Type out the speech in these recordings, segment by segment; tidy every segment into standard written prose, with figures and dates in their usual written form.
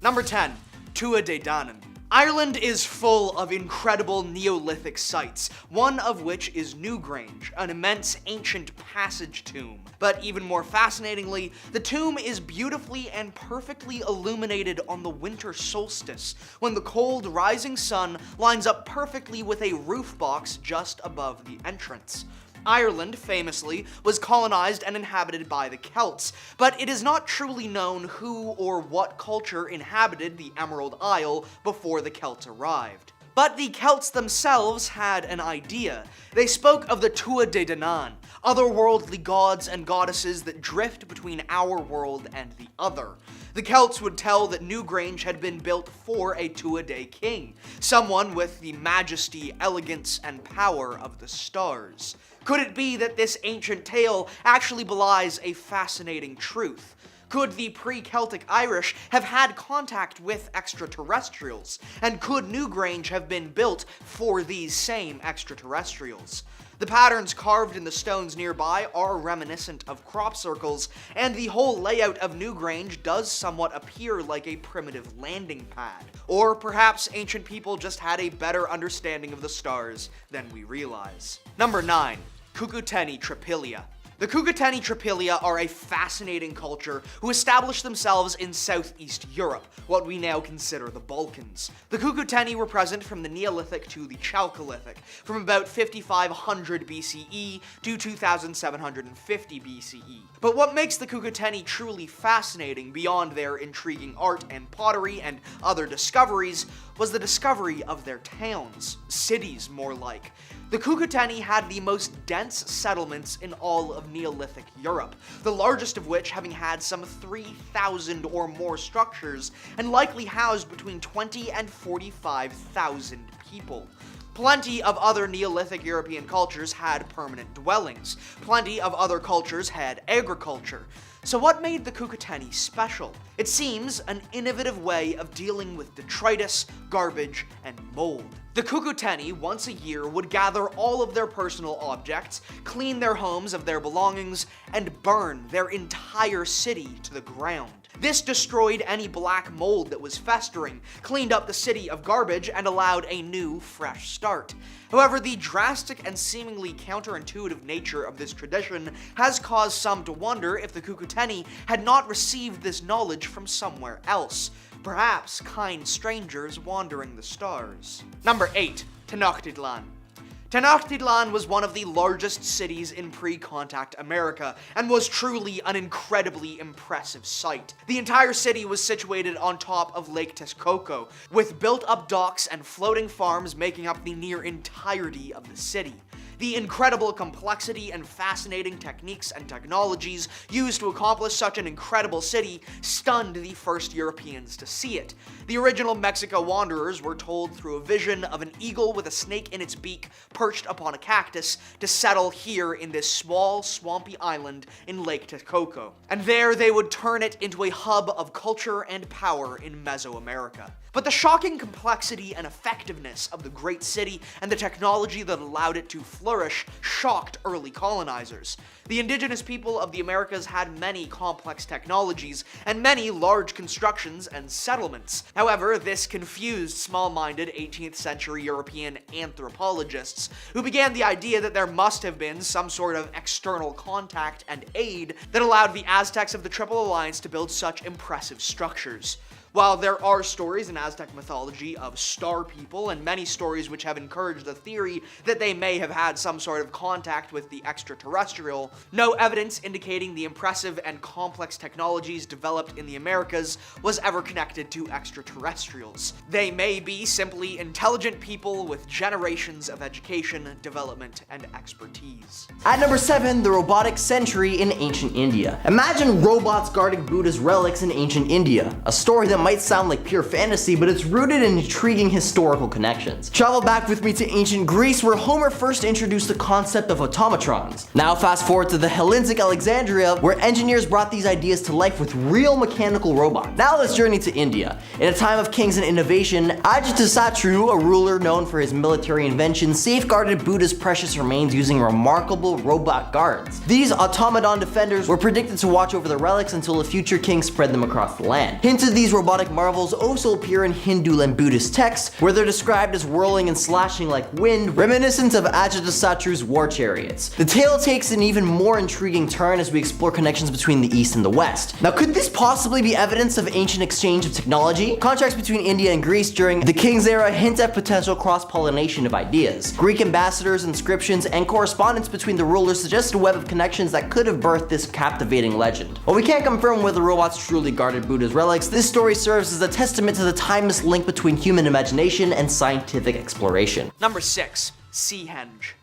Number 10. Tuatha Dé Danann. Ireland is full of incredible Neolithic sites, one of which is Newgrange, an immense ancient passage tomb. But even more fascinatingly, the tomb is beautifully and perfectly illuminated on the winter solstice, when the cold rising sun lines up perfectly with a roof box just above the entrance. Ireland, famously, was colonized and inhabited by the Celts, but it is not truly known who or what culture inhabited the Emerald Isle before the Celts arrived. But the Celts themselves had an idea. They spoke of the Tuatha Dé Danann, otherworldly gods and goddesses that drift between our world and the other. The Celts would tell that Newgrange had been built for a Tuatha Dé king, someone with the majesty, elegance, and power of the stars. Could it be that this ancient tale actually belies a fascinating truth? Could the pre-Celtic Irish have had contact with extraterrestrials? And could Newgrange have been built for these same extraterrestrials? The patterns carved in the stones nearby are reminiscent of crop circles, and the whole layout of Newgrange does somewhat appear like a primitive landing pad. Or perhaps ancient people just had a better understanding of the stars than we realize. Number 9. Cucuteni Tripilia. The Cucuteni Tripilia are a fascinating culture who established themselves in Southeast Europe, what we now consider the Balkans. The Cucuteni were present from the Neolithic to the Chalcolithic, from about 5500 BCE to 2750 BCE. But what makes the Cucuteni truly fascinating, beyond their intriguing art and pottery and other discoveries, was the discovery of their towns, cities more like. The Cucuteni had the most dense settlements in all of Neolithic Europe, the largest of which having had some 3,000 or more structures and likely housed between 20 and 45,000 people. Plenty of other Neolithic European cultures had permanent dwellings. Plenty of other cultures had agriculture. So what made the Cucuteni special? It seems an innovative way of dealing with detritus, garbage, and mold. The Cucuteni, once a year, would gather all of their personal objects, clean their homes of their belongings, and burn their entire city to the ground. This destroyed any black mold that was festering, cleaned up the city of garbage, and allowed a new, fresh start. However, the drastic and seemingly counterintuitive nature of this tradition has caused some to wonder if the Cucuteni had not received this knowledge from somewhere else. Perhaps kind strangers wandering the stars. Number 8. Tenochtitlan. Tenochtitlan was one of the largest cities in pre-contact America, and was truly an incredibly impressive sight. The entire city was situated on top of Lake Texcoco, with built-up docks and floating farms making up the near entirety of the city. The incredible complexity and fascinating techniques and technologies used to accomplish such an incredible city stunned the first Europeans to see it. The original Mexico wanderers were told through a vision of an eagle with a snake in its beak perched upon a cactus to settle here in this small, swampy island in Lake Texcoco. And there they would turn it into a hub of culture and power in Mesoamerica. But the shocking complexity and effectiveness of the great city and the technology that allowed it to flourish shocked early colonizers. The indigenous people of the Americas had many complex technologies and many large constructions and settlements. However, this confused small-minded 18th century European anthropologists, who began the idea that there must have been some sort of external contact and aid that allowed the Aztecs of the Triple Alliance to build such impressive structures. While there are stories in Aztec mythology of star people, and many stories which have encouraged the theory that they may have had some sort of contact with the extraterrestrial, no evidence indicating the impressive and complex technologies developed in the Americas was ever connected to extraterrestrials. They may be simply intelligent people with generations of education, development, and expertise. At number 7, the robotic sentry in ancient India. Imagine robots guarding Buddha's relics in ancient India, a story that might sound like pure fantasy, but it's rooted in intriguing historical connections. Travel back with me to ancient Greece, where Homer first introduced the concept of automatrons. Now fast forward to the Hellenistic Alexandria, where engineers brought these ideas to life with real mechanical robots. Now let's journey to India. In a time of kings and innovation, Ajatasattu, a ruler known for his military inventions, safeguarded Buddha's precious remains using remarkable robot guards. These automaton defenders were predicted to watch over the relics until a future king spread them across the land. Hints of these robotic robotic marvels also appear in Hindu and Buddhist texts, where they're described as whirling and slashing like wind, reminiscent of Ajatasattu's war chariots. The tale takes an even more intriguing turn as we explore connections between the East and the West. Now, could this possibly be evidence of ancient exchange of technology? Contracts between India and Greece during the King's era hint at potential cross-pollination of ideas. Greek ambassadors, inscriptions, and correspondence between the rulers suggest a web of connections that could have birthed this captivating legend. While we can't confirm whether robots truly guarded Buddha's relics, this story serves as a testament to the timeless link between human imagination and scientific exploration. Number 6. Seahenge.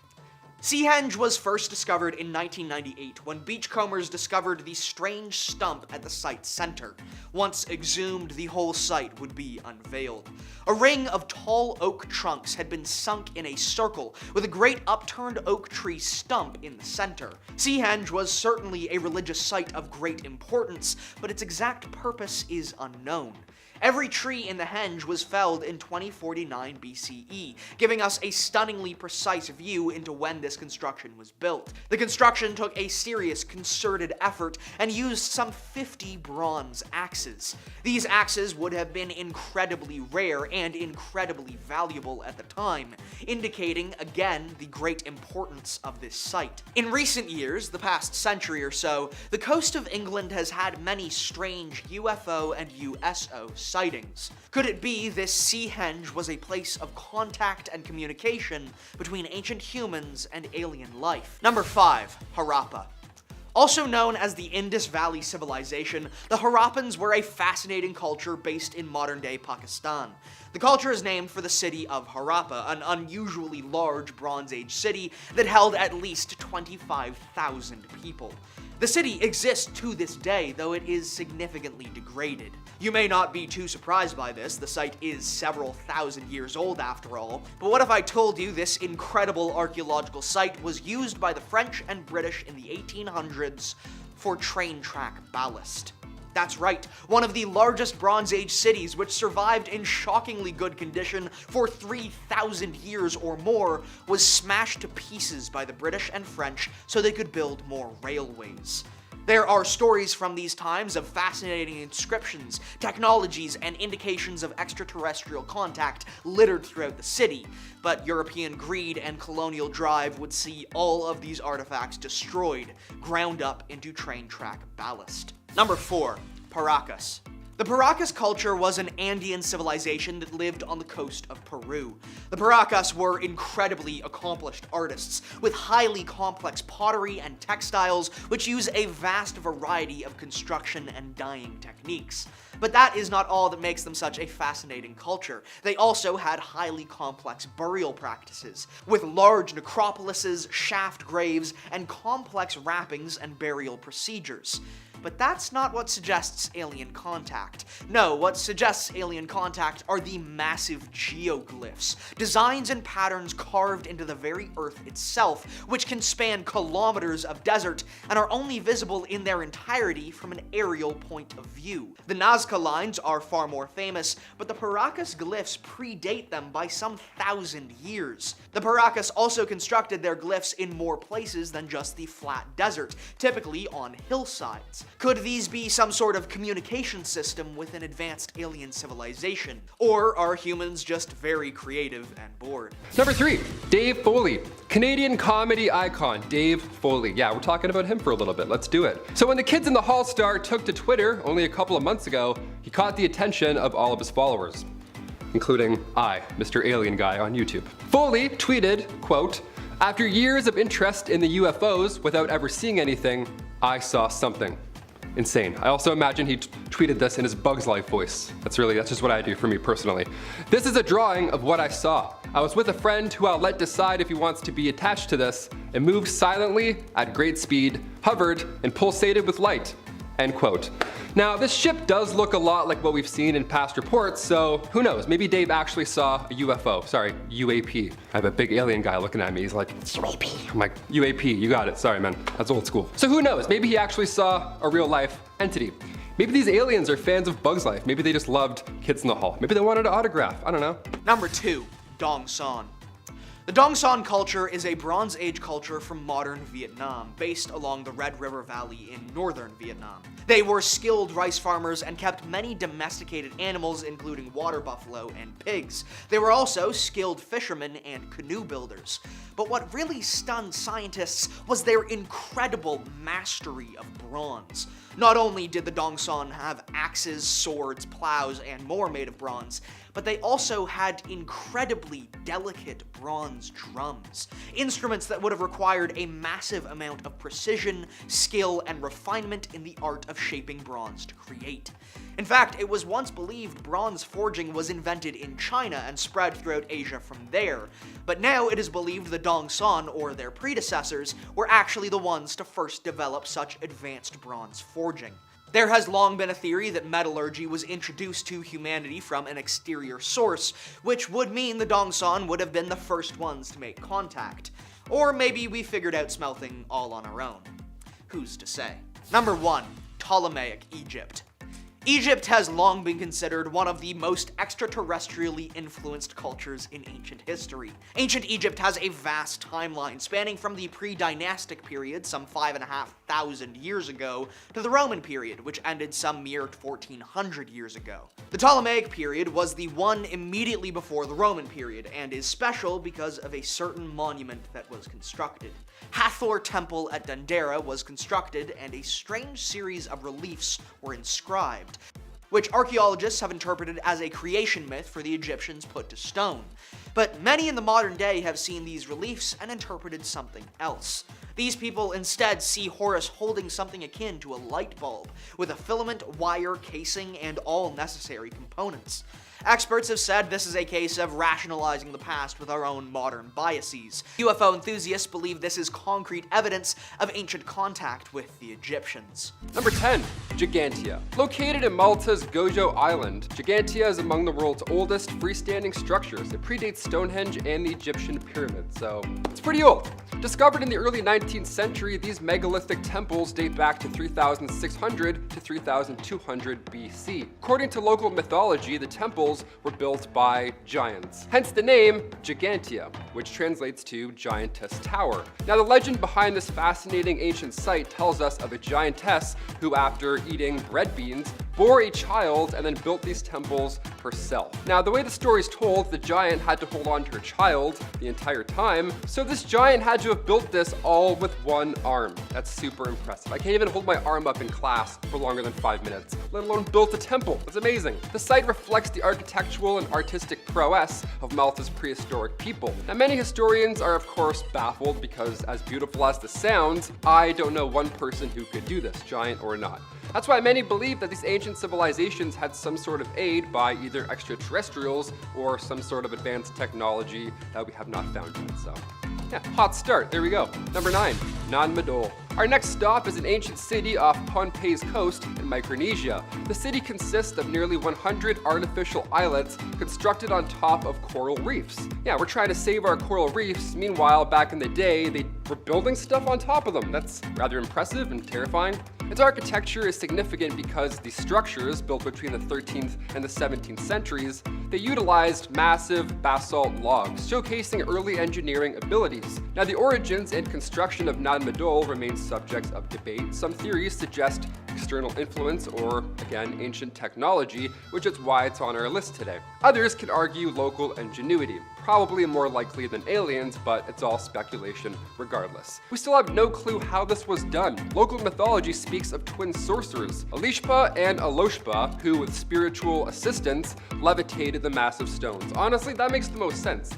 Seahenge was first discovered in 1998 when beachcombers discovered the strange stump at the site's center. Once exhumed, the whole site would be unveiled. A ring of tall oak trunks had been sunk in a circle with a great upturned oak tree stump in the center. Seahenge was certainly a religious site of great importance, but its exact purpose is unknown. Every tree in the henge was felled in 2049 BCE, giving us a stunningly precise view into when this construction was built. The construction took a serious, concerted effort and used some 50 bronze axes. These axes would have been incredibly rare and incredibly valuable at the time, indicating, again, the great importance of this site. In recent years, the past century or so, the coast of England has had many strange UFO and USO sightings. Could it be this Seahenge was a place of contact and communication between ancient humans and alien life? Number 5. Harappa. Also known as the Indus Valley Civilization, the Harappans were a fascinating culture based in modern-day Pakistan. The culture is named for the city of Harappa, an unusually large Bronze Age city that held at least 25,000 people. The city exists to this day, though it is significantly degraded. You may not be too surprised by this, the site is several thousand years old after all, but what if I told you this incredible archaeological site was used by the French and British in the 1800s for train track ballast? That's right, one of the largest Bronze Age cities, which survived in shockingly good condition for 3,000 years or more, was smashed to pieces by the British and French so they could build more railways. There are stories from these times of fascinating inscriptions, technologies, and indications of extraterrestrial contact littered throughout the city, but European greed and colonial drive would see all of these artifacts destroyed, ground up into train track ballast. Number 4. Paracas. The Paracas culture was an Andean civilization that lived on the coast of Peru. The Paracas were incredibly accomplished artists, with highly complex pottery and textiles which use a vast variety of construction and dyeing techniques. But that is not all that makes them such a fascinating culture. They also had highly complex burial practices, with large necropolises, shaft graves, and complex wrappings and burial procedures. But that's not what suggests alien contact. No, what suggests alien contact are the massive geoglyphs, designs and patterns carved into the very earth itself, which can span kilometers of desert and are only visible in their entirety from an aerial point of view. The Nazca lines are far more famous, but the Paracas glyphs predate them by some 1,000 years. The Paracas also constructed their glyphs in more places than just the flat desert, typically on hillsides. Could these be some sort of communication system with an advanced alien civilization? Or are humans just very creative and bored? Number 3, Dave Foley. Canadian comedy icon, Dave Foley. Yeah, we're talking about him for a little bit. Let's do it. So when the Kids in the Hall star took to Twitter only a couple of months ago, he caught the attention of all of his followers, including I, Mr. Alien Guy on YouTube. Foley tweeted, quote, "After years of interest in the UFOs without ever seeing anything, I saw something." Insane. I also imagine he tweeted this in his Bugs Life voice. That's just what I do for me personally. "This is a drawing of what I saw. I was with a friend who I'll let decide if he wants to be attached to this. It moved silently, at great speed, hovered, and pulsated with light." End quote. Now, this ship does look a lot like what we've seen in past reports, so who knows? Maybe Dave actually saw a UFO. Sorry, UAP. I have a big alien guy looking at me. He's like, UAP. I'm like, UAP, you got it. Sorry, man. That's old school. So who knows? Maybe he actually saw a real life entity. Maybe these aliens are fans of Bugs Life. Maybe they just loved Kids in the Hall. Maybe they wanted an autograph. I don't know. Number 2. Dong San. The Dongsan culture is a Bronze Age culture from modern Vietnam, based along the Red River Valley in northern Vietnam. They were skilled rice farmers and kept many domesticated animals, including water buffalo and pigs. They were also skilled fishermen and canoe builders. But what really stunned scientists was their incredible mastery of bronze. Not only did the Dongsan have axes, swords, plows, and more made of bronze, but they also had incredibly delicate bronze drums, instruments that would have required a massive amount of precision, skill, and refinement in the art of shaping bronze to create. In fact, it was once believed bronze forging was invented in China and spread throughout Asia from there, but now it is believed the Dongsan, or their predecessors, were actually the ones to first develop such advanced bronze forging. There has long been a theory that metallurgy was introduced to humanity from an exterior source, which would mean the Dongsan would have been the first ones to make contact. Or maybe we figured out smelting all on our own. Who's to say? Number 1. Ptolemaic Egypt. Egypt has long been considered one of the most extraterrestrially influenced cultures in ancient history. Ancient Egypt has a vast timeline spanning from the pre-dynastic period, some 5,500 years ago, to the Roman period, which ended some mere 1400 years ago. The Ptolemaic period was the one immediately before the Roman period, and is special because of a certain monument that was constructed. Hathor Temple at Dendera was constructed, and a strange series of reliefs were inscribed, which archaeologists have interpreted as a creation myth for the Egyptians put to stone. But many in the modern day have seen these reliefs and interpreted something else. These people instead see Horus holding something akin to a light bulb, with a filament, wire, casing, and all necessary components. Experts have said this is a case of rationalizing the past with our own modern biases. UFO enthusiasts believe this is concrete evidence of ancient contact with the Egyptians. Number 10. Gigantia. Located in Malta's Gojo Island, Gigantia is among the world's oldest freestanding structures. It predates Stonehenge and the Egyptian pyramids, so it's pretty old. Discovered in the early 19th century, these megalithic temples date back to 3600 to 3200 BC. According to local mythology, the temples were built by giants. Hence the name Gigantia, which translates to giantess tower. Now the legend behind this fascinating ancient site tells us of a giantess who, after eating red beans, bore a child and then built these temples herself. Now the way the story is told, the giant had to hold on to her child the entire time, so this giant had to have built this all with one arm. That's super impressive. I can't even hold my arm up in class for longer than 5 minutes, let alone build a temple. That's amazing. The site reflects the architectural and artistic prowess of Malta's prehistoric people. Now many historians are of course baffled because, as beautiful as this sounds, I don't know one person who could do this, giant or not. That's why many believe that these ancient civilizations had some sort of aid by either extraterrestrials or some sort of advanced technology that we have not found yet, so yeah, hot start, there we go. Number 9, Nan Madol. Our next stop is an ancient city off Pohnpei's coast in Micronesia. The city consists of nearly 100 artificial islets constructed on top of coral reefs. Yeah, we're trying to save our coral reefs. Meanwhile, back in the day, they were building stuff on top of them. That's rather impressive and terrifying. Its architecture is significant because the structures, built between the 13th and the 17th centuries, they utilized massive basalt logs, showcasing early engineering abilities. Now, the origins and construction of Nan Madol remain subjects of debate. Some theories suggest external influence or, again, ancient technology, which is why it's on our list today. Others can argue local ingenuity, probably more likely than aliens, but it's all speculation regardless. We still have no clue how this was done. Local mythology speaks of twin sorcerers, Alishpa and Aloshpa, who with spiritual assistance levitated the massive stones. Honestly, that makes the most sense.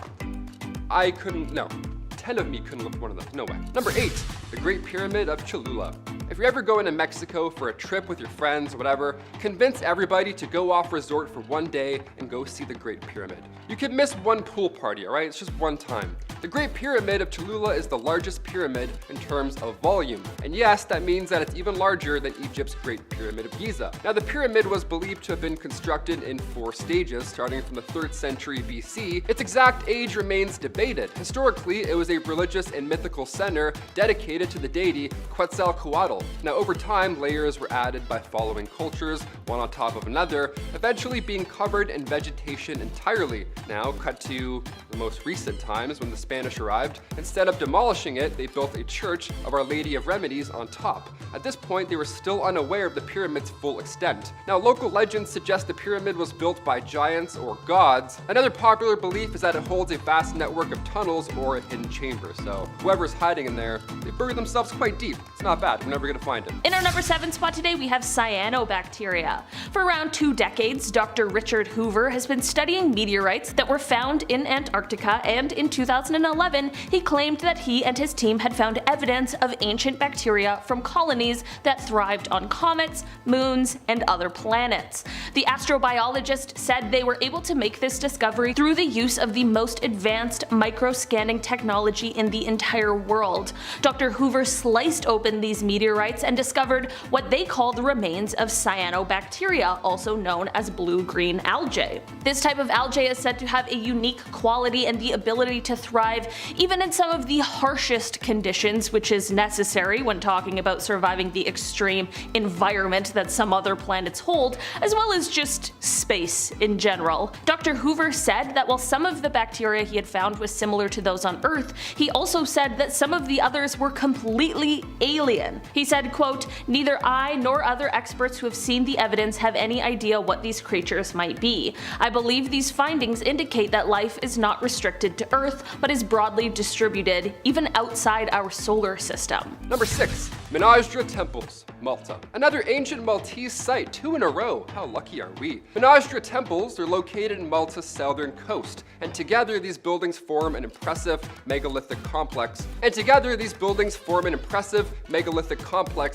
I couldn't, no. 10 of me couldn't lift one of them, no way. Number 8, the Great Pyramid of Cholula. If you're ever going to Mexico for a trip with your friends or whatever, convince everybody to go off resort for one day and go see the Great Pyramid. You could miss one pool party, alright? It's just one time. The Great Pyramid of Cholula is the largest pyramid in terms of volume. And yes, that means that it's even larger than Egypt's Great Pyramid of Giza. Now the pyramid was believed to have been constructed in 4 stages, starting from the 3rd century BC. Its exact age remains debated. Historically, it was a religious and mythical center dedicated dedicated to the deity Quetzalcoatl. Now over time, layers were added by following cultures, one on top of another, eventually being covered in vegetation entirely. Now cut to the most recent times when the Spanish arrived. Instead of demolishing it, they built a church of Our Lady of Remedies on top. At this point, they were still unaware of the pyramid's full extent. Now local legends suggest the pyramid was built by giants or gods. Another popular belief is that it holds a vast network of tunnels or a hidden chamber. So whoever's hiding in there, they bury themselves quite deep. It's not bad, we're never gonna find it. In our number 7 spot today, we have cyanobacteria. For around 2 decades, Dr. Richard Hoover has been studying meteorites that were found in Antarctica, and in 2011, he claimed that he and his team had found evidence of ancient bacteria from colonies that thrived on comets, moons, and other planets. The astrobiologist said they were able to make this discovery through the use of the most advanced microscanning technology in the entire world. Dr. Hoover sliced open these meteorites and discovered what they call the remains of cyanobacteria, also known as blue-green algae. This type of algae is said to have a unique quality and the ability to thrive even in some of the harshest conditions, which is necessary when talking about surviving the extreme environment that some other planets hold, as well as just space in general. Dr. Hoover said that while some of the bacteria he had found was similar to those on Earth, he also said that some of the others were completely alien. He said, quote, "Neither I nor other experts who have seen the evidence have any idea what these creatures might be. I believe these findings indicate that life is not restricted to Earth, but is broadly distributed, even outside our solar system." Number 6. Mendiola Temples, Malta. Another ancient Maltese site, 2 in a row. How lucky are we? Mendiola Temples are located in Malta's southern coast, and together these buildings form an impressive megalithic complex.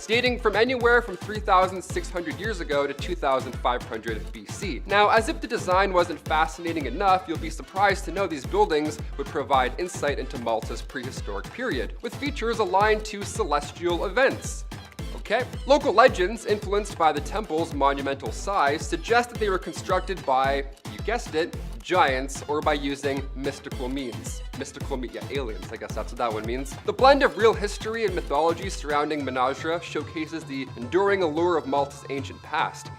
Dating from anywhere from 3,600 years ago to 2,500 BC. Now, as if the design wasn't fascinating enough, you'll be surprised to know these buildings would provide insight into Malta's prehistoric period, with features aligned to celestial events. Okay. Local legends, influenced by the temple's monumental size, suggest that they were constructed by, you guessed it, giants, or by using mystical means. Aliens, I guess that's what that one means. The blend of real history and mythology surrounding Mendiola showcases the enduring allure of Malta's ancient past.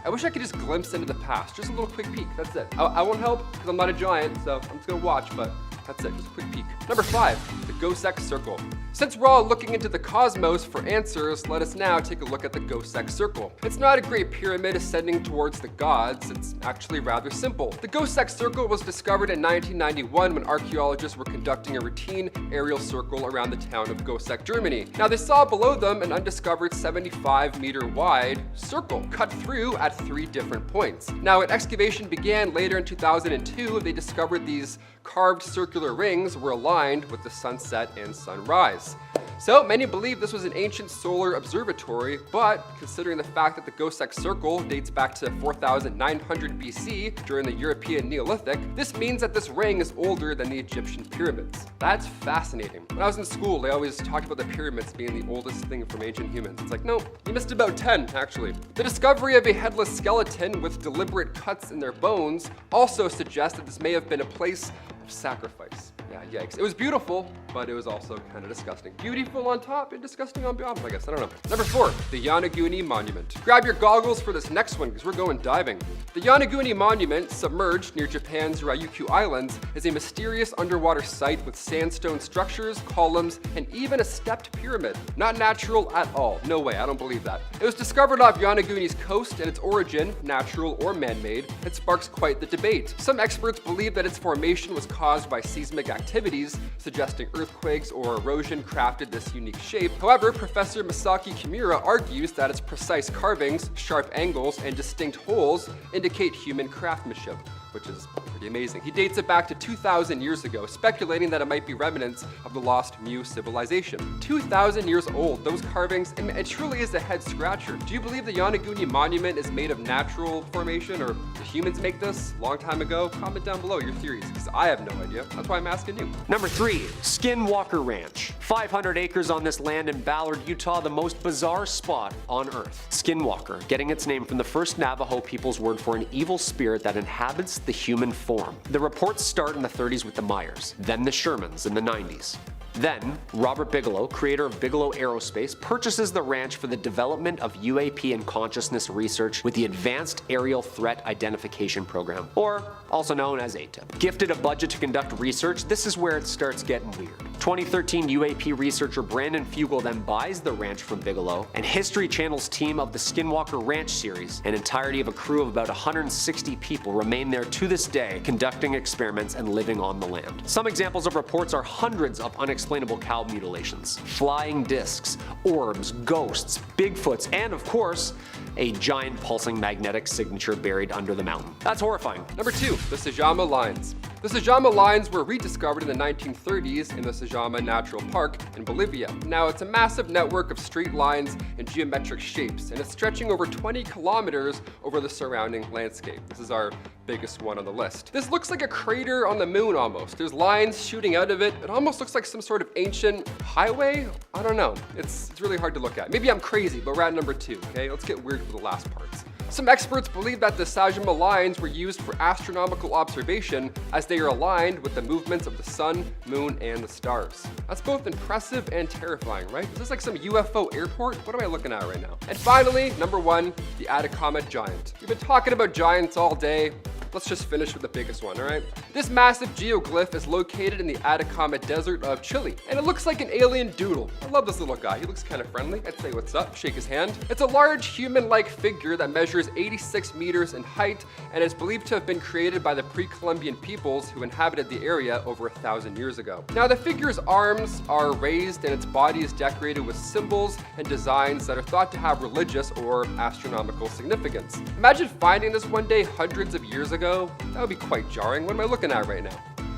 I wish I could just glimpse into the past, just a little quick peek, that's it. I won't help, because I'm not a giant, so I'm just gonna watch, but that's it, just a quick peek. Number 5, the Gosek Circle. Since we're all looking into the cosmos for answers, let us now take a look at the Gosek Circle. It's not a great pyramid ascending towards the gods, it's actually rather simple. The Gosek Circle was discovered in 1991 when archaeologists were conducting a routine aerial circle around the town of Gosek, Germany. Now they saw below them an undiscovered 75-meter wide circle cut through at 3 different points. Now when excavation began later in 2002, they discovered these carved circular rings were aligned with the sunset and sunrise. So many believe this was an ancient solar observatory, but considering the fact that the Gosek Circle dates back to 4,900 BC during the European Neolithic, this means that this ring is older than the Egyptian pyramids. That's fascinating. When I was in school, they always talked about the pyramids being the oldest thing from ancient humans. It's like, no, you missed about 10, actually. The discovery of a headless skeleton with deliberate cuts in their bones also suggests that this may have been a place of sacrifice. Yeah, yikes. It was beautiful, but it was also kind of disgusting. Beautiful on top and disgusting on bottom, I guess. I don't know. Number 4, the Yonaguni Monument. Grab your goggles for this next one because we're going diving. The Yonaguni Monument, submerged near Japan's Ryukyu Islands, is a mysterious underwater site with sandstone structures, columns, and even a stepped pyramid. Not natural at all. No way, I don't believe that. It was discovered off Yonaguni's coast, and its origin, natural or man-made, it sparks quite the debate. Some experts believe that its formation was caused by seismic activities, suggesting earthquakes or erosion crafted this unique shape. However, Professor Masaki Kimura argues that its precise carvings, sharp angles, and distinct holes indicate human craftsmanship, which is pretty amazing. He dates it back to 2,000 years ago, speculating that it might be remnants of the lost Mu civilization. 2,000 years old, those carvings, and it truly is a head scratcher. Do you believe the Yonaguni Monument is made of natural formation, or did humans make this a long time ago? Comment down below your theories, because I have no idea. That's why I'm asking you. Number 3, Skinwalker Ranch. 500 acres on this land in Ballard, Utah, the most bizarre spot on Earth. Skinwalker, getting its name from the first Navajo people's word for an evil spirit that inhabits the human form. The reports start in the 30s with the Myers, then the Shermans in the 90s. Then, Robert Bigelow, creator of Bigelow Aerospace, purchases the ranch for the development of UAP and consciousness research with the Advanced Aerial Threat Identification Program, or also known as ATIP. Gifted a budget to conduct research, this is where it starts getting weird. 2013 UAP researcher Brandon Fugel then buys the ranch from Bigelow, and History Channel's team of the Skinwalker Ranch series, an entirety of a crew of about 160 people, remain there to this day, conducting experiments and living on the land. Some examples of reports are hundreds of unexplainable cow mutilations, flying discs, orbs, ghosts, Bigfoots, and of course, a giant pulsing magnetic signature buried under the mountain. That's horrifying. Number 2, the Sajama Lines. The Sajama Lines were rediscovered in the 1930s in the Sajama Natural Park in Bolivia. Now it's a massive network of straight lines and geometric shapes, and it's stretching over 20 kilometers over the surrounding landscape. This is our biggest one on the list. This looks like a crater on the moon almost. There's lines shooting out of it. It almost looks like some sort of ancient highway. I don't know. It's really hard to look at. Maybe I'm crazy, but we're at number 2, okay? Let's get weird for the last parts. Some experts believe that the Sajama lines were used for astronomical observation as they are aligned with the movements of the sun, moon, and the stars. That's both impressive and terrifying, right? Is this like some UFO airport? What am I looking at right now? And finally, number 1, the Atacama Giant. We've been talking about giants all day. Let's just finish with the biggest one, alright? This massive geoglyph is located in the Atacama Desert of Chile, and it looks like an alien doodle. I love this little guy. He looks kind of friendly. I'd say what's up, shake his hand. It's a large human-like figure that measures 86 meters in height and is believed to have been created by the pre-Columbian peoples who inhabited the area over 1,000 years ago. Now, the figure's arms are raised and its body is decorated with symbols and designs that are thought to have religious or astronomical significance. Imagine finding this one day hundreds of years ago. That would be quite jarring. What am I looking at right now?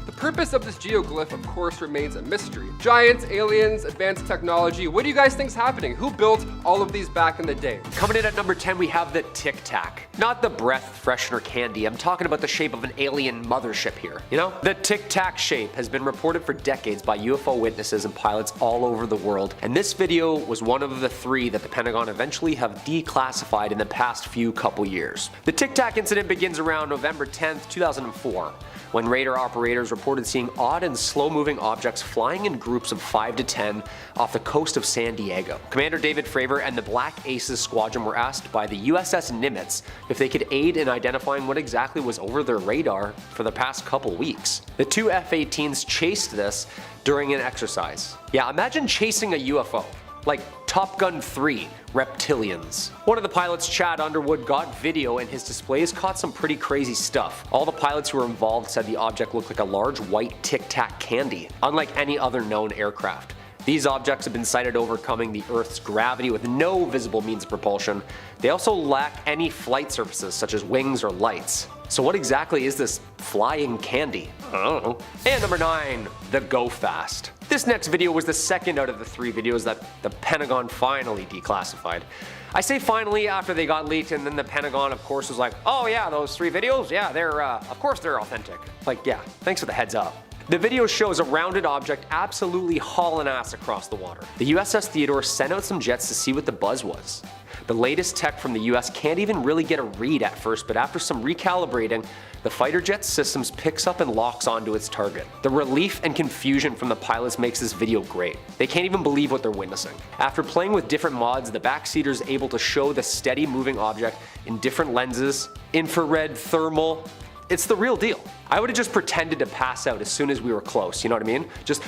The purpose of this geoglyph, of course, remains a mystery. Giants, aliens, advanced technology. What do you guys think's happening? Who built all of these back in the day? Coming in at number 10, we have the Tic Tac. Not the breath freshener candy. I'm talking about the shape of an alien mothership here. You know? The Tic Tac shape has been reported for decades by UFO witnesses and pilots all over the world, and this video was one of the 3 that the Pentagon eventually have declassified in the past few couple years. The Tic Tac incident begins around November 10th, 2004. When radar operators reported seeing odd and slow-moving objects flying in groups of 5 to 10 off the coast of San Diego. Commander David Fravor and the Black Aces Squadron were asked by the USS Nimitz if they could aid in identifying what exactly was over their radar for the past couple weeks. The 2 F-18s chased this during an exercise. Yeah, imagine chasing a UFO. Like Top Gun 3, Reptilians. One of the pilots, Chad Underwood, got video and his displays caught some pretty crazy stuff. All the pilots who were involved said the object looked like a large white Tic Tac candy, unlike any other known aircraft. These objects have been sighted overcoming the Earth's gravity with no visible means of propulsion. They also lack any flight surfaces such as wings or lights. So what exactly is this flying candy? I don't know. And number 9, the Go Fast. This next video was the second out of the 3 videos that the Pentagon finally declassified. I say finally after they got leaked, and then the Pentagon of course was like, oh yeah, those 3 videos, yeah, of course they're authentic. Like, yeah, thanks for the heads up. The video shows a rounded object absolutely hauling ass across the water. The USS Theodore sent out some jets to see what the buzz was. The latest tech from the US can't even really get a read at first, but after some recalibrating, the fighter jet's systems picks up and locks onto its target. The relief and confusion from the pilots makes this video great. They can't even believe what they're witnessing. After playing with different mods, the backseater's able to show the steady moving object in different lenses, infrared, thermal. It's the real deal. I would have just pretended to pass out as soon as we were close, you know what I mean? Just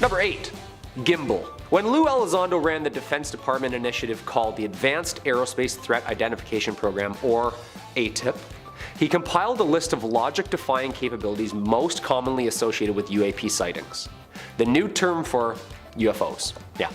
Number 8, gimbal. When Lou Elizondo ran the Defense Department initiative called the Advanced Aerospace Threat Identification Program, or ATIP, he compiled a list of logic-defying capabilities most commonly associated with UAP sightings. The new term for UFOs. Yeah.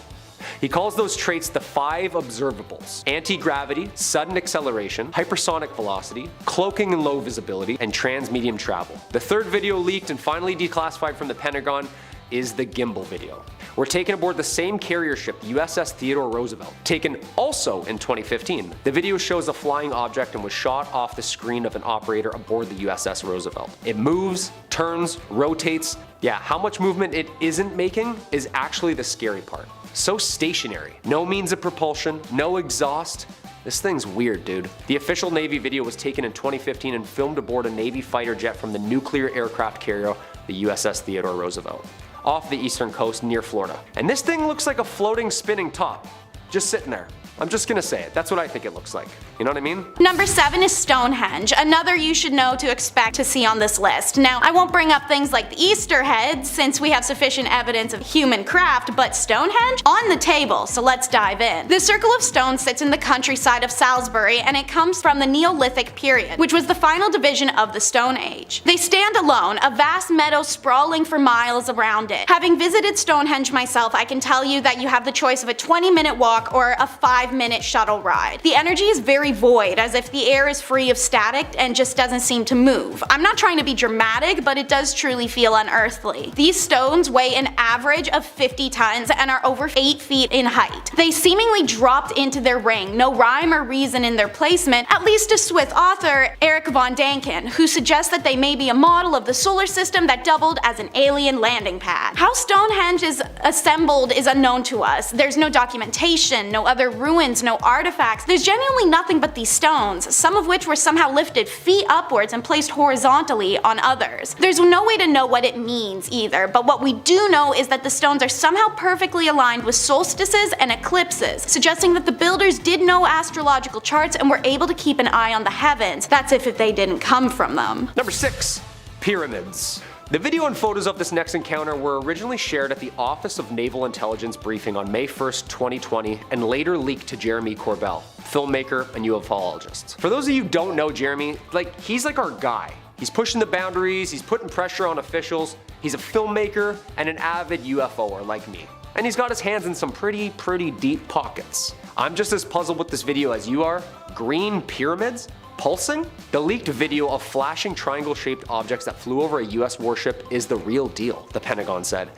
He calls those traits the 5 observables: anti-gravity, sudden acceleration, hypersonic velocity, cloaking and low visibility, and transmedium travel. The 3rd video leaked and finally declassified from the Pentagon is the gimbal video. We're taken aboard the same carrier ship, USS Theodore Roosevelt, taken also in 2015. The video shows a flying object and was shot off the screen of an operator aboard the USS Roosevelt. It moves, turns, rotates. Yeah, how much movement it isn't making is actually the scary part. So stationary, no means of propulsion, no exhaust. This thing's weird, dude. The official Navy video was taken in 2015 and filmed aboard a Navy fighter jet from the nuclear aircraft carrier the USS Theodore Roosevelt, off the eastern coast near Florida. And this thing looks like a floating spinning top, just sitting there. I'm just gonna say it. That's what I think it looks like. You know what I mean? Number 7 is Stonehenge, another you should know to expect to see on this list. Now, I won't bring up things like the Easter head since we have sufficient evidence of human craft, but Stonehenge? On the table, so let's dive in. The Circle of Stone sits in the countryside of Salisbury, and it comes from the Neolithic period, which was the final division of the Stone Age. They stand alone, a vast meadow sprawling for miles around it. Having visited Stonehenge myself, I can tell you that you have the choice of a 20-minute walk or a 5-minute shuttle ride. The energy is very void, as if the air is free of static and just doesn't seem to move. I'm not trying to be dramatic, but it does truly feel unearthly. These stones weigh an average of 50 tons and are over 8 feet in height. They seemingly dropped into their ring, no rhyme or reason in their placement, at least to Swiss author Eric von Däniken, who suggests that they may be a model of the solar system that doubled as an alien landing pad. How Stonehenge is assembled is unknown to us. There's no documentation, no other ruins, no artifacts. There's genuinely nothing but these stones, some of which were somehow lifted feet upwards and placed horizontally on others. There's no way to know what it means either, but what we do know is that the stones are somehow perfectly aligned with solstices and eclipses, suggesting that the builders did know astrological charts and were able to keep an eye on the heavens. That's if they didn't come from them. Number 6. Pyramids. The video and photos of this next encounter were originally shared at the Office of Naval Intelligence briefing on May 1st, 2020, and later leaked to Jeremy Corbell, filmmaker and ufologist. For those of you who don't know Jeremy, he's like our guy. He's pushing the boundaries, he's putting pressure on officials, he's a filmmaker and an avid UFOer like me. And he's got his hands in some pretty deep pockets. I'm just as puzzled with this video as you are. Green pyramids? Pulsing? The leaked video of flashing triangle-shaped objects that flew over a US warship is the real deal, the Pentagon said,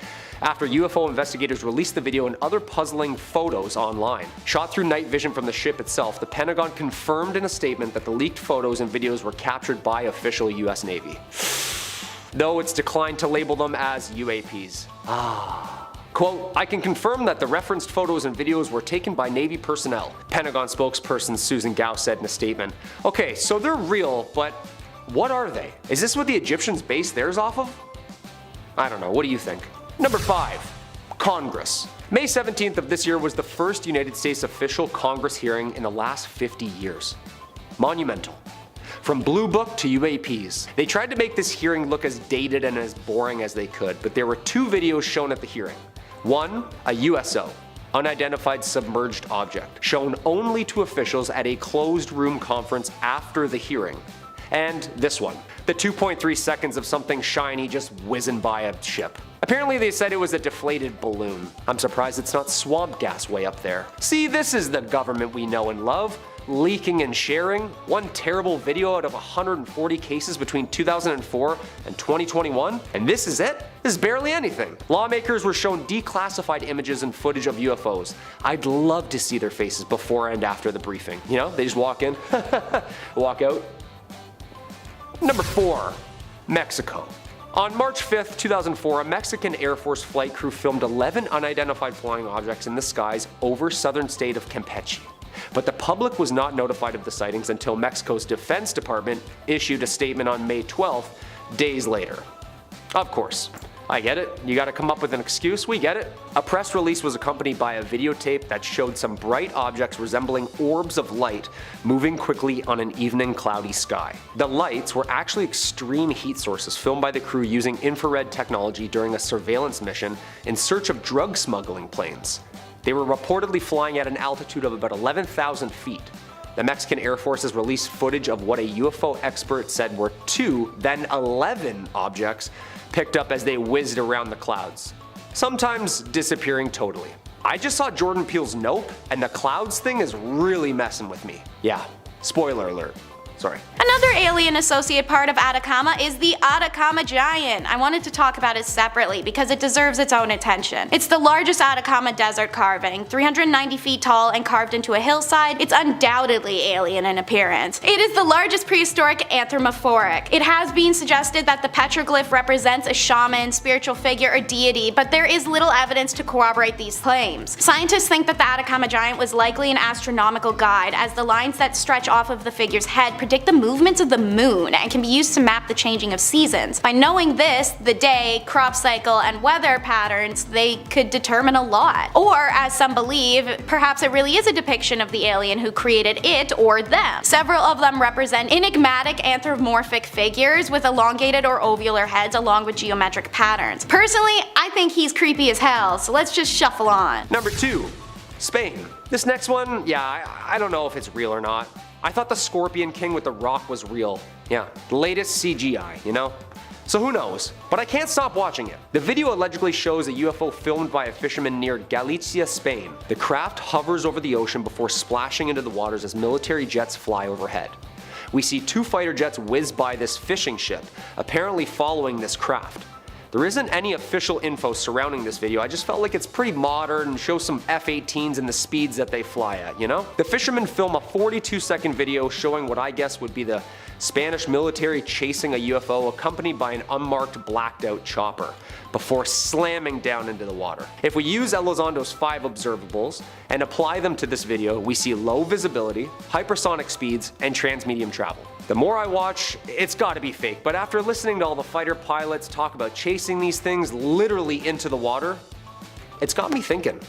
after UFO investigators released the video and other puzzling photos online. Shot through night vision from the ship itself, the Pentagon confirmed in a statement that the leaked photos and videos were captured by official US Navy, though it's declined to label them as UAPs. Quote, I can confirm that the referenced photos and videos were taken by Navy personnel, Pentagon spokesperson Susan Gao said in a statement. Okay, so they're real, but what are they? Is this what the Egyptians based theirs off of? I don't know, what do you think? Number 5. Congress. May 17th of this year was the first United States official Congress hearing in the last 50 years. Monumental. From Blue Book to UAPs. They tried to make this hearing look as dated and as boring as they could, but there were 2 videos shown at the hearing. One, a USO, unidentified submerged object, shown only to officials at a closed room conference after the hearing. And this one, the 2.3 seconds of something shiny just whizzing by a ship. Apparently they said it was a deflated balloon. I'm surprised it's not swamp gas way up there. See, this is the government we know and love. Leaking and sharing, one terrible video out of 140 cases between 2004 and 2021, and this is it? This is barely anything. Lawmakers were shown declassified images and footage of UFOs. I'd love to see their faces before and after the briefing. You know, they just walk in, walk out. Number 4. Mexico. On March 5th, 2004, a Mexican Air Force flight crew filmed 11 unidentified flying objects in the skies over southern state of Campeche. But the public was not notified of the sightings until Mexico's Defense Department issued a statement on May 12th, days later. Of course. I get it, you gotta come up with an excuse, we get it. A press release was accompanied by a videotape that showed some bright objects resembling orbs of light moving quickly on an evening cloudy sky. The lights were actually extreme heat sources filmed by the crew using infrared technology during a surveillance mission in search of drug smuggling planes. They were reportedly flying at an altitude of about 11,000 feet. The Mexican Air Force has released footage of what a UFO expert said were 2, then 11 objects picked up as they whizzed around the clouds, sometimes disappearing totally. I just saw Jordan Peele's Nope, and the clouds thing is really messing with me. Yeah, spoiler alert. Sorry. Another alien associate part of Atacama is the Atacama Giant. I wanted to talk about it separately because it deserves its own attention. It's the largest Atacama desert carving, 390 feet tall and carved into a hillside. It's undoubtedly alien in appearance. It is the largest prehistoric anthropomorphic. It has been suggested that the petroglyph represents a shaman, spiritual figure, or deity, but there is little evidence to corroborate these claims. Scientists think that the Atacama Giant was likely an astronomical guide, as the lines that stretch off of the figure's head predict the movements of the moon and can be used to map the changing of seasons. By knowing this, the day, crop cycle, and weather patterns, they could determine a lot. Or, as some believe, perhaps it really is a depiction of the alien who created it or them. Several of them represent enigmatic anthropomorphic figures with elongated or ovular heads along with geometric patterns. Personally, I think he's creepy as hell, so let's just shuffle on. Number 2. Spain. This next one, yeah, I don't know if it's real or not. I thought the Scorpion King with the rock was real. Yeah, the latest CGI, you know? So who knows? But I can't stop watching it. The video allegedly shows a UFO filmed by a fisherman near Galicia, Spain. The craft hovers over the ocean before splashing into the waters as military jets fly overhead. We see 2 fighter jets whiz by this fishing ship, apparently following this craft. There isn't any official info surrounding this video, I just felt like it's pretty modern and shows some F-18s and the speeds that they fly at, you know? The fishermen film a 42-second video showing what I guess would be the Spanish military chasing a UFO accompanied by an unmarked blacked out chopper, before slamming down into the water. If we use Elizondo's 5 observables and apply them to this video, we see low visibility, hypersonic speeds, and transmedium travel. The more I watch, it's gotta be fake, but after listening to all the fighter pilots talk about chasing these things literally into the water, it's got me thinking.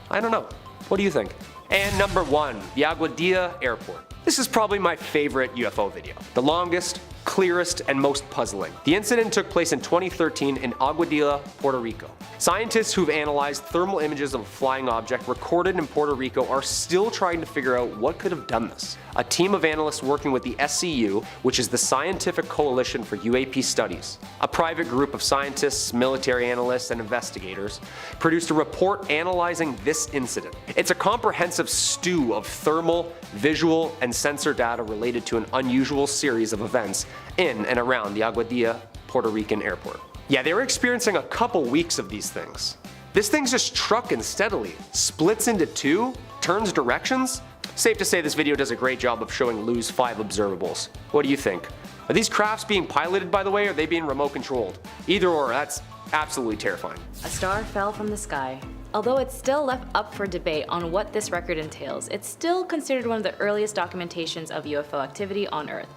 I don't know. What do you think? And number 1, the Aguadilla Airport. This is probably my favorite UFO video. The longest, clearest, and most puzzling. The incident took place in 2013 in Aguadilla, Puerto Rico. Scientists who've analyzed thermal images of a flying object recorded in Puerto Rico are still trying to figure out what could have done this. A team of analysts working with the SCU, which is the Scientific Coalition for UAP Studies, a private group of scientists, military analysts, and investigators, produced a report analyzing this incident. It's a comprehensive stew of thermal, visual, and sensor data related to an unusual series of events in and around the Aguadilla, Puerto Rican airport. Yeah, they were experiencing a couple weeks of these things. This thing's just trucking steadily, splits into 2, turns directions. Safe to say this video does a great job of showing Lou's 5 observables. What do you think? Are these crafts being piloted, by the way, or are they being remote controlled? Either or, that's absolutely terrifying. A star fell from the sky. Although it's still left up for debate on what this record entails, it's still considered one of the earliest documentations of UFO activity on Earth.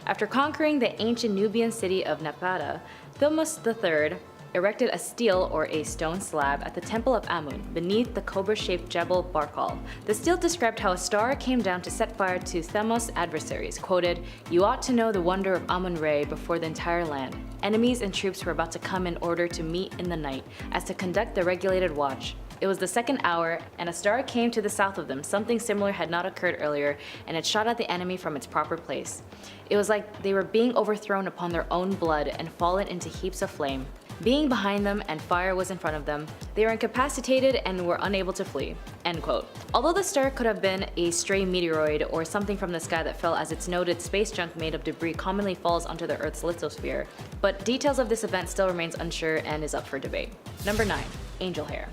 After conquering the ancient Nubian city of Napata, Thutmose III erected a steel or a stone slab at the temple of Amun beneath the cobra-shaped Jebel Barkal. The stele described how a star came down to set fire to Thutmose's adversaries, quoted, "You ought to know the wonder of Amun-Re before the entire land. Enemies and troops were about to come in order to meet in the night, as to conduct the regulated watch. It was the 2nd hour, and a star came to the south of them. Something similar had not occurred earlier, and it shot at the enemy from its proper place. It was like they were being overthrown upon their own blood and fallen into heaps of flame. Being behind them and fire was in front of them, they were incapacitated and were unable to flee." End quote. Although the star could have been a stray meteoroid or something from the sky that fell, as it's noted space junk made of debris commonly falls onto the Earth's lithosphere, but details of this event still remains unsure and is up for debate. Number 9. Angel hair.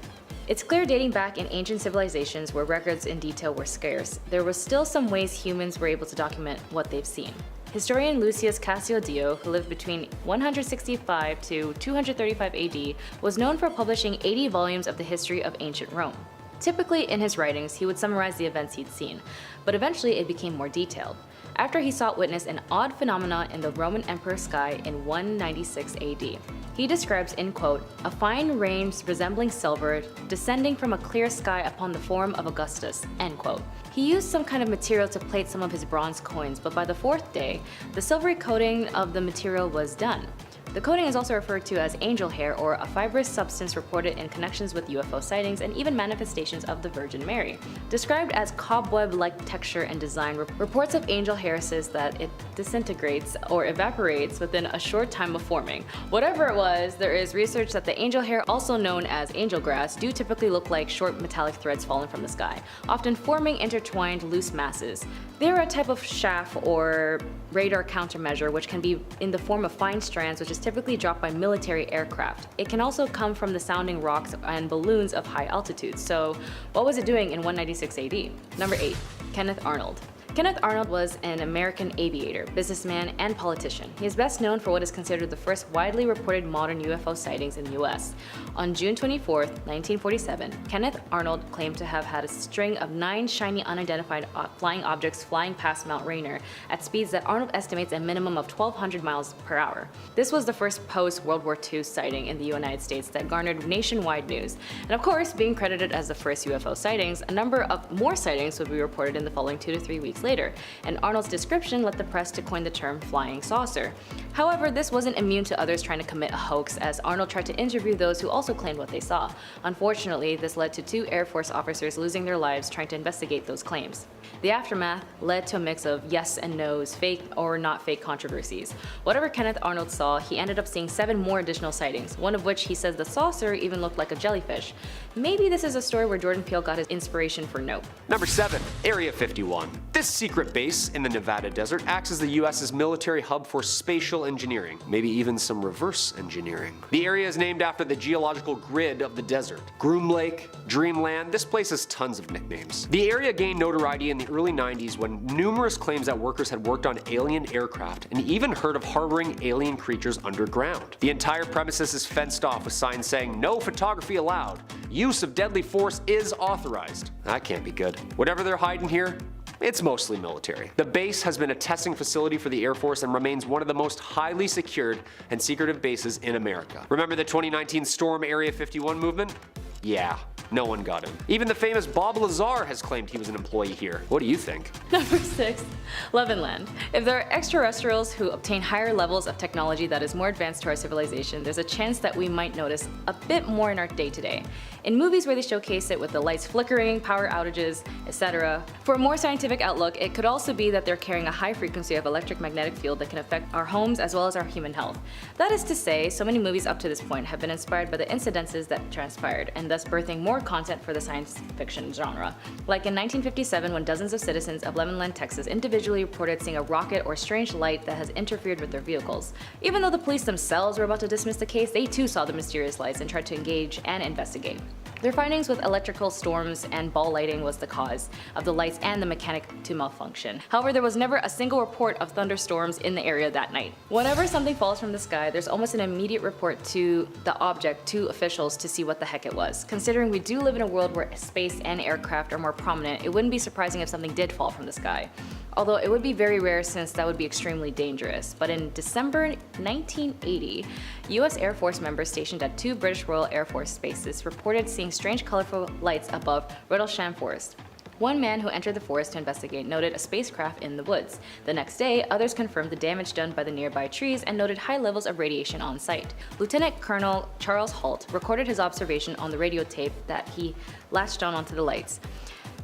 It's clear dating back in ancient civilizations where records in detail were scarce, there was still some ways humans were able to document what they've seen. Historian Lucius Cassiodeo, who lived between 165 to 235 AD, was known for publishing 80 volumes of the history of ancient Rome. Typically in his writings, he would summarize the events he'd seen, but eventually it became more detailed. After he sought witness an odd phenomenon in the Roman Emperor's sky in 196 AD. He describes, in quote, "a fine rays resembling silver descending from a clear sky upon the form of Augustus," end quote. He used some kind of material to plate some of his bronze coins, but by the 4th day, the silvery coating of the material was done. The coating is also referred to as angel hair, or a fibrous substance reported in connections with UFO sightings and even manifestations of the Virgin Mary. Described as cobweb-like texture and design, reports of angel hair says that it disintegrates or evaporates within a short time of forming. Whatever it was, there is research that the angel hair, also known as angel grass, do typically look like short metallic threads fallen from the sky, often forming intertwined loose masses. They are a type of chaff or radar countermeasure which can be in the form of fine strands, which is typically dropped by military aircraft. It can also come from the sounding rocks and balloons of high altitudes. So what was it doing in 196 AD? Number 8. Kenneth Arnold. Kenneth Arnold was an American aviator, businessman, and politician. He is best known for what is considered the first widely reported modern UFO sightings in the US. On June 24, 1947, Kenneth Arnold claimed to have had a string of 9 shiny unidentified flying objects flying past Mount Rainier at speeds that Arnold estimates a minimum of 1,200 miles per hour. This was the first post-World War II sighting in the United States that garnered nationwide news. And of course, being credited as the first UFO sightings, a number of more sightings would be reported in the following 2 to 3 weeks later, and Arnold's description led the press to coin the term flying saucer. However, this wasn't immune to others trying to commit a hoax, as Arnold tried to interview those who also claimed what they saw. Unfortunately, this led to 2 Air Force officers losing their lives trying to investigate those claims. The aftermath led to a mix of yes and no's, fake or not fake controversies. Whatever Kenneth Arnold saw, he ended up seeing 7 more additional sightings, one of which he says the saucer even looked like a jellyfish. Maybe this is a story where Jordan Peele got his inspiration for Nope. Number 7. Area 51. This secret base in the Nevada desert acts as the US's military hub for spatial engineering, maybe even some reverse engineering. The area is named after the geological grid of the desert. Groom Lake, Dreamland, this place has tons of nicknames. The area gained notoriety in the early 90s when numerous claims that workers had worked on alien aircraft and even heard of harboring alien creatures underground. The entire premises is fenced off with signs saying no photography allowed. Use of deadly force is authorized. That can't be good. Whatever they're hiding here, it's mostly military. The base has been a testing facility for the Air Force and remains one of the most highly secured and secretive bases in America. Remember the 2019 Storm Area 51 movement? Yeah, no one got him. Even the famous Bob Lazar has claimed he was an employee here. What do you think? Number 6. Love and Land. If there are extraterrestrials who obtain higher levels of technology that is more advanced to our civilization, there's a chance that we might notice a bit more in our day-to-day. In movies where they showcase it with the lights flickering, power outages, etc. For a more scientific outlook, it could also be that they're carrying a high frequency of electromagnetic field that can affect our homes as well as our human health. That is to say, so many movies up to this point have been inspired by the incidences that transpired, and thus birthing more content for the science fiction genre. Like in 1957, when dozens of citizens of Lemonland, Texas individually reported seeing a rocket or strange light that has interfered with their vehicles. Even though the police themselves were about to dismiss the case, they too saw the mysterious lights and tried to engage and investigate. Their findings with electrical storms and ball lighting was the cause of the lights and the mechanic to malfunction. However, there was never a single report of thunderstorms in the area that night. Whenever something falls from the sky, there's almost an immediate report to the object to officials to see what the heck it was. Considering we do live in a world where space and aircraft are more prominent, it wouldn't be surprising if something did fall from the sky. Although it would be very rare since that would be extremely dangerous. But in December 1980, US Air Force members stationed at 2 British Royal Air Force bases reported seeing strange colorful lights above Rendlesham Forest. One man who entered the forest to investigate noted a spacecraft in the woods. The next day, others confirmed the damage done by the nearby trees and noted high levels of radiation on site. Lieutenant Colonel Charles Holt recorded his observation on the radio tape that he latched onto the lights.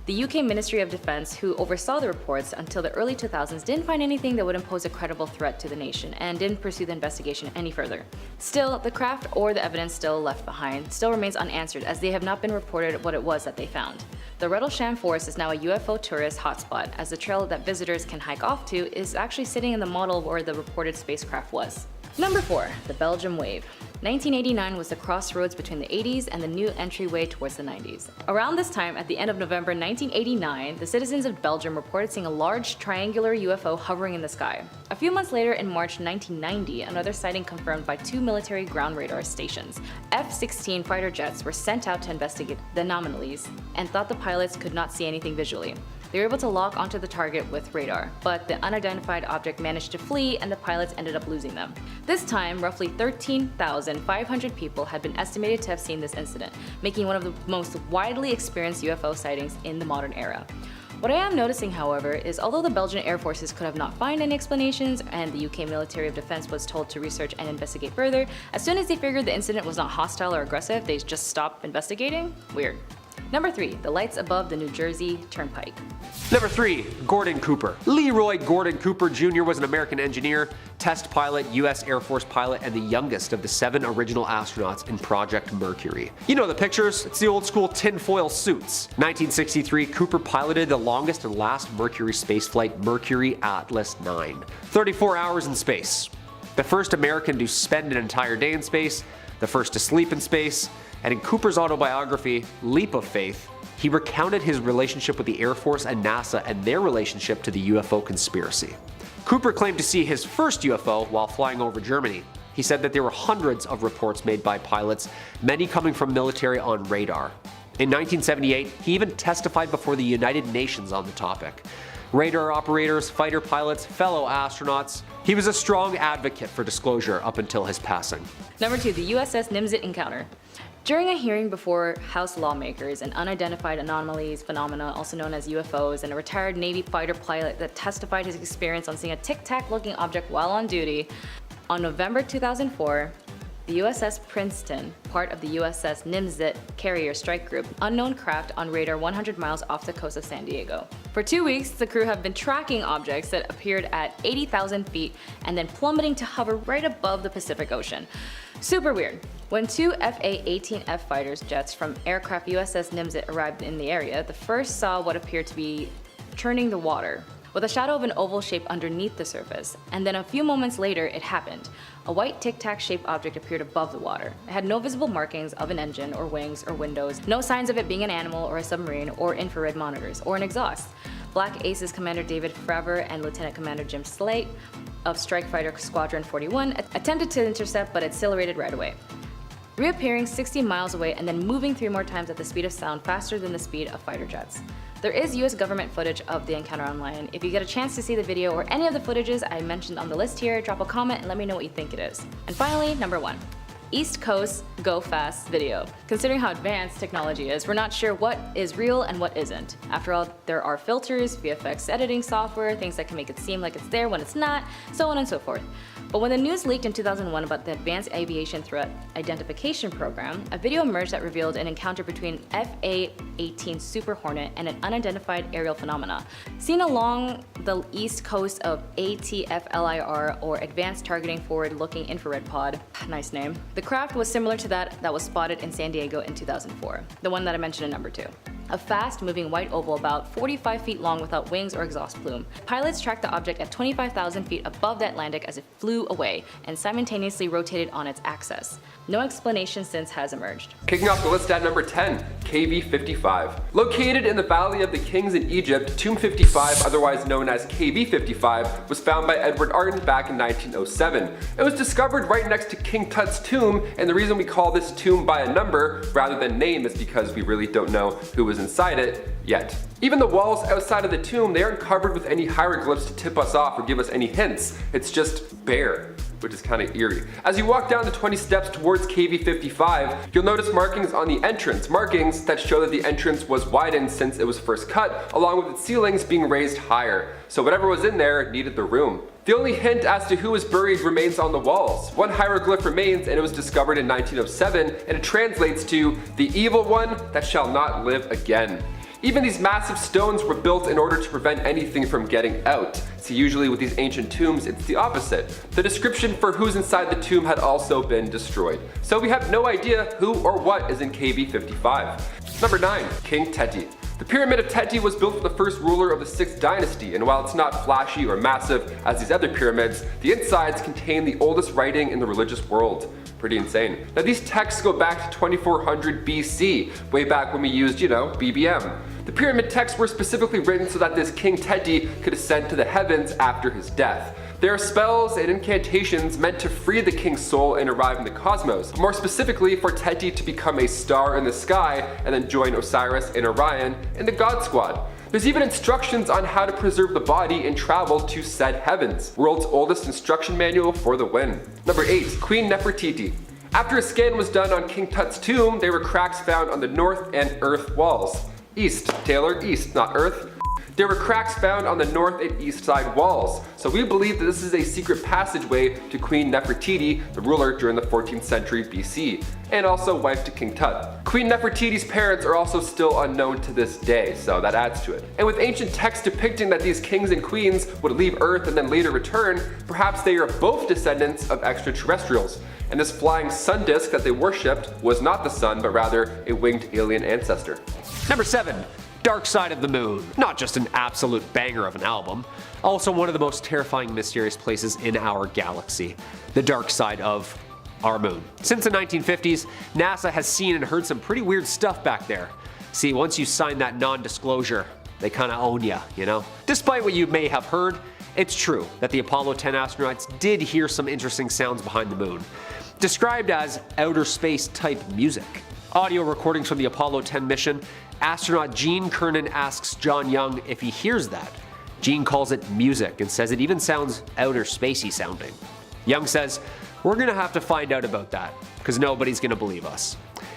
The UK Ministry of Defence, who oversaw the reports until the early 2000s, didn't find anything that would impose a credible threat to the nation and didn't pursue the investigation any further. Still, the craft or the evidence still left behind still remains unanswered, as they have not been reported what it was that they found. The Rendlesham Forest is now a UFO tourist hotspot, as the trail that visitors can hike off to is actually sitting in the model where the reported spacecraft was. Number 4. The Belgium Wave. 1989 was the crossroads between the 80s and the new entryway towards the 90s. Around this time, at the end of November 1989, the citizens of Belgium reported seeing a large triangular UFO hovering in the sky. A few months later, in March 1990, another sighting confirmed by 2 military ground radar stations. F-16 fighter jets were sent out to investigate the anomalies and thought the pilots could not see anything visually. They were able to lock onto the target with radar, but the unidentified object managed to flee and the pilots ended up losing them. This time, roughly 13,500 people had been estimated to have seen this incident, making one of the most widely experienced UFO sightings in the modern era. What I am noticing, however, is although the Belgian Air Forces could have not found any explanations and the UK Military of Defence was told to research and investigate further, as soon as they figured the incident was not hostile or aggressive, they just stopped investigating? Weird. Number 3. The lights above the New Jersey Turnpike. Number 3. Gordon Cooper. Leroy Gordon Cooper Jr. was an American engineer, test pilot, US Air Force pilot, and the youngest of the 7 original astronauts in Project Mercury. You know the pictures, it's the old school tinfoil suits. 1963, Cooper piloted the longest and last Mercury spaceflight, Mercury Atlas 9. 34 hours in space. The first American to spend an entire day in space, the first to sleep in space, and in Cooper's autobiography, Leap of Faith, He recounted his relationship with the Air Force and NASA and their relationship to the UFO conspiracy. Cooper claimed to see his first UFO while flying over Germany. He said that there were hundreds of reports made by pilots, many coming from military on radar. In 1978, he even testified before the United Nations on the topic. Radar operators, fighter pilots, fellow astronauts. He was a strong advocate for disclosure up until his passing. Number 2, the USS Nimzit encounter. During a hearing before House lawmakers, an unidentified anomalies phenomena, also known as UFOs, and a retired Navy fighter pilot that testified his experience on seeing a tic-tac looking object while on duty, on November 2004, the USS Princeton, part of the USS Nimzit carrier strike group, unknown craft on radar 100 miles off the coast of San Diego. For 2 weeks, the crew have been tracking objects that appeared at 80,000 feet and then plummeting to hover right above the Pacific Ocean. Super weird. When 2 FA-18F fighters jets from aircraft USS Nimzit arrived in the area, the first saw what appeared to be churning the water, with a shadow of an oval shape underneath the surface, and then a few moments later it happened. A white tic-tac shaped object appeared above the water. It had no visible markings of an engine or wings or windows, no signs of it being an animal or a submarine or infrared monitors or an exhaust. Black Aces Commander David Fravor and Lieutenant Commander Jim Slate of Strike Fighter Squadron 41 attempted to intercept but accelerated right away, reappearing 60 miles away and then moving 3 more times at the speed of sound, faster than the speed of fighter jets. There is US government footage of the encounter online. If you get a chance to see the video or any of the footages I mentioned on the list here, drop a comment and let me know what you think it is. And finally, number 1. East Coast Go Fast video. Considering how advanced technology is, we're not sure what is real and what isn't. After all, there are filters, VFX editing software, things that can make it seem like it's there when it's not, so on and so forth. But when the news leaked in 2001 about the Advanced Aviation Threat Identification Program, a video emerged that revealed an encounter between FA-18 Super Hornet and an unidentified aerial phenomena, seen along the east coast of ATFLIR, or Advanced Targeting Forward Looking Infrared Pod. Nice name. The craft was similar to that was spotted in San Diego in 2004, the one that I mentioned in number 2. A fast-moving white oval about 45 feet long without wings or exhaust plume. Pilots tracked the object at 25,000 feet above the Atlantic as it flew away and simultaneously rotated on its axis. No explanation since has emerged. Kicking off the list at number 10, KV-55. Located in the Valley of the Kings in Egypt, Tomb 55, otherwise known as KV-55, was found by Edward Arden back in 1907. It was discovered right next to King Tut's tomb, and the reason we call this tomb by a number rather than name is because we really don't know who was inside it yet. Even the walls outside of the tomb, they aren't covered with any hieroglyphs to tip us off or give us any hints. It's just bare, which is kind of eerie. As you walk down the 20 steps towards KV-55, you'll notice markings on the entrance, markings that show that the entrance was widened since it was first cut, along with its ceilings being raised higher. So whatever was in there needed the room. The only hint as to who was buried remains on the walls. One hieroglyph remains, and it was discovered in 1907, and it translates to "the evil one that shall not live again." Even these massive stones were built in order to prevent anything from getting out. See, usually with these ancient tombs, it's the opposite. The description for who's inside the tomb had also been destroyed. So we have no idea who or what is in KV-55. Number 9, King Teti. The Pyramid of Teti was built for the first ruler of the 6th dynasty, and while it's not flashy or massive as these other pyramids, the insides contain the oldest writing in the religious world. Pretty insane. Now these texts go back to 2400 BC, way back when we used, BBM. The pyramid texts were specifically written so that this King Teti could ascend to the heavens after his death. There are spells and incantations meant to free the king's soul and arrive in the cosmos, more specifically for Teti to become a star in the sky and then join Osiris and Orion in the God Squad. There's even instructions on how to preserve the body and travel to said heavens. World's oldest instruction manual for the win. Number 8, Queen Nefertiti. After a scan was done on King Tut's tomb, there were cracks found on the north and earth walls. East, Taylor, east, not earth. There were cracks found on the north and east side walls, so we believe that this is a secret passageway to Queen Nefertiti, the ruler during the 14th century BC, and also wife to King Tut. Queen Nefertiti's parents are also still unknown to this day, so that adds to it. And with ancient texts depicting that these kings and queens would leave Earth and then later return, perhaps they are both descendants of extraterrestrials. And this flying sun disk that they worshipped was not the sun, but rather a winged alien ancestor. Number 7. Dark Side of the Moon. Not just an absolute banger of an album, also one of the most terrifying, mysterious places in our galaxy. The dark side of our moon. Since the 1950s, NASA has seen and heard some pretty weird stuff back there. See, once you sign that non-disclosure, they kinda own ya, you know? Despite what you may have heard, it's true that the Apollo 10 astronauts did hear some interesting sounds behind the moon, described as outer space type music. Audio recordings from the Apollo 10 mission, astronaut Gene Kernan asks John Young if he hears that. Gene calls it music and says it even sounds outer spacey sounding. Young says, "We're gonna have to find out about that, because nobody's gonna believe us."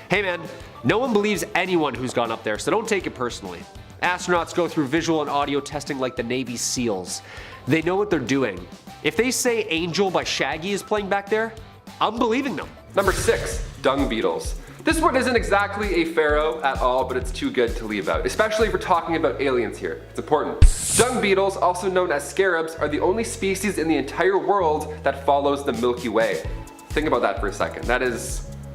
Hey man, no one believes anyone who's gone up there, so don't take it personally. Astronauts go through visual and audio testing like the Navy SEALs. They know what they're doing. If they say Angel by Shaggy is playing back there, I'm believing them. Number 6, dung beetles. This one isn't exactly a pharaoh at all, but it's too good to leave out, especially if we're talking about aliens here. It's important. Dung beetles, also known as scarabs, are the only species in the entire world that follows the Milky Way. Think about that for a second.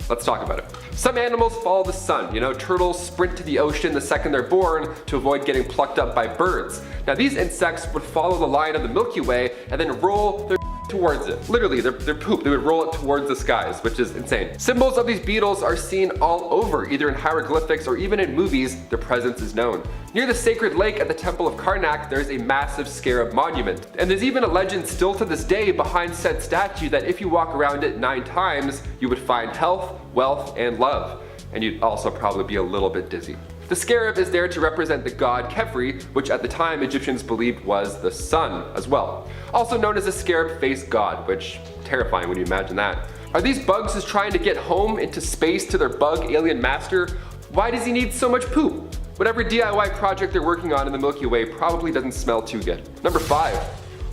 Let's talk about it. Some animals follow the sun. You know, turtles sprint to the ocean the second they're born to avoid getting plucked up by birds. Now these insects would follow the line of the Milky Way and then roll their towards it. Literally, their poop, they would roll it towards the skies, which is insane. Symbols of these beetles are seen all over, either in hieroglyphics or even in movies. Their presence is known. Near the sacred lake at the Temple of Karnak, there's a massive scarab monument. And there's even a legend still to this day behind said statue that if you walk around it 9 times, you would find health, wealth, and love. And you'd also probably be a little bit dizzy. The scarab is there to represent the god Khepri, which at the time Egyptians believed was the sun as well. Also known as the scarab-faced god, which terrifying when you imagine that. Are these bugs just trying to get home into space to their bug alien master? Why does he need so much poop? Whatever DIY project they're working on in the Milky Way probably doesn't smell too good. Number 5,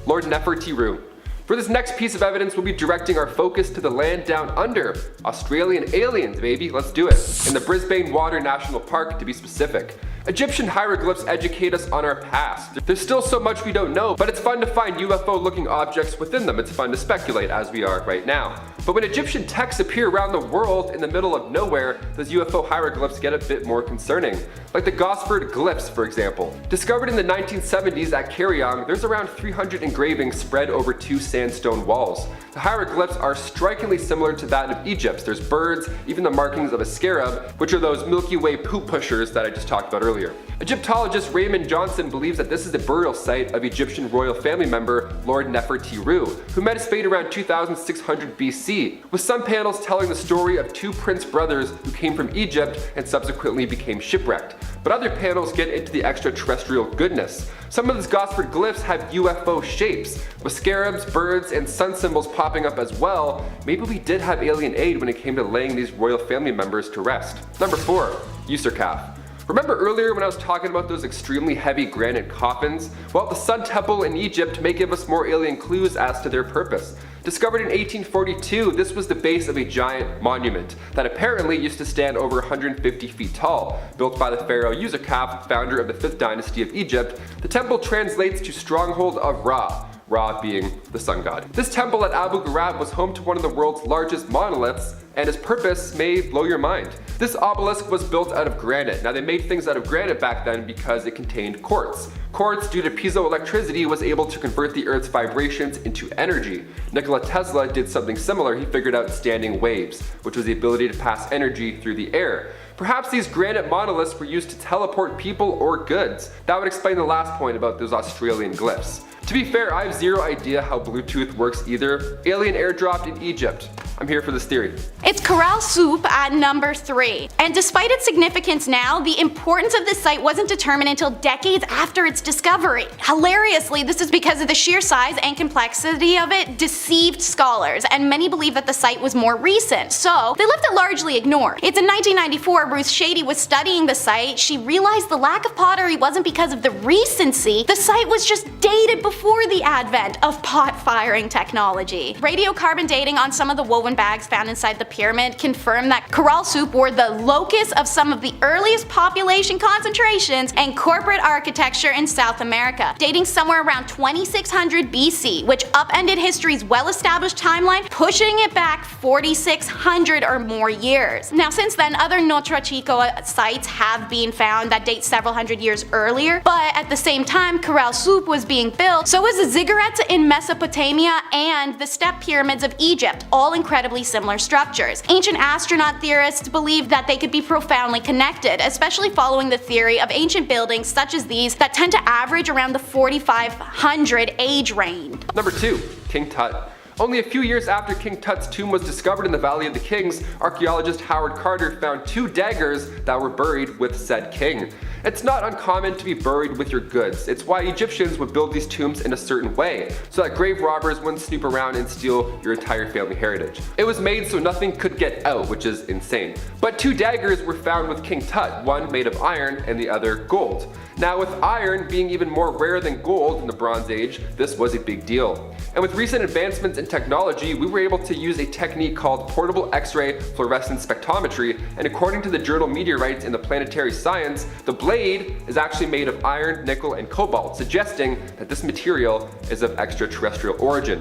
Lord Nefertiti. For this next piece of evidence, we'll be directing our focus to the land down under. Australian aliens, baby, let's do it. In the Brisbane Water National Park, to be specific. Egyptian hieroglyphs educate us on our past. There's still so much we don't know, but it's fun to find UFO-looking objects within them. It's fun to speculate, as we are right now. But when Egyptian texts appear around the world in the middle of nowhere, those UFO hieroglyphs get a bit more concerning. Like the Gosford glyphs, for example. Discovered in the 1970s at Karyong, there's around 300 engravings spread over 2 sandstone walls. The hieroglyphs are strikingly similar to that of Egypt's. There's birds, even the markings of a scarab, which are those Milky Way poop pushers that I just talked about earlier. Egyptologist Raymond Johnson believes that this is the burial site of Egyptian royal family member Lord Nefertiti, who met his fate around 2600 BC, with some panels telling the story of 2 prince brothers who came from Egypt and subsequently became shipwrecked. But other panels get into the extraterrestrial goodness. Some of these Gosford glyphs have UFO shapes, with scarabs, birds, and sun symbols popping up as well. Maybe we did have alien aid when it came to laying these royal family members to rest. Number 4, Userkaf. Remember earlier when I was talking about those extremely heavy granite coffins? Well, the Sun Temple in Egypt may give us more alien clues as to their purpose. Discovered in 1842, this was the base of a giant monument that apparently used to stand over 150 feet tall. Built by the pharaoh Userkaf, founder of the 5th dynasty of Egypt, the temple translates to stronghold of Ra. Ra being the sun god. This temple at Abu Ghraib was home to one of the world's largest monoliths, and its purpose may blow your mind. This obelisk was built out of granite. Now they made things out of granite back then because it contained quartz. Quartz, due to piezoelectricity, was able to convert the Earth's vibrations into energy. Nikola Tesla did something similar. He figured out standing waves, which was the ability to pass energy through the air. Perhaps these granite monoliths were used to teleport people or goods. That would explain the last point about those Australian glyphs. To be fair, I have zero idea how Bluetooth works either. Alien airdropped in Egypt. I'm here for this theory. It's Coral Soup at number 3. And despite its significance now, the importance of this site wasn't determined until decades after its discovery. Hilariously, this is because of the sheer size and complexity of it deceived scholars, and many believe that the site was more recent, so they left it largely ignored. It's in 1994, Ruth Shady was studying the site. She realized the lack of pottery wasn't because of the recency, the site was just dated before the advent of pot firing technology. Radiocarbon dating on some of the woven bags found inside the pyramid confirmed that Coral Soup were the locus of some of the earliest population concentrations and corporate architecture in South America, dating somewhere around 2600 BC, which upended history's well-established timeline, pushing it back 4600 or more years. Now since then, other Notre Chico sites have been found that date several hundred years earlier, but at the same time Coral Soup was being built, so was the ziggurats in Mesopotamia and the step pyramids of Egypt, all incredibly incredibly similar structures. Ancient astronaut theorists believed that they could be profoundly connected, especially following the theory of ancient buildings such as these that tend to average around the 4500 age range. Number 2. King Tut. Only a few years after King Tut's tomb was discovered in the Valley of the Kings, archaeologist Howard Carter found 2 daggers that were buried with said king. It's not uncommon to be buried with your goods. It's why Egyptians would build these tombs in a certain way, so that grave robbers wouldn't snoop around and steal your entire family heritage. It was made so nothing could get out, which is insane. But 2 daggers were found with King Tut, one made of iron and the other gold. Now, with iron being even more rare than gold in the Bronze Age, this was a big deal. And with recent advancements in technology, we were able to use a technique called portable X-ray fluorescent spectrometry, and according to the journal Meteorites in the Planetary Science, the blade is actually made of iron, nickel, and cobalt, suggesting that this material is of extraterrestrial origin.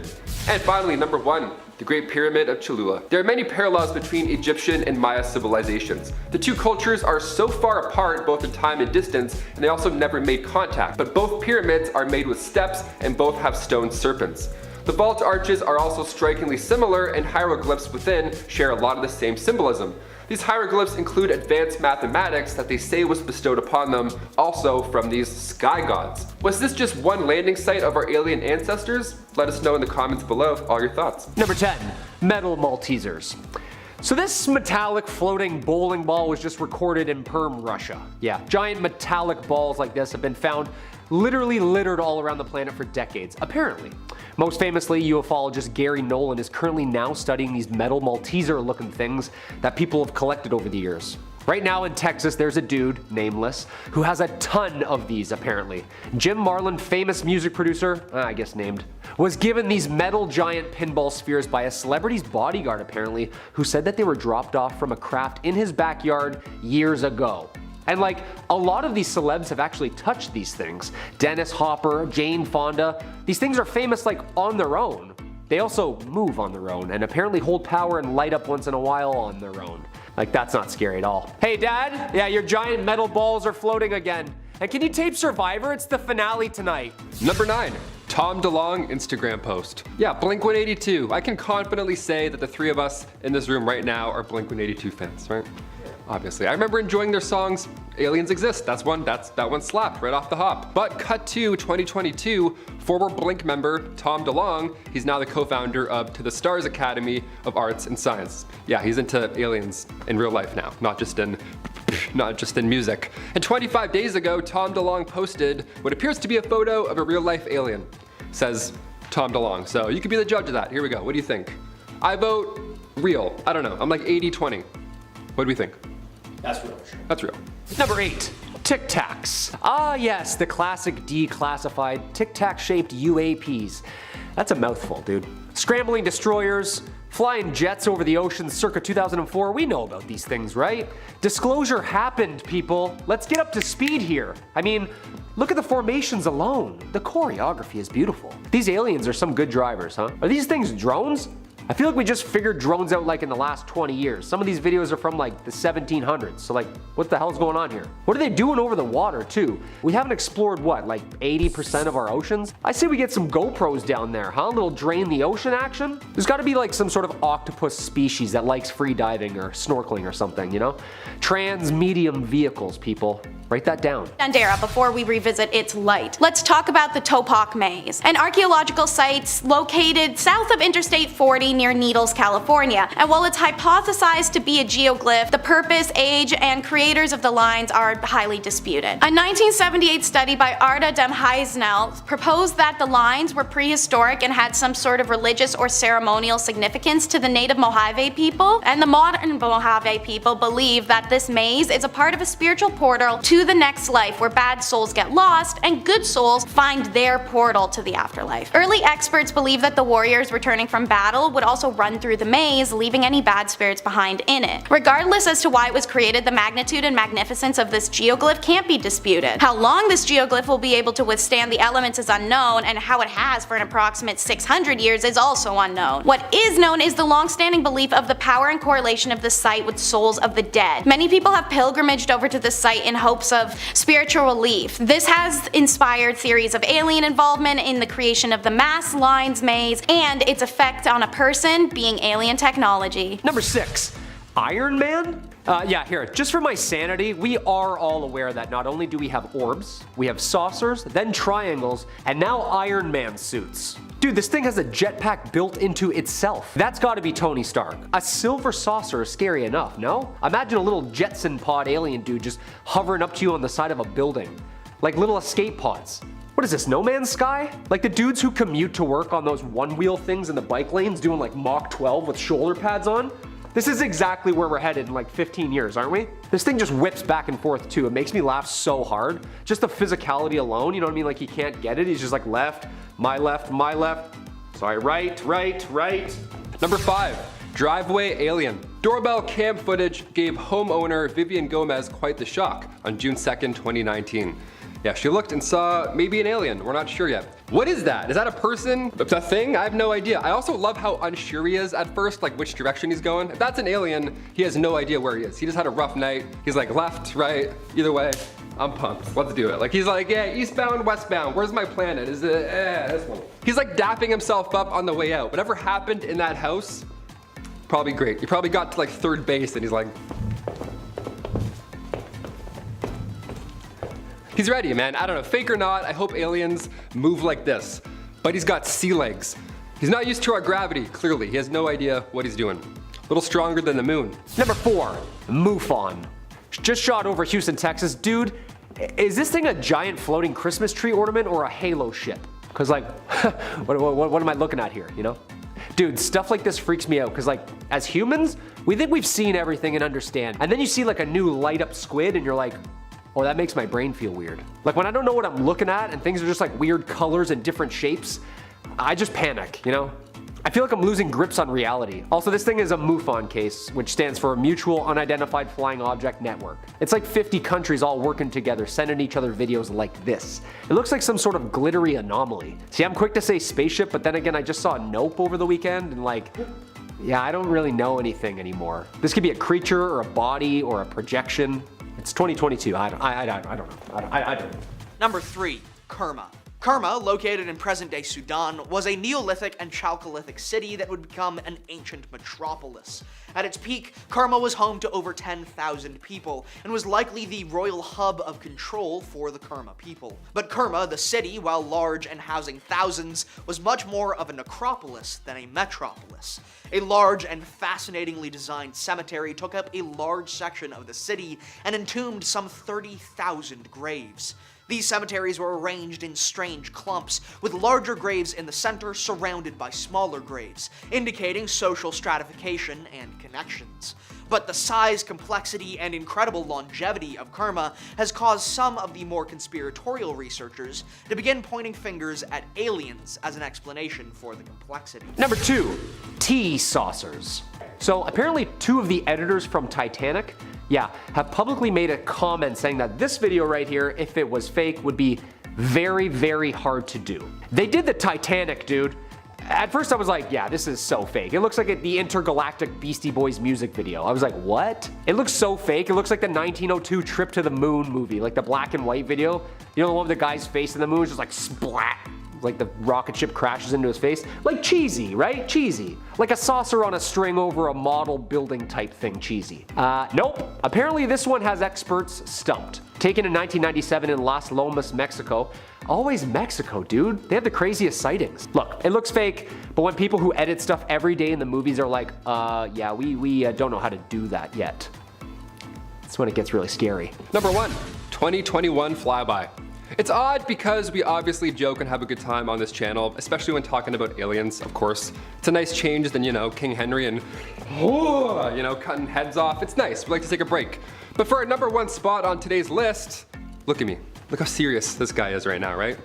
And finally, number 1. The Great Pyramid of Cholula. There are many parallels between Egyptian and Maya civilizations. The 2 cultures are so far apart both in time and distance, and they also never made contact, but both pyramids are made with steps and both have stone serpents. The vault arches are also strikingly similar, and hieroglyphs within share a lot of the same symbolism. These hieroglyphs include advanced mathematics that they say was bestowed upon them also from these sky gods. Was this just one landing site of our alien ancestors? Let us know in the comments below all your thoughts. Number 10. Metal Maltesers. So this metallic floating bowling ball was just recorded in Perm, Russia. Yeah, giant metallic balls like this have been found literally littered all around the planet for decades, apparently. Most famously, ufologist Gary Nolan is currently now studying these metal Malteser looking things that people have collected over the years. Right now in Texas, there's a dude, nameless, who has a ton of these apparently. Jim Marlin, famous music producer, I guess named, was given these metal giant pinball spheres by a celebrity's bodyguard apparently, who said that they were dropped off from a craft in his backyard years ago. And like, a lot of these celebs have actually touched these things. Dennis Hopper, Jane Fonda, these things are famous like on their own. They also move on their own and apparently hold power and light up once in a while on their own. Like, that's not scary at all. Hey dad, yeah, your giant metal balls are floating again. And can you tape Survivor? It's the finale tonight. Number 9. Tom DeLonge Instagram post. Yeah, Blink-182. I can confidently say that the 3 of us in this room right now are Blink-182 fans, right? Obviously. I remember enjoying their songs, Aliens Exist. That one slapped right off the hop. But cut to 2022, former Blink member Tom DeLonge, he's now the co-founder of To the Stars Academy of Arts and Science. Yeah, he's into aliens in real life now, not just in music. And 25 days ago, Tom DeLonge posted what appears to be a photo of a real life alien. Says Tom DeLonge. So you can be the judge of that. Here we go. What do you think? I vote real. I don't know. I'm like 80-20. What do we think? That's real. That's real. Number 8. Tic Tacs. Ah yes, the classic declassified Tic Tac shaped UAPs. That's a mouthful, dude. Scrambling destroyers, flying jets over the ocean circa 2004, we know about these things, right? Disclosure happened, people. Let's get up to speed here. I mean, look at the formations alone. The choreography is beautiful. These aliens are some good drivers, huh? Are these things drones? I feel like we just figured drones out like in the last 20 years. Some of these videos are from like the 1700s, so like, what the hell's going on here? What are they doing over the water too? We haven't explored what, like 80% of our oceans? I say we get some GoPros down there, huh? A little drain the ocean action? There's gotta be like some sort of octopus species that likes free diving or snorkeling or something, you know? Trans-medium vehicles, people. Write that down. Dera, before we revisit its light, let's talk about the Topak Maze, an archaeological site located south of Interstate 40 near Needles, California. And while it's hypothesized to be a geoglyph, the purpose, age, and creators of the lines are highly disputed. A 1978 study by Arda Demheisnel proposed that the lines were prehistoric and had some sort of religious or ceremonial significance to the native Mojave people, and the modern Mojave people believe that this maze is a part of a spiritual portal to the next life where bad souls get lost and good souls find their portal to the afterlife. Early experts believe that the warriors returning from battle would also run through the maze, leaving any bad spirits behind in it. Regardless as to why it was created, the magnitude and magnificence of this geoglyph can't be disputed. How long this geoglyph will be able to withstand the elements is unknown, and how it has for an approximate 600 years is also unknown. What is known is the long-standing belief of the power and correlation of the site with souls of the dead. Many people have pilgrimaged over to the site in hopes of spiritual relief. This has inspired theories of alien involvement in the creation of the mass lines maze and its effect on a person person being alien technology. Number 6. Iron Man? Yeah, here, just for my sanity, we are all aware that not only do we have orbs, we have saucers, then triangles, and now Iron Man suits. Dude, this thing has a jetpack built into itself. That's gotta be Tony Stark. A silver saucer is scary enough, no? Imagine a little Jetson pod alien dude just hovering up to you on the side of a building. Like little escape pods. What is this, No Man's Sky? Like the dudes who commute to work on those one-wheel things in the bike lanes doing like Mach 12 with shoulder pads on? This is exactly where we're headed in like 15 years, aren't we? This thing just whips back and forth too. It makes me laugh so hard. Just the physicality alone, you know what I mean? Like he can't get it. He's just like left, my left, my left. Sorry, right. Number 5. Driveway alien. Doorbell cam footage gave homeowner Vivian Gomez quite the shock on June 2nd, 2019. Yeah, she looked and saw maybe an alien. We're not sure yet. What is that? Is that a person? It's a thing? I have no idea. I also love how unsure he is at first, like which direction he's going. If that's an alien, he has no idea where he is. He just had a rough night. He's like left, right, either way. I'm pumped. Let's do it. Like he's like, yeah, eastbound, westbound. Where's my planet? Is it this one? He's like dapping himself up on the way out. Whatever happened in that house, probably great. He probably got to like third base and he's like, he's ready, man. I don't know, fake or not, I hope aliens move like this. But he's got sea legs. He's not used to our gravity, clearly. He has no idea what he's doing. A little stronger than the moon. Number 4. MUFON. Just shot over Houston, Texas. Dude, is this thing a giant floating Christmas tree ornament or a Halo ship? Cause like, what am I looking at here, you know? Dude, stuff like this freaks me out because like, as humans, we think we've seen everything and understand. And then you see like a new light up squid and you're like, oh, that makes my brain feel weird. Like when I don't know what I'm looking at and things are just like weird colors and different shapes, I just panic, you know? I feel like I'm losing grips on reality. Also, this thing is a MUFON case, which stands for Mutual Unidentified Flying Object Network. It's like 50 countries all working together, sending each other videos like this. It looks like some sort of glittery anomaly. See, I'm quick to say spaceship, but then again, I just saw Nope over the weekend and like, yeah, I don't really know anything anymore. This could be a creature or a body or a projection. It's 2022. I don't know. Number 3. Kerma. Kerma, located in present-day Sudan, was a Neolithic and Chalcolithic city that would become an ancient metropolis. At its peak, Kerma was home to over 10,000 people, and was likely the royal hub of control for the Kerma people. But Kerma, the city, while large and housing thousands, was much more of a necropolis than a metropolis. A large and fascinatingly designed cemetery took up a large section of the city and entombed some 30,000 graves. These cemeteries were arranged in strange clumps, with larger graves in the center surrounded by smaller graves, indicating social stratification and connections. But the size, complexity, and incredible longevity of Kerma has caused some of the more conspiratorial researchers to begin pointing fingers at aliens as an explanation for the complexity. Number 2. Tea saucers. So apparently 2 of the editors from Titanic, have publicly made a comment saying that this video right here, if it was fake, would be very, very hard to do. They did the Titanic, dude. At first I was like, yeah, this is so fake. It looks like the intergalactic Beastie Boys music video. I was like, what? It looks so fake. It looks like the 1902 Trip to the Moon movie, like the black and white video. You know, the one with the guy's face in the moon is just like splat. Like the rocket ship crashes into his face. Like cheesy, right? Cheesy. Like a saucer on a string over a model building type thing cheesy. Nope. Apparently this one has experts stumped. Taken in 1997 in Las Lomas, Mexico. Always Mexico, dude. They have the craziest sightings. Look, it looks fake, but when people who edit stuff every day in the movies are like, yeah, we don't know how to do that yet. That's when it gets really scary. Number 1. 2021 flyby. It's odd because we obviously joke and have a good time on this channel, especially when talking about aliens, of course. It's a nice change than, you know, King Henry and, you know, cutting heads off. It's nice. We like to take a break. But for our number 1 spot on today's list, look at me. Look how serious this guy is right now, right?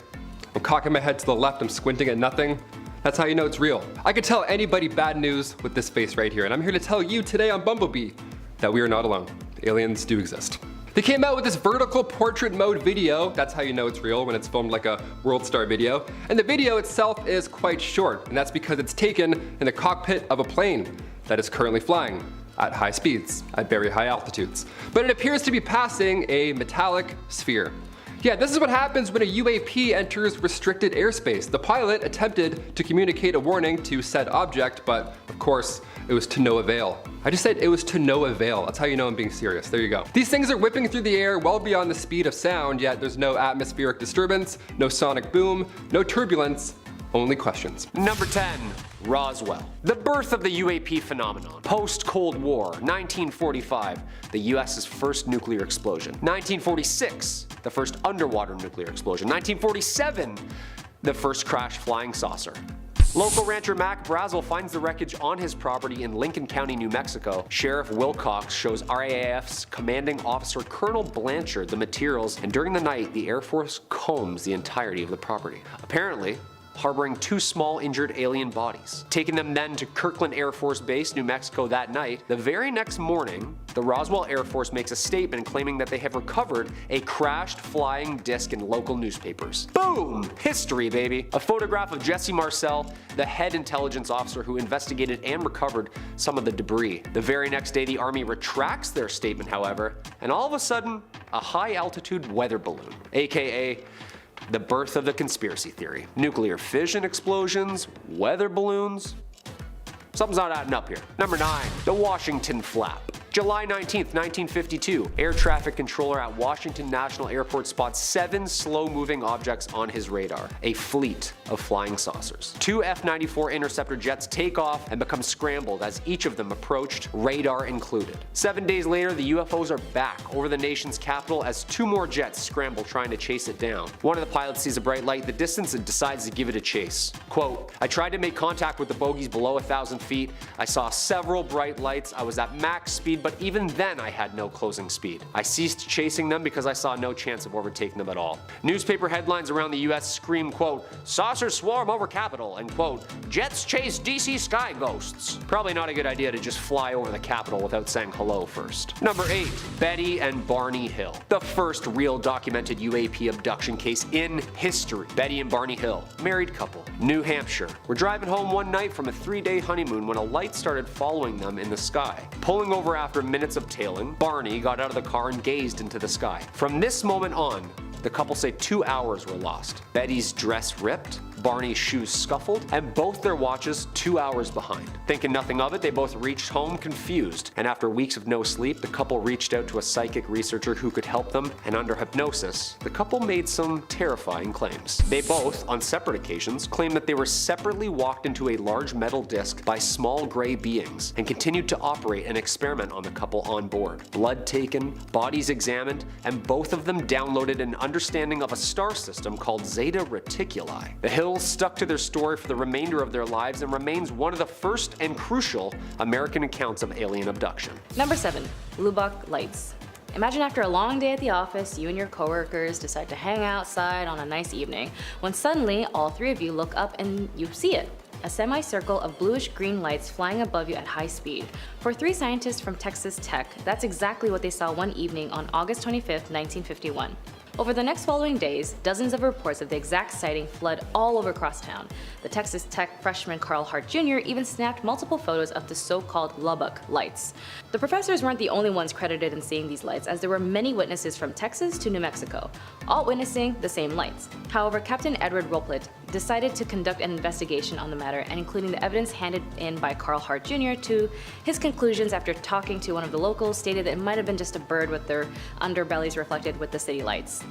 I'm cocking my head to the left, I'm squinting at nothing. That's how you know it's real. I could tell anybody bad news with this face right here, and I'm here to tell you today on Bumblebee that we are not alone. Aliens do exist. They came out with this vertical portrait mode video. That's how you know it's real, when it's filmed like a World Star video. And the video itself is quite short, and that's because it's taken in the cockpit of a plane that is currently flying at high speeds, at very high altitudes. But it appears to be passing a metallic sphere. Yeah, this is what happens when a UAP enters restricted airspace. The pilot attempted to communicate a warning to said object, but of course, it was to no avail. I just said it was to no avail. That's how you know I'm being serious. There you go. These things are whipping through the air well beyond the speed of sound, yet there's no atmospheric disturbance, no sonic boom, no turbulence, only questions. Number 10. Roswell. The birth of the UAP phenomenon. Post-Cold War, 1945, the US's first nuclear explosion. 1946, the first underwater nuclear explosion. 1947, the first crashed flying saucer. Local rancher Mac Brazel finds the wreckage on his property in Lincoln County, New Mexico. Sheriff Wilcox shows RAAF's commanding officer Colonel Blanchard the materials, and during the night, the Air Force combs the entirety of the property, apparently harboring 2 small injured alien bodies. Taking them then to Kirkland Air Force Base, New Mexico that night, the very next morning, the Roswell Air Force makes a statement claiming that they have recovered a crashed flying disc in local newspapers. Boom! History, baby! A photograph of Jesse Marcel, the head intelligence officer who investigated and recovered some of the debris. The very next day, the Army retracts their statement, however, and all of a sudden, a high-altitude weather balloon, aka the birth of the conspiracy theory. Nuclear fission explosions, weather balloons. Something's not adding up here. Number 9. The Washington Flap. July 19th, 1952, air traffic controller at Washington National Airport spots 7 slow-moving objects on his radar, a fleet of flying saucers. 2 F-94 interceptor jets take off and become scrambled as each of them approached, radar included. 7 days later, the UFOs are back over the nation's capital as 2 more jets scramble trying to chase it down. One of the pilots sees a bright light in the distance and decides to give it a chase. Quote, "I tried to make contact with the bogies below 1,000 feet. I saw several bright lights. I was at max speed, but even then I had no closing speed. I ceased chasing them because I saw no chance of overtaking them at all." Newspaper headlines around the US scream, quote, "Saucers swarm over Capitol," and quote, "Jets chase DC sky ghosts." Probably not a good idea to just fly over the Capitol without saying hello first. Number 8. Betty and Barney Hill. The first real documented UAP abduction case in history. Betty and Barney Hill, married couple, New Hampshire, were driving home one night from a 3-day honeymoon when a light started following them in the sky. Pulling over after minutes of tailing, Barney got out of the car and gazed into the sky. From this moment on, the couple say 2 hours were lost. Betty's dress ripped, Barney's shoes scuffled, and both their watches 2 hours behind. Thinking nothing of it, they both reached home confused, and after weeks of no sleep, the couple reached out to a psychic researcher who could help them, and under hypnosis, the couple made some terrifying claims. They both, on separate occasions, claimed that they were separately walked into a large metal disc by small gray beings, and continued to operate and experiment on the couple on board. Blood taken, bodies examined, and both of them downloaded an understanding of a star system called Zeta Reticuli. The Hills stuck to their story for the remainder of their lives and remains one of the first and crucial American accounts of alien abduction. Number 7. Lubbock Lights. Imagine after a long day at the office, you and your coworkers decide to hang outside on a nice evening, when suddenly all 3 of you look up and you see it. A semicircle of bluish-green lights flying above you at high speed. For 3 scientists from Texas Tech, that's exactly what they saw one evening on August 25th, 1951. Over the next following days, dozens of reports of the exact sighting flood all over crosstown. The Texas Tech freshman Carl Hart Jr. even snapped multiple photos of the so-called Lubbock lights. The professors weren't the only ones credited in seeing these lights, as there were many witnesses from Texas to New Mexico, all witnessing the same lights. However, Captain Edward Roplet decided to conduct an investigation on the matter, and including the evidence handed in by Carl Hart Jr. to his conclusions after talking to one of the locals, stated that it might have been just a bird with their underbellies reflected with the city lights.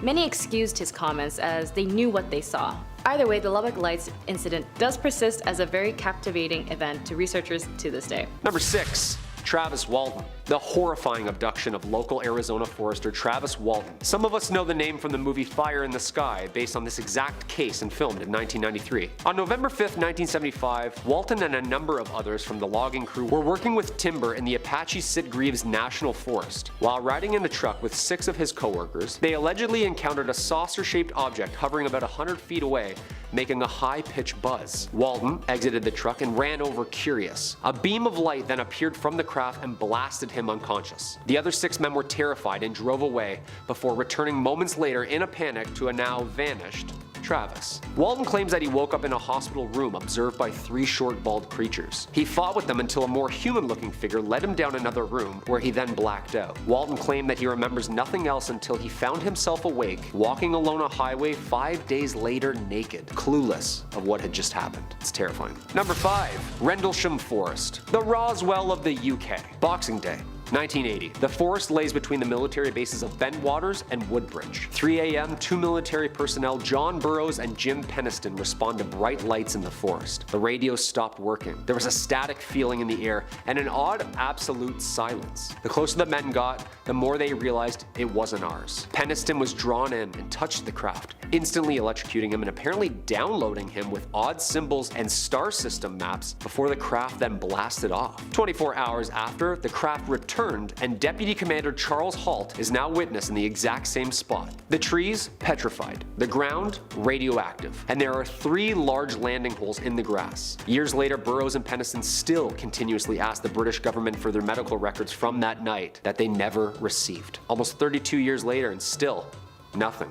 Many excused his comments as they knew what they saw. Either way, the Lubbock Lights incident does persist as a very captivating event to researchers to this day. Number 6. Travis Walton. The horrifying abduction of local Arizona forester Travis Walton. Some of us know the name from the movie Fire in the Sky, based on this exact case and filmed in 1993. On November 5th, 1975, Walton and a number of others from the logging crew were working with timber in the Apache Sitgreaves National Forest. While riding in a truck with 6 of his coworkers, they allegedly encountered a saucer-shaped object hovering about 100 feet away, making a high-pitched buzz. Walton exited the truck and ran over curious. A beam of light then appeared from the craft and blasted him unconscious. The other 6 men were terrified and drove away before returning moments later in a panic to a now vanished Travis. Walton claims that he woke up in a hospital room observed by 3 short bald creatures. He fought with them until a more human-looking figure led him down another room where he then blacked out. Walton claimed that he remembers nothing else until he found himself awake, walking alone a highway 5 days later naked, clueless of what had just happened. It's terrifying. Number 5. Rendlesham Forest, the Roswell of the UK. Boxing Day, 1980. The forest lays between the military bases of Bentwaters and Woodbridge. 3 a.m., 2 military personnel, John Burroughs and Jim Peniston, respond to bright lights in the forest. The radios stopped working. There was a static feeling in the air and an odd absolute silence. The closer the men got, the more they realized it wasn't ours. Peniston was drawn in and touched the craft, instantly electrocuting him and apparently downloading him with odd symbols and star system maps before the craft then blasted off. 24 hours after, the craft returned and Deputy Commander Charles Halt is now witness in the exact same spot. The trees, petrified. The ground, radioactive. And there are 3 large landing holes in the grass. Years later, Burroughs and Peniston still continuously ask the British government for their medical records from that night that they never received. Almost 32 years later and still nothing.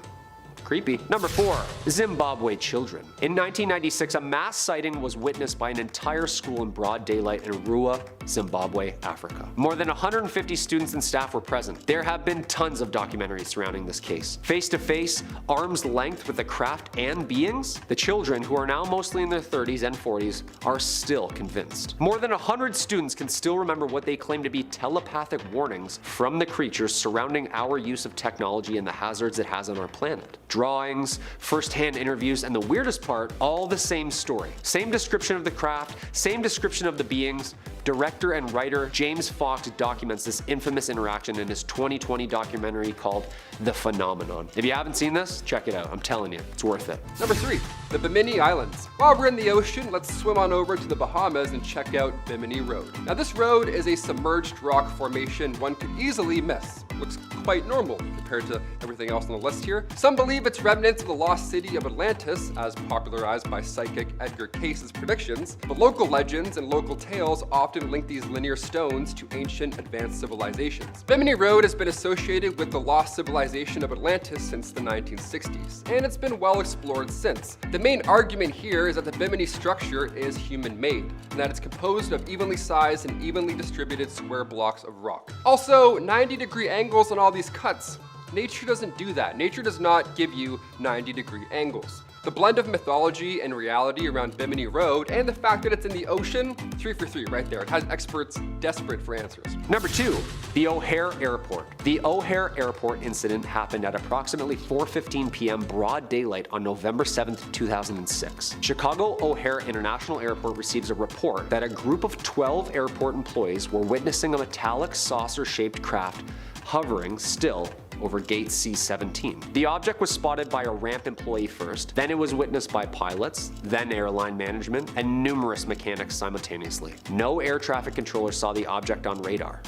Creepy. Number 4. Zimbabwe children. In 1996, a mass sighting was witnessed by an entire school in broad daylight in Arua, Zimbabwe, Africa. More than 150 students and staff were present. There have been tons of documentaries surrounding this case. Face to face, arm's length with the craft and beings, the children, who are now mostly in their 30s and 40s, are still convinced. More than 100 students can still remember what they claim to be telepathic warnings from the creatures surrounding our use of technology and the hazards it has on our planet. Drawings, first-hand interviews, and the weirdest part, all the same story. Same description of the craft, same description of the beings. Director and writer James Fox documents this infamous interaction in his 2020 documentary called The Phenomenon. If you haven't seen this, check it out. I'm telling you, it's worth it. Number 3. The Bimini Islands. While we're in the ocean, let's swim on over to the Bahamas and check out Bimini Road. Now this road is a submerged rock formation one could easily miss. Looks quite normal compared to everything else on the list here. Some believe it's remnants of the lost city of Atlantis, as popularized by psychic Edgar Case's predictions, but local legends and local tales often link these linear stones to ancient advanced civilizations. Bimini Road has been associated with the lost civilization of Atlantis since the 1960s, and it's been well explored since. The main argument here is that the Bimini structure is human-made, and that it's composed of evenly sized and evenly distributed square blocks of rock. Also, 90-degree angles on all these cuts. Nature doesn't do that. Nature does not give you 90-degree angles. The blend of mythology and reality around Bimini Road and the fact that it's in the ocean, 3 for 3 right there. It has experts desperate for answers. Number 2, the O'Hare Airport. The O'Hare Airport incident happened at approximately 4:15 p.m. broad daylight on November 7th, 2006. Chicago O'Hare International Airport receives a report that a group of 12 airport employees were witnessing a metallic saucer-shaped craft hovering still over gate C-17. The object was spotted by a ramp employee first, then it was witnessed by pilots, then airline management, and numerous mechanics simultaneously. No air traffic controller saw the object on radar.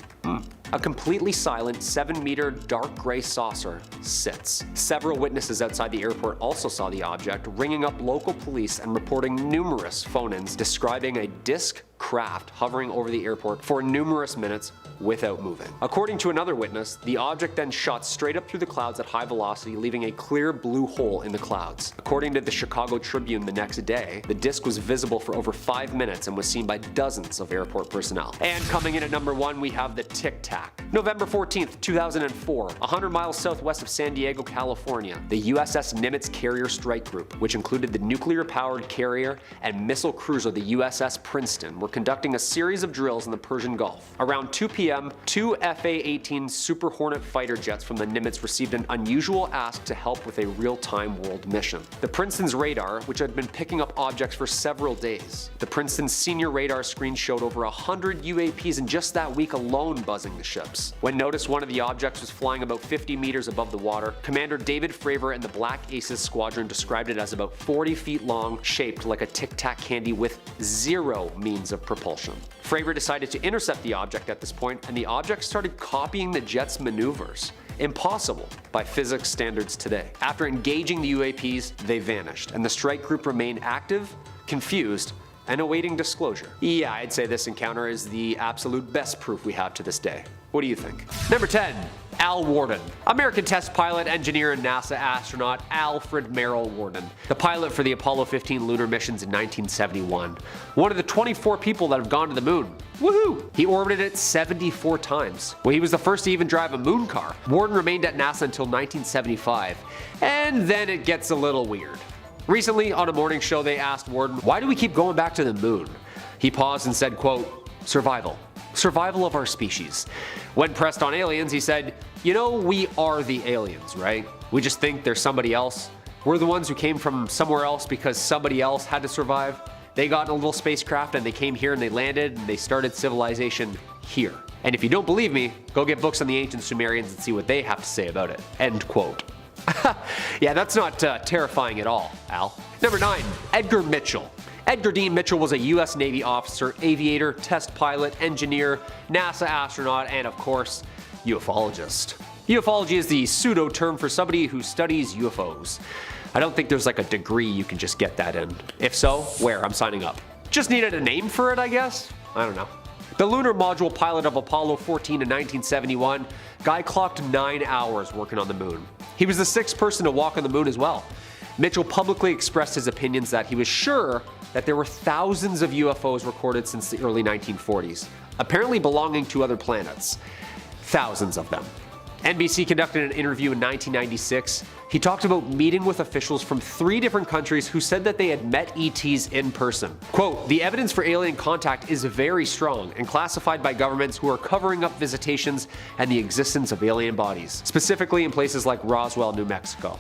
A completely silent 7-meter dark gray saucer sits. Several witnesses outside the airport also saw the object, ringing up local police and reporting numerous phone-ins describing a disc craft hovering over the airport for numerous minutes without moving. According to another witness, the object then shot straight up through the clouds at high velocity, leaving a clear blue hole in the clouds. According to the Chicago Tribune the next day, the disc was visible for over 5 minutes and was seen by dozens of airport personnel. And coming in at number 1, we have the Tic Tac. November 14th, 2004, 100 miles southwest of San Diego, California, the USS Nimitz Carrier Strike Group, which included the nuclear-powered carrier and missile cruiser the USS Princeton, were conducting a series of drills in the Persian Gulf. Around 2 p.m., 2 FA-18 Super Hornet fighter jets from the Nimitz received an unusual ask to help with a real-time world mission. The Princeton's radar, which had been picking up objects for several days. The Princeton's senior radar screen showed over 100 UAPs in just that week alone buzzing the ships. When noticed one of the objects was flying about 50 meters above the water, Commander David Fravor and the Black Aces Squadron described it as about 40 feet long, shaped like a Tic Tac candy with 0 means of propulsion. Fravor decided to intercept the object at this point, and the object started copying the jet's maneuvers. Impossible by physics standards today. After engaging the UAPs, they vanished, and the strike group remained active, confused, and awaiting disclosure. Yeah, I'd say this encounter is the absolute best proof we have to this day. What do you think? Number 10. Al Worden. American test pilot, engineer, and NASA astronaut Alfred Merrill Worden, the pilot for the Apollo 15 lunar missions in 1971. One of the 24 people that have gone to the moon. Woohoo! He orbited it 74 times. Well, he was the first to even drive a moon car. Worden remained at NASA until 1975, and then it gets a little weird. Recently, on a morning show, they asked Worden, "Why do we keep going back to the moon?" He paused and said, quote, "Survival. Survival of our species." When pressed on aliens, he said, "You know, we are the aliens, right? We just think there's somebody else. We're the ones who came from somewhere else because somebody else had to survive. They got in a little spacecraft and they came here and they landed and they started civilization here. And if you don't believe me, go get books on the ancient Sumerians and see what they have to say about it." End quote. Yeah, that's not terrifying at all, Al. Number 9. Edgar Mitchell. Edgar Dean Mitchell was a US Navy officer, aviator, test pilot, engineer, NASA astronaut, and of course, ufologist. Ufology is the pseudo term for somebody who studies UFOs. I don't think there's like a degree you can just get that in. If so, where? I'm signing up. Just needed a name for it, I guess? I don't know. The lunar module pilot of Apollo 14 in 1971, guy clocked 9 hours working on the moon. He was the 6th person to walk on the moon as well. Mitchell publicly expressed his opinions that he was sure that there were thousands of UFOs recorded since the early 1940s, apparently belonging to other planets. Thousands of them. NBC conducted an interview in 1996. He talked about meeting with officials from 3 different countries who said that they had met ETs in person. Quote, "The evidence for alien contact is very strong and classified by governments who are covering up visitations and the existence of alien bodies, specifically in places like Roswell, New Mexico."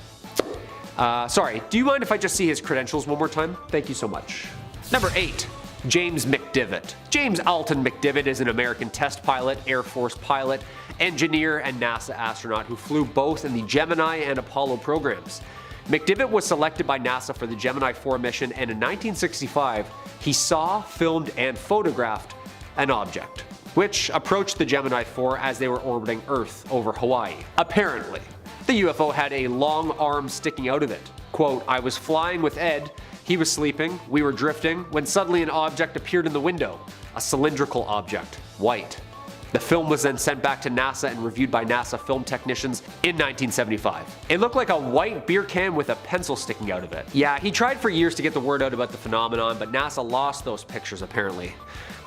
Sorry, do you mind if I just see his credentials one more time? Thank you so much. Number 8. James McDivitt. James Alton McDivitt is an American test pilot, Air Force pilot, engineer, and NASA astronaut who flew both in the Gemini and Apollo programs. McDivitt was selected by NASA for the Gemini 4 mission, and in 1965, he saw, filmed, and photographed an object, which approached the Gemini 4 as they were orbiting Earth over Hawaii. Apparently, the UFO had a long arm sticking out of it. Quote, "I was flying with Ed. He was sleeping, we were drifting, when suddenly an object appeared in the window. A cylindrical object, white." The film was then sent back to NASA and reviewed by NASA film technicians in 1975. It looked like a white beer can with a pencil sticking out of it. Yeah, he tried for years to get the word out about the phenomenon, but NASA lost those pictures apparently.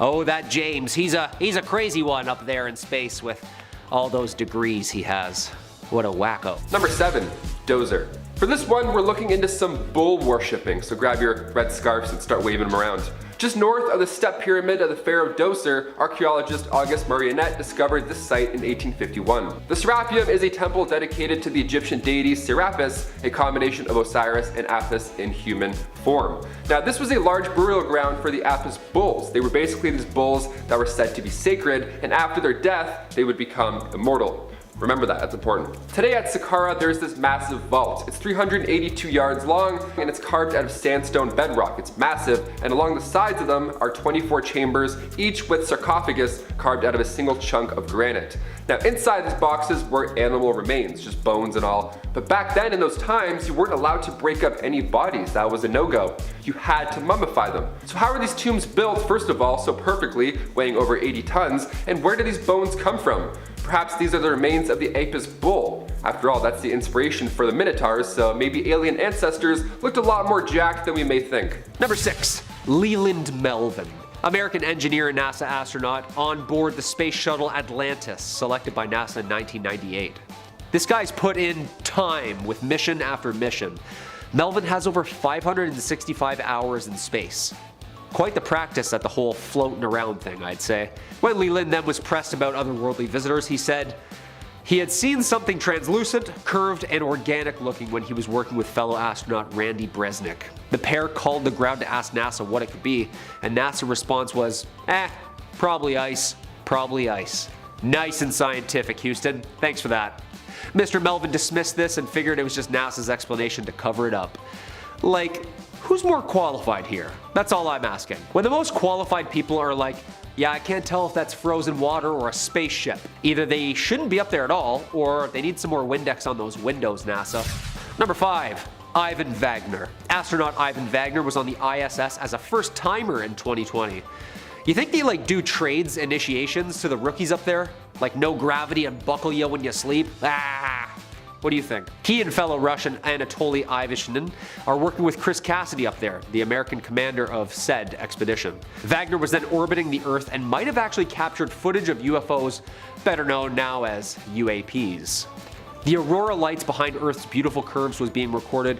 Oh, that James, he's a crazy one up there in space with all those degrees he has. What a wacko. Number 7. Dozer. For this one, we're looking into some bull worshipping, so grab your red scarves and start waving them around. Just north of the step pyramid of the Pharaoh Djoser, archaeologist August Marionette discovered this site in 1851. The Serapeum is a temple dedicated to the Egyptian deity Serapis, a combination of Osiris and Apis in human form. Now, this was a large burial ground for the Apis bulls. They were basically these bulls that were said to be sacred, and after their death, they would become immortal. Remember that, that's important. Today at Saqqara, there's this massive vault. It's 382 yards long and it's carved out of sandstone bedrock. It's massive, and along the sides of them are 24 chambers, each with sarcophagus carved out of a single chunk of granite. Now inside these boxes were animal remains, just bones and all. But back then in those times, you weren't allowed to break up any bodies. That was a no-go. You had to mummify them. So how are these tombs built, first of all, so perfectly, weighing over 80 tons, and where do these bones come from? Perhaps these are the remains of the Apis bull. After all, that's the inspiration for the Minotaurs, so maybe alien ancestors looked a lot more jacked than we may think. Number 6. Leland Melvin. American engineer and NASA astronaut on board the space shuttle Atlantis, selected by NASA in 1998. This guy's put in time with mission after mission. Melvin has over 565 hours in space. Quite the practice at the whole floating around thing, I'd say. When Leland then was pressed about otherworldly visitors, he said he had seen something translucent, curved, and organic looking when he was working with fellow astronaut Randy Bresnik. The pair called the ground to ask NASA what it could be, and NASA's response was, probably ice, probably ice. Nice and scientific, Houston. Thanks for that. Mr. Melvin dismissed this and figured it was just NASA's explanation to cover it up. Like, who's more qualified here? That's all I'm asking. When the most qualified people are like, yeah, I can't tell if that's frozen water or a spaceship. Either they shouldn't be up there at all, or they need some more Windex on those windows, NASA. Number 5. Ivan Wagner. Astronaut Ivan Wagner was on the ISS as a first timer in 2020. You think they do trades initiations to the rookies up there? Like no gravity and buckle you when you sleep? What do you think? He and fellow Russian Anatoly Ivashinin are working with Chris Cassidy up there, the American commander of said expedition. Wagner was then orbiting the Earth and might have actually captured footage of UFOs, better known now as UAPs. The aurora lights behind Earth's beautiful curves was being recorded,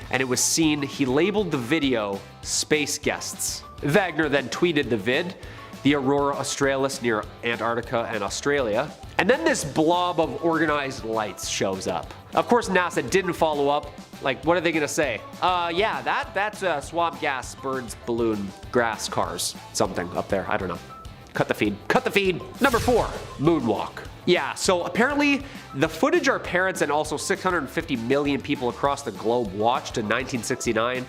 and it was seen. He labeled the video Space Guests. Wagner then tweeted the vid, the Aurora Australis near Antarctica and Australia, and then this blob of organized lights shows up. Of course, NASA didn't follow up. What are they gonna say? Yeah, that's swamp gas, birds, balloon, grass, cars, something up there. I don't know. Cut the feed. Cut the feed. Number 4, moonwalk. Yeah, so apparently the footage our parents and also 650 million people across the globe watched in 1969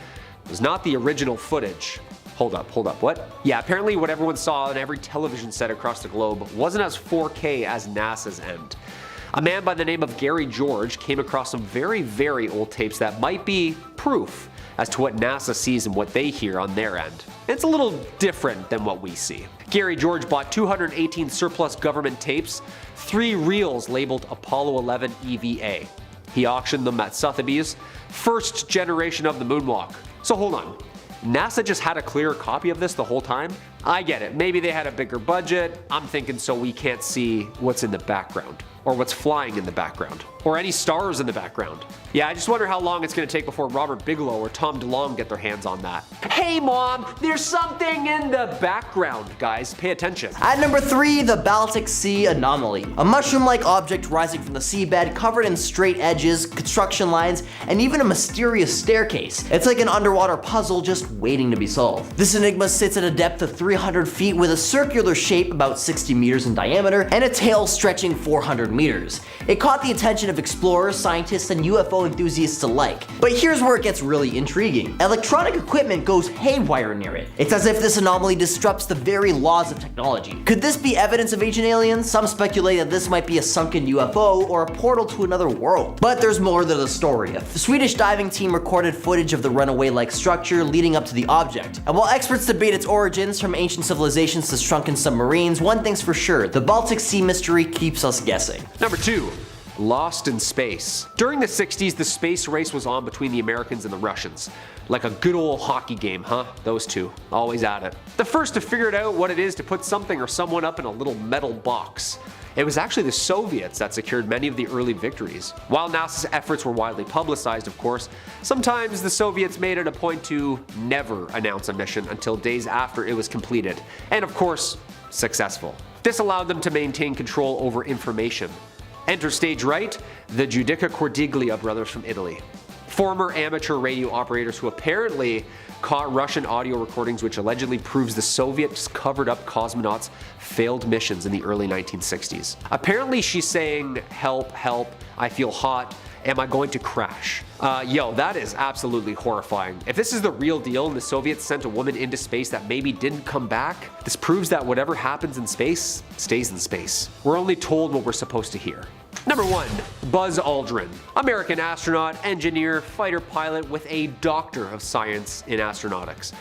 was not the original footage. Hold up, what? Yeah, apparently what everyone saw on every television set across the globe wasn't as 4K as NASA's end. A man by the name of Gary George came across some very, very old tapes that might be proof as to what NASA sees and what they hear on their end. It's a little different than what we see. Gary George bought 218 surplus government tapes, 3 reels labeled Apollo 11 EVA. He auctioned them at Sotheby's, first generation of the moonwalk. So hold on. NASA just had a clear copy of this the whole time? I get it, maybe they had a bigger budget. I'm thinking so we can't see what's in the background, or what's flying in the background, or any stars in the background. Yeah, I just wonder how long it's gonna take before Robert Bigelow or Tom DeLonge get their hands on that. Hey mom, there's something in the background, guys, pay attention. At number 3, the Baltic Sea Anomaly. A mushroom-like object rising from the seabed, covered in straight edges, construction lines, and even a mysterious staircase. It's like an underwater puzzle just waiting to be solved. This enigma sits at a depth of 300 feet with a circular shape about 60 meters in diameter and a tail stretching 400 meters. It caught the attention of explorers, scientists, and UFO enthusiasts alike. But here's where it gets really intriguing. Electronic equipment goes haywire near it. It's as if this anomaly disrupts the very laws of technology. Could this be evidence of ancient aliens? Some speculate that this might be a sunken UFO or a portal to another world. But there's more to the story. A Swedish diving team recorded footage of the runaway-like structure leading up to the object. And while experts debate its origins, from ancient civilizations to shrunken submarines, one thing's for sure, the Baltic Sea mystery keeps us guessing. Number 2. Lost in space. During the 60s, the space race was on between the Americans and the Russians. Like a good old hockey game, huh? Those two, always at it. The first to figure out what it is to put something or someone up in a little metal box. It was actually the Soviets that secured many of the early victories. While NASA's efforts were widely publicized, of course, sometimes the Soviets made it a point to never announce a mission until days after it was completed, and of course, successful. This allowed them to maintain control over information. Enter stage right, the Giudica Cordiglia brothers from Italy. Former amateur radio operators who apparently caught Russian audio recordings which allegedly proves the Soviets covered up cosmonauts' failed missions in the early 1960s. Apparently she's saying, help, help, I feel hot, am I going to crash? Yo, that is absolutely horrifying. If this is the real deal and the Soviets sent a woman into space that maybe didn't come back, this proves that whatever happens in space, stays in space. We're only told what we're supposed to hear. Number 1. Buzz Aldrin. American astronaut, engineer, fighter pilot with a doctor of science in astronautics.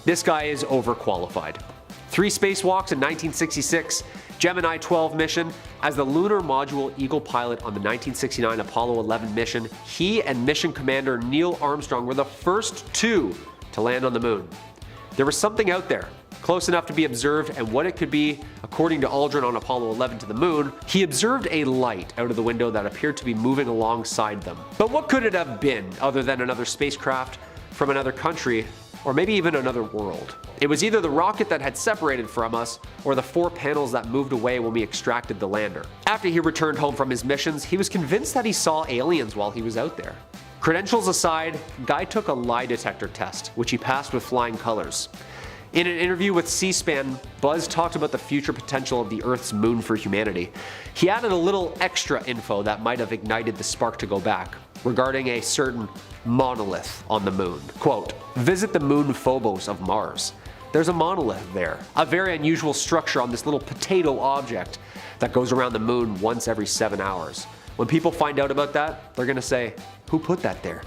This guy is overqualified. 3 spacewalks in 1966, Gemini 12 mission. As the lunar module Eagle pilot on the 1969 Apollo 11 mission, he and mission commander Neil Armstrong were the first 2 to land on the moon. There was something out there, close enough to be observed, and what it could be, according to Aldrin on Apollo 11 to the moon, he observed a light out of the window that appeared to be moving alongside them. But what could it have been other than another spacecraft from another country, or maybe even another world? It was either the rocket that had separated from us, or the 4 panels that moved away when we extracted the lander. After he returned home from his missions, he was convinced that he saw aliens while he was out there. Credentials aside, Guy took a lie detector test, which he passed with flying colors. In an interview with C-SPAN, Buzz talked about the future potential of the Earth's moon for humanity. He added a little extra info that might have ignited the spark to go back, regarding a certain monolith on the moon. Quote, visit the moon Phobos of Mars. There's a monolith there, a very unusual structure on this little potato object that goes around the moon once every 7 hours. When people find out about that, they're gonna say, who put that there?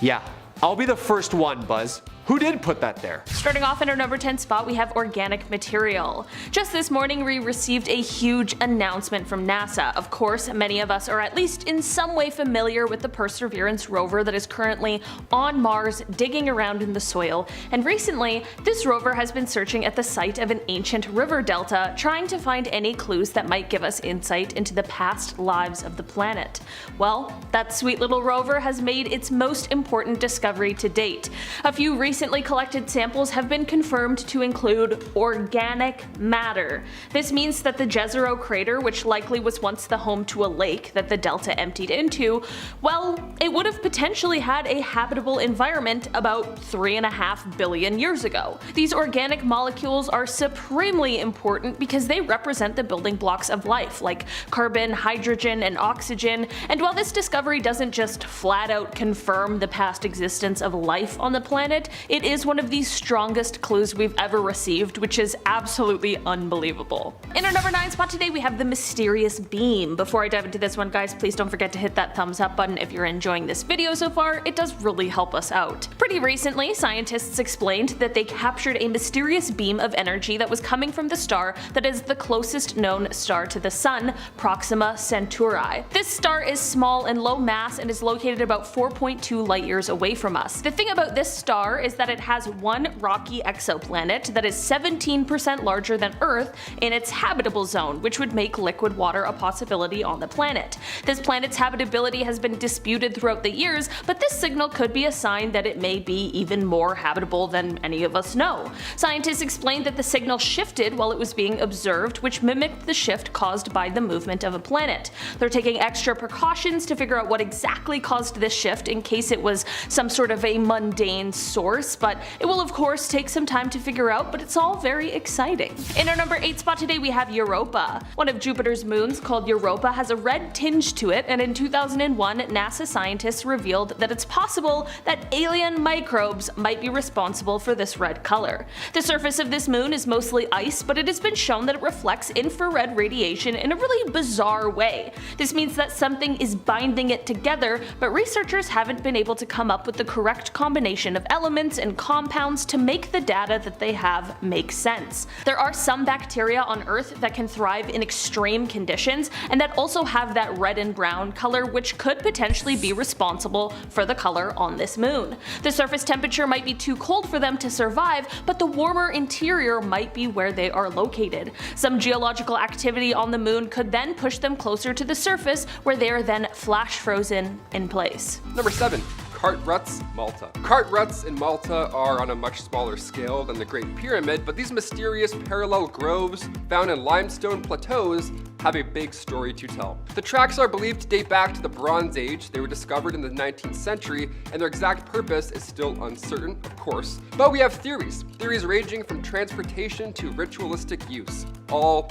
Yeah, I'll be the first one, Buzz. Who did put that there? Starting off in our number 10 spot, we have organic material. Just this morning, we received a huge announcement from NASA. Of course, many of us are at least in some way familiar with the Perseverance rover that is currently on Mars digging around in the soil, and recently, this rover has been searching at the site of an ancient river delta, trying to find any clues that might give us insight into the past lives of the planet. Well, that sweet little rover has made its most important discovery to date. A few recently collected samples have been confirmed to include organic matter. This means that the Jezero crater, which likely was once the home to a lake that the delta emptied into, well, it would have potentially had a habitable environment about 3.5 billion years ago. These organic molecules are supremely important because they represent the building blocks of life, like carbon, hydrogen, and oxygen, and while this discovery doesn't just flat out confirm the past existence of life on the planet, it is one of the strongest clues we've ever received, which is absolutely unbelievable. In our number 9 spot today, we have the mysterious beam. Before I dive into this one, guys, please don't forget to hit that thumbs up button if you're enjoying this video so far. It does really help us out. Pretty recently, scientists explained that they captured a mysterious beam of energy that was coming from the star that is the closest known star to the Sun, Proxima Centauri. This star is small and low mass and is located about 4.2 light years away from us. The thing about this star is that it has one rocky exoplanet that is 17% larger than Earth in its habitable zone, which would make liquid water a possibility on the planet. This planet's habitability has been disputed throughout the years, but this signal could be a sign that it may be even more habitable than any of us know. Scientists explained that the signal shifted while it was being observed, which mimicked the shift caused by the movement of a planet. They're taking extra precautions to figure out what exactly caused this shift in case it was some sort of a mundane source, but it will of course take some time to figure out, but it's all very exciting. In our number 8 spot today, we have Europa. One of Jupiter's moons, called Europa, has a red tinge to it, and in 2001, NASA scientists revealed that it's possible that alien microbes might be responsible for this red color. The surface of this moon is mostly ice, but it has been shown that it reflects infrared radiation in a really bizarre way. This means that something is binding it together, but researchers haven't been able to come up with the correct combination of elements and compounds to make the data that they have make sense. There are some bacteria on Earth that can thrive in extreme conditions and that also have that red and brown color, which could potentially be responsible for the color on this moon. The surface temperature might be too cold for them to survive, but the warmer interior might be where they are located. Some geological activity on the moon could then push them closer to the surface, where they are then flash frozen in place. Number 7. Cart ruts, Malta. Cart ruts in Malta are on a much smaller scale than the Great Pyramid, but these mysterious parallel groves found in limestone plateaus have a big story to tell. The tracks are believed to date back to the Bronze Age. They were discovered in the 19th century, and their exact purpose is still uncertain, of course. But we have theories ranging from transportation to ritualistic use. All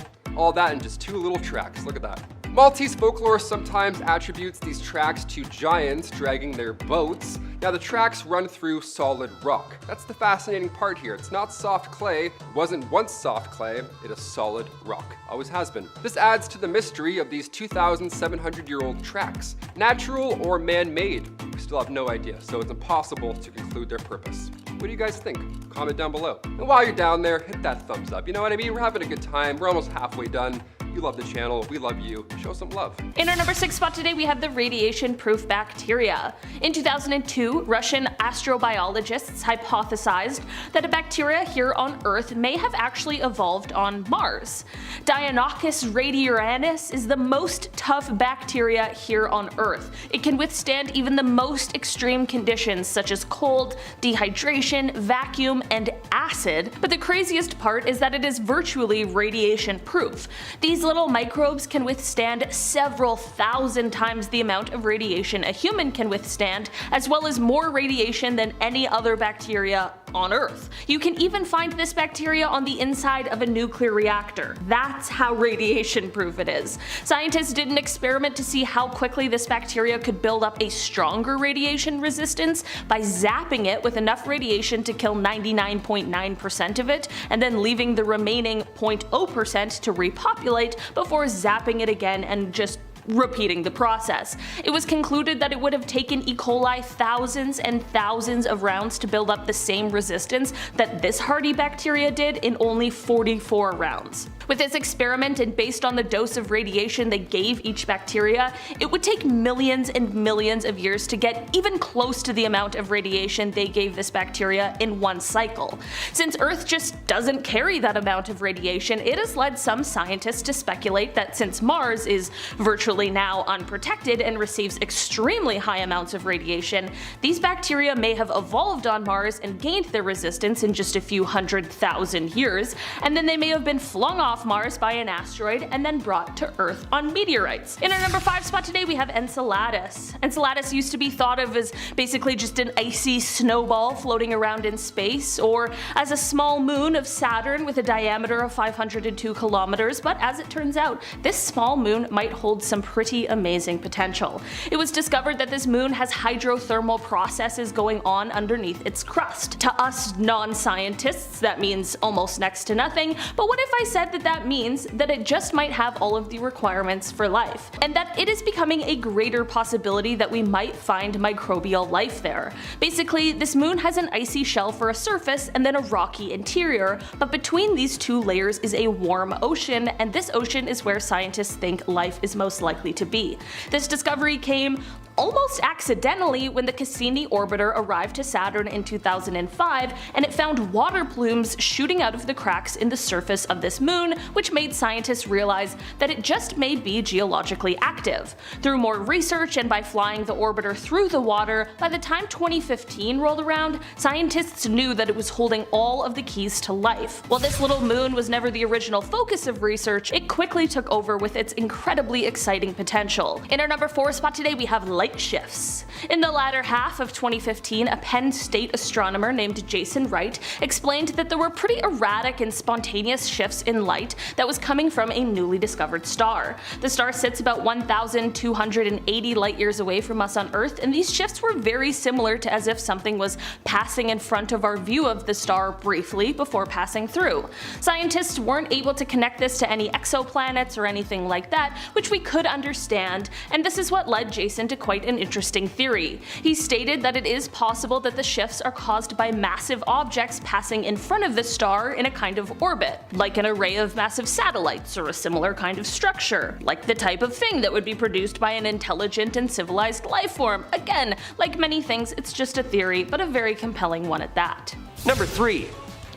that in just 2 little tracks. Look at that. Maltese folklore sometimes attributes these tracks to giants dragging their boats. Now the tracks run through solid rock. That's the fascinating part here. It's not soft clay. It wasn't once soft clay. It is solid rock. Always has been. This adds to the mystery of these 2,700-year-old tracks. Natural or man-made? We still have no idea, so it's impossible to conclude their purpose. What do you guys think? Comment down below. And while you're down there, hit that thumbs up. You know what I mean? We're having a good time. We're almost halfway done. You love the channel, we love you. Show some love. In our number 6 spot today, we have the radiation-proof bacteria. In 2002, Russian astrobiologists hypothesized that a bacteria here on Earth may have actually evolved on Mars. Deinococcus radiuranus is the most tough bacteria here on Earth. It can withstand even the most extreme conditions such as cold, dehydration, vacuum, and acid. But the craziest part is that it is virtually radiation-proof. These little microbes can withstand several thousand times the amount of radiation a human can withstand, as well as more radiation than any other bacteria on Earth. You can even find this bacteria on the inside of a nuclear reactor. That's how radiation proof it is. Scientists did an experiment to see how quickly this bacteria could build up a stronger radiation resistance by zapping it with enough radiation to kill 99.9% of it, and then leaving the remaining 0.0% to repopulate before zapping it again and just repeating the process. It was concluded that it would have taken E. coli thousands and thousands of rounds to build up the same resistance that this hardy bacteria did in only 44 rounds. With this experiment, and based on the dose of radiation they gave each bacteria, it would take millions and millions of years to get even close to the amount of radiation they gave this bacteria in one cycle. Since Earth just doesn't carry that amount of radiation, it has led some scientists to speculate that since Mars is virtually now unprotected and receives extremely high amounts of radiation, these bacteria may have evolved on Mars and gained their resistance in just a few 100,000 years, and then they may have been flung off Mars by an asteroid and then brought to Earth on meteorites. In our number 5 spot today we have Enceladus. Enceladus used to be thought of as basically just an icy snowball floating around in space, or as a small moon of Saturn with a diameter of 502 kilometers, but as it turns out, this small moon might hold some pretty amazing potential. It was discovered that this moon has hydrothermal processes going on underneath its crust. To us non-scientists, that means almost next to nothing, but what if I said that means that it just might have all of the requirements for life, and that it is becoming a greater possibility that we might find microbial life there. Basically, this moon has an icy shell for a surface and then a rocky interior, but between these two layers is a warm ocean, and this ocean is where scientists think life is most likely to be. This discovery came almost accidentally when the Cassini orbiter arrived to Saturn in 2005, and it found water plumes shooting out of the cracks in the surface of this moon, which made scientists realize that it just may be geologically active. Through more research and by flying the orbiter through the water, by the time 2015 rolled around, scientists knew that it was holding all of the keys to life. While this little moon was never the original focus of research, it quickly took over with its incredibly exciting potential. In our number 4 spot today we have light shifts. In the latter half of 2015, a Penn State astronomer named Jason Wright explained that there were pretty erratic and spontaneous shifts in light that was coming from a newly discovered star. The star sits about 1,280 light years away from us on Earth, and these shifts were very similar to as if something was passing in front of our view of the star briefly before passing through. Scientists weren't able to connect this to any exoplanets or anything like that, which we could understand, and this is what led Jason to quite an interesting theory. He stated that it is possible that the shifts are caused by massive objects passing in front of the star in a kind of orbit, like an array of massive satellites or a similar kind of structure, like the type of thing that would be produced by an intelligent and civilized life form. Again, like many things, it's just a theory, but a very compelling one at that. Number 3.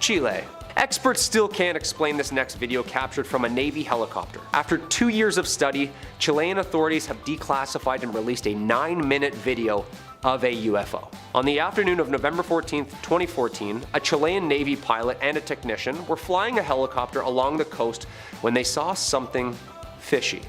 Chile. Experts still can't explain this next video captured from a Navy helicopter. After 2 years of study, Chilean authorities have declassified and released a 9-minute video of a UFO. On the afternoon of November 14, 2014, a Chilean Navy pilot and a technician were flying a helicopter along the coast when they saw something fishy.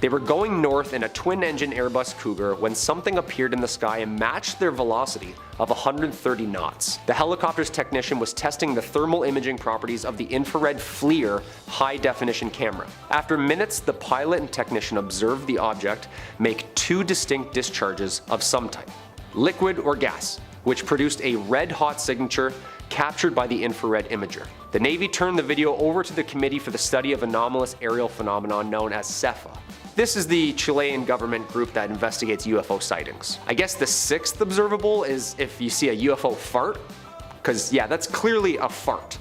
They were going north in a twin-engine Airbus Cougar when something appeared in the sky and matched their velocity of 130 knots. The helicopter's technician was testing the thermal imaging properties of the infrared FLIR high-definition camera. After minutes, the pilot and technician observed the object make 2 distinct discharges of some type, liquid or gas, which produced a red-hot signature captured by the infrared imager. The Navy turned the video over to the Committee for the Study of Anomalous Aerial Phenomenon known as CEPHA. This is the Chilean government group that investigates UFO sightings. I guess the 6th observable is if you see a UFO fart, because yeah, that's clearly a fart,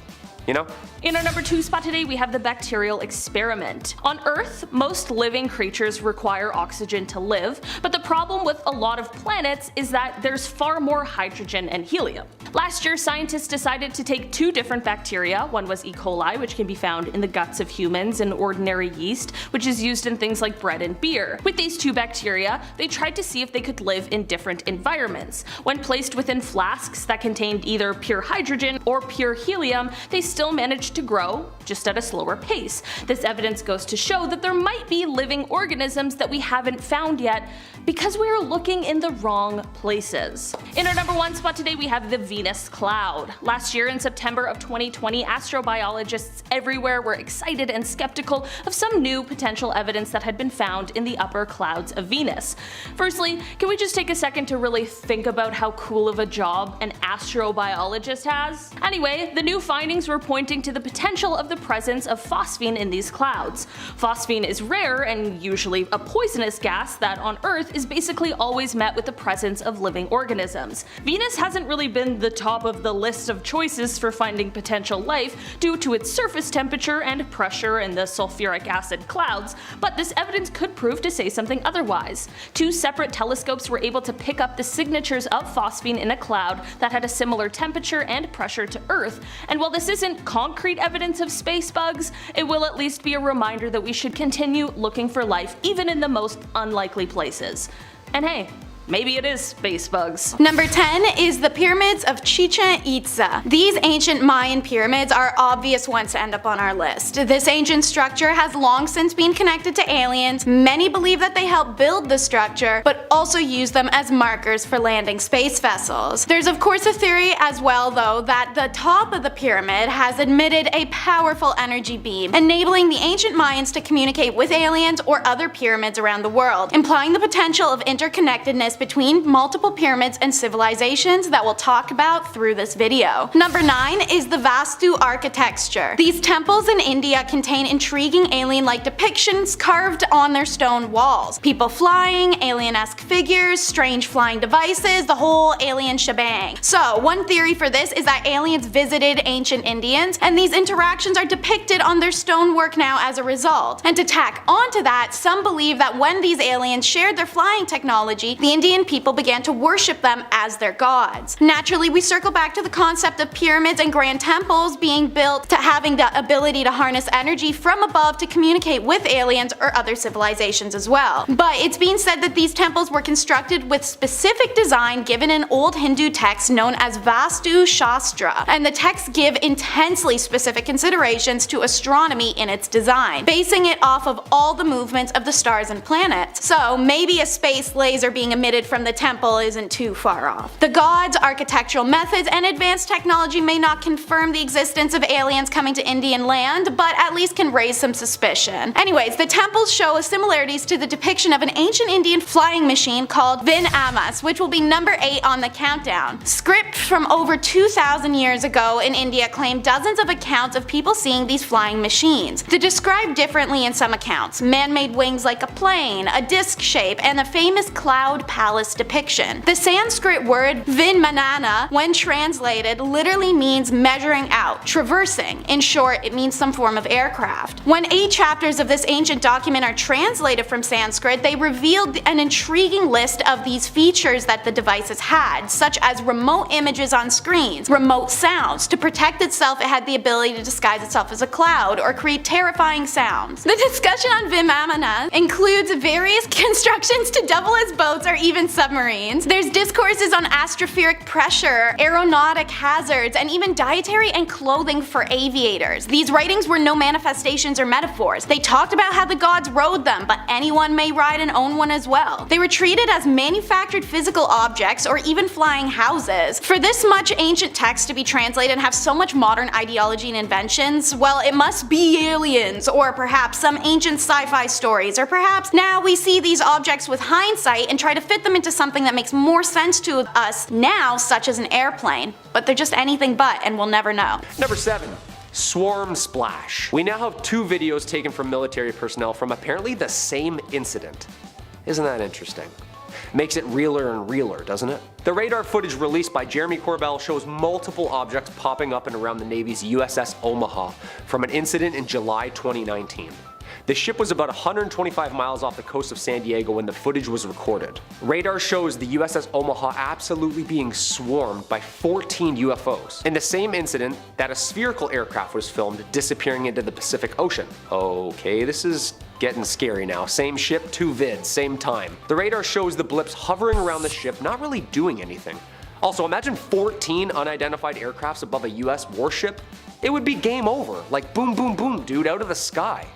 you know? In our number 2 spot today we have the bacterial experiment. On Earth, most living creatures require oxygen to live, but the problem with a lot of planets is that there's far more hydrogen and helium. Last year, scientists decided to take 2 different bacteria. One was E. coli, which can be found in the guts of humans, and ordinary yeast, which is used in things like bread and beer. With these 2 bacteria, they tried to see if they could live in different environments. When placed within flasks that contained either pure hydrogen or pure helium, they still managed to grow, just at a slower pace. This evidence goes to show that there might be living organisms that we haven't found yet because we are looking in the wrong places. In our number 1 spot today we have the Venus cloud. Last year in September of 2020, astrobiologists everywhere were excited and skeptical of some new potential evidence that had been found in the upper clouds of Venus. Firstly, can we just take a second to really think about how cool of a job an astrobiologist has? Anyway, the new findings were pointing to the potential of the presence of phosphine in these clouds. Phosphine is rare and usually a poisonous gas that on Earth is basically always met with the presence of living organisms. Venus hasn't really been the top of the list of choices for finding potential life due to its surface temperature and pressure in the sulfuric acid clouds, but this evidence could prove to say something otherwise. Two separate telescopes were able to pick up the signatures of phosphine in a cloud that had a similar temperature and pressure to Earth, and while this isn't concrete evidence of space bugs, it will at least be a reminder that we should continue looking for life even in the most unlikely places. And hey, maybe it is space bugs. Number 10 is the pyramids of Chichen Itza. These ancient Mayan pyramids are obvious ones to end up on our list. This ancient structure has long since been connected to aliens. Many believe that they helped build the structure, but also use them as markers for landing space vessels. There's of course a theory as well though that the top of the pyramid has emitted a powerful energy beam, enabling the ancient Mayans to communicate with aliens or other pyramids around the world, implying the potential of interconnectedness between multiple pyramids and civilizations that we'll talk about through this video. Number 9 is the Vastu architecture. These temples in India contain intriguing alien-like depictions carved on their stone walls. People flying, alien-esque figures, strange flying devices, the whole alien shebang. So one theory for this is that aliens visited ancient Indians and these interactions are depicted on their stonework now as a result. And to tack onto that, some believe that when these aliens shared their flying technology, the Indian people began to worship them as their gods. Naturally, we circle back to the concept of pyramids and grand temples being built to having the ability to harness energy from above to communicate with aliens or other civilizations as well. But it's being said that these temples were constructed with specific design given in old Hindu texts known as Vastu Shastra, and the texts give intensely specific considerations to astronomy in its design, basing it off of all the movements of the stars and planets. So maybe a space laser being emitted from the temple isn't too far off. The gods, architectural methods, and advanced technology may not confirm the existence of aliens coming to Indian land, but at least can raise some suspicion. Anyways, the temples show similarities to the depiction of an ancient Indian flying machine called Vin Amas, which will be number 8 on the countdown. Script from over 2,000 years ago in India claim dozens of accounts of people seeing these flying machines. They're described differently in some accounts. Man-made wings like a plane, a disc shape, and a famous cloud palace depiction. The Sanskrit word Vinmanana, when translated, literally means measuring out, traversing. In short, it means some form of aircraft. When 8 chapters of this ancient document are translated from Sanskrit, they revealed an intriguing list of these features that the devices had, such as remote images on screens, remote sounds. To protect itself, it had the ability to disguise itself as a cloud or create terrifying sounds. The discussion on Vimamana includes various constructions to double as boats or even submarines. There's discourses on astrophysic pressure, aeronautic hazards, and even dietary and clothing for aviators. These writings were no manifestations or metaphors. They talked about how the gods rode them, but anyone may ride and own one as well. They were treated as manufactured physical objects or even flying houses. For this much ancient text to be translated and have so much modern ideology and inventions, well, it must be aliens, or perhaps some ancient sci-fi stories, or perhaps now we see these objects with hindsight and try to fit them into something that makes more sense to us now, such as an airplane. But they're just anything but, and we'll never know. Number 7. Swarm splash. We now have 2 videos taken from military personnel from apparently the same incident. Isn't that interesting? Makes it realer and realer, doesn't it? The radar footage released by Jeremy Corbell shows multiple objects popping up and around the Navy's USS Omaha from an incident in July 2019. The ship was about 125 miles off the coast of San Diego when the footage was recorded. Radar shows the USS Omaha absolutely being swarmed by 14 UFOs. In the same incident, that a spherical aircraft was filmed disappearing into the Pacific Ocean. Okay, this is getting scary now. Same ship, 2 vids, same time. The radar shows the blips hovering around the ship, not really doing anything. Also, imagine 14 unidentified aircrafts above a US warship. It would be game over, like boom boom boom dude out of the sky.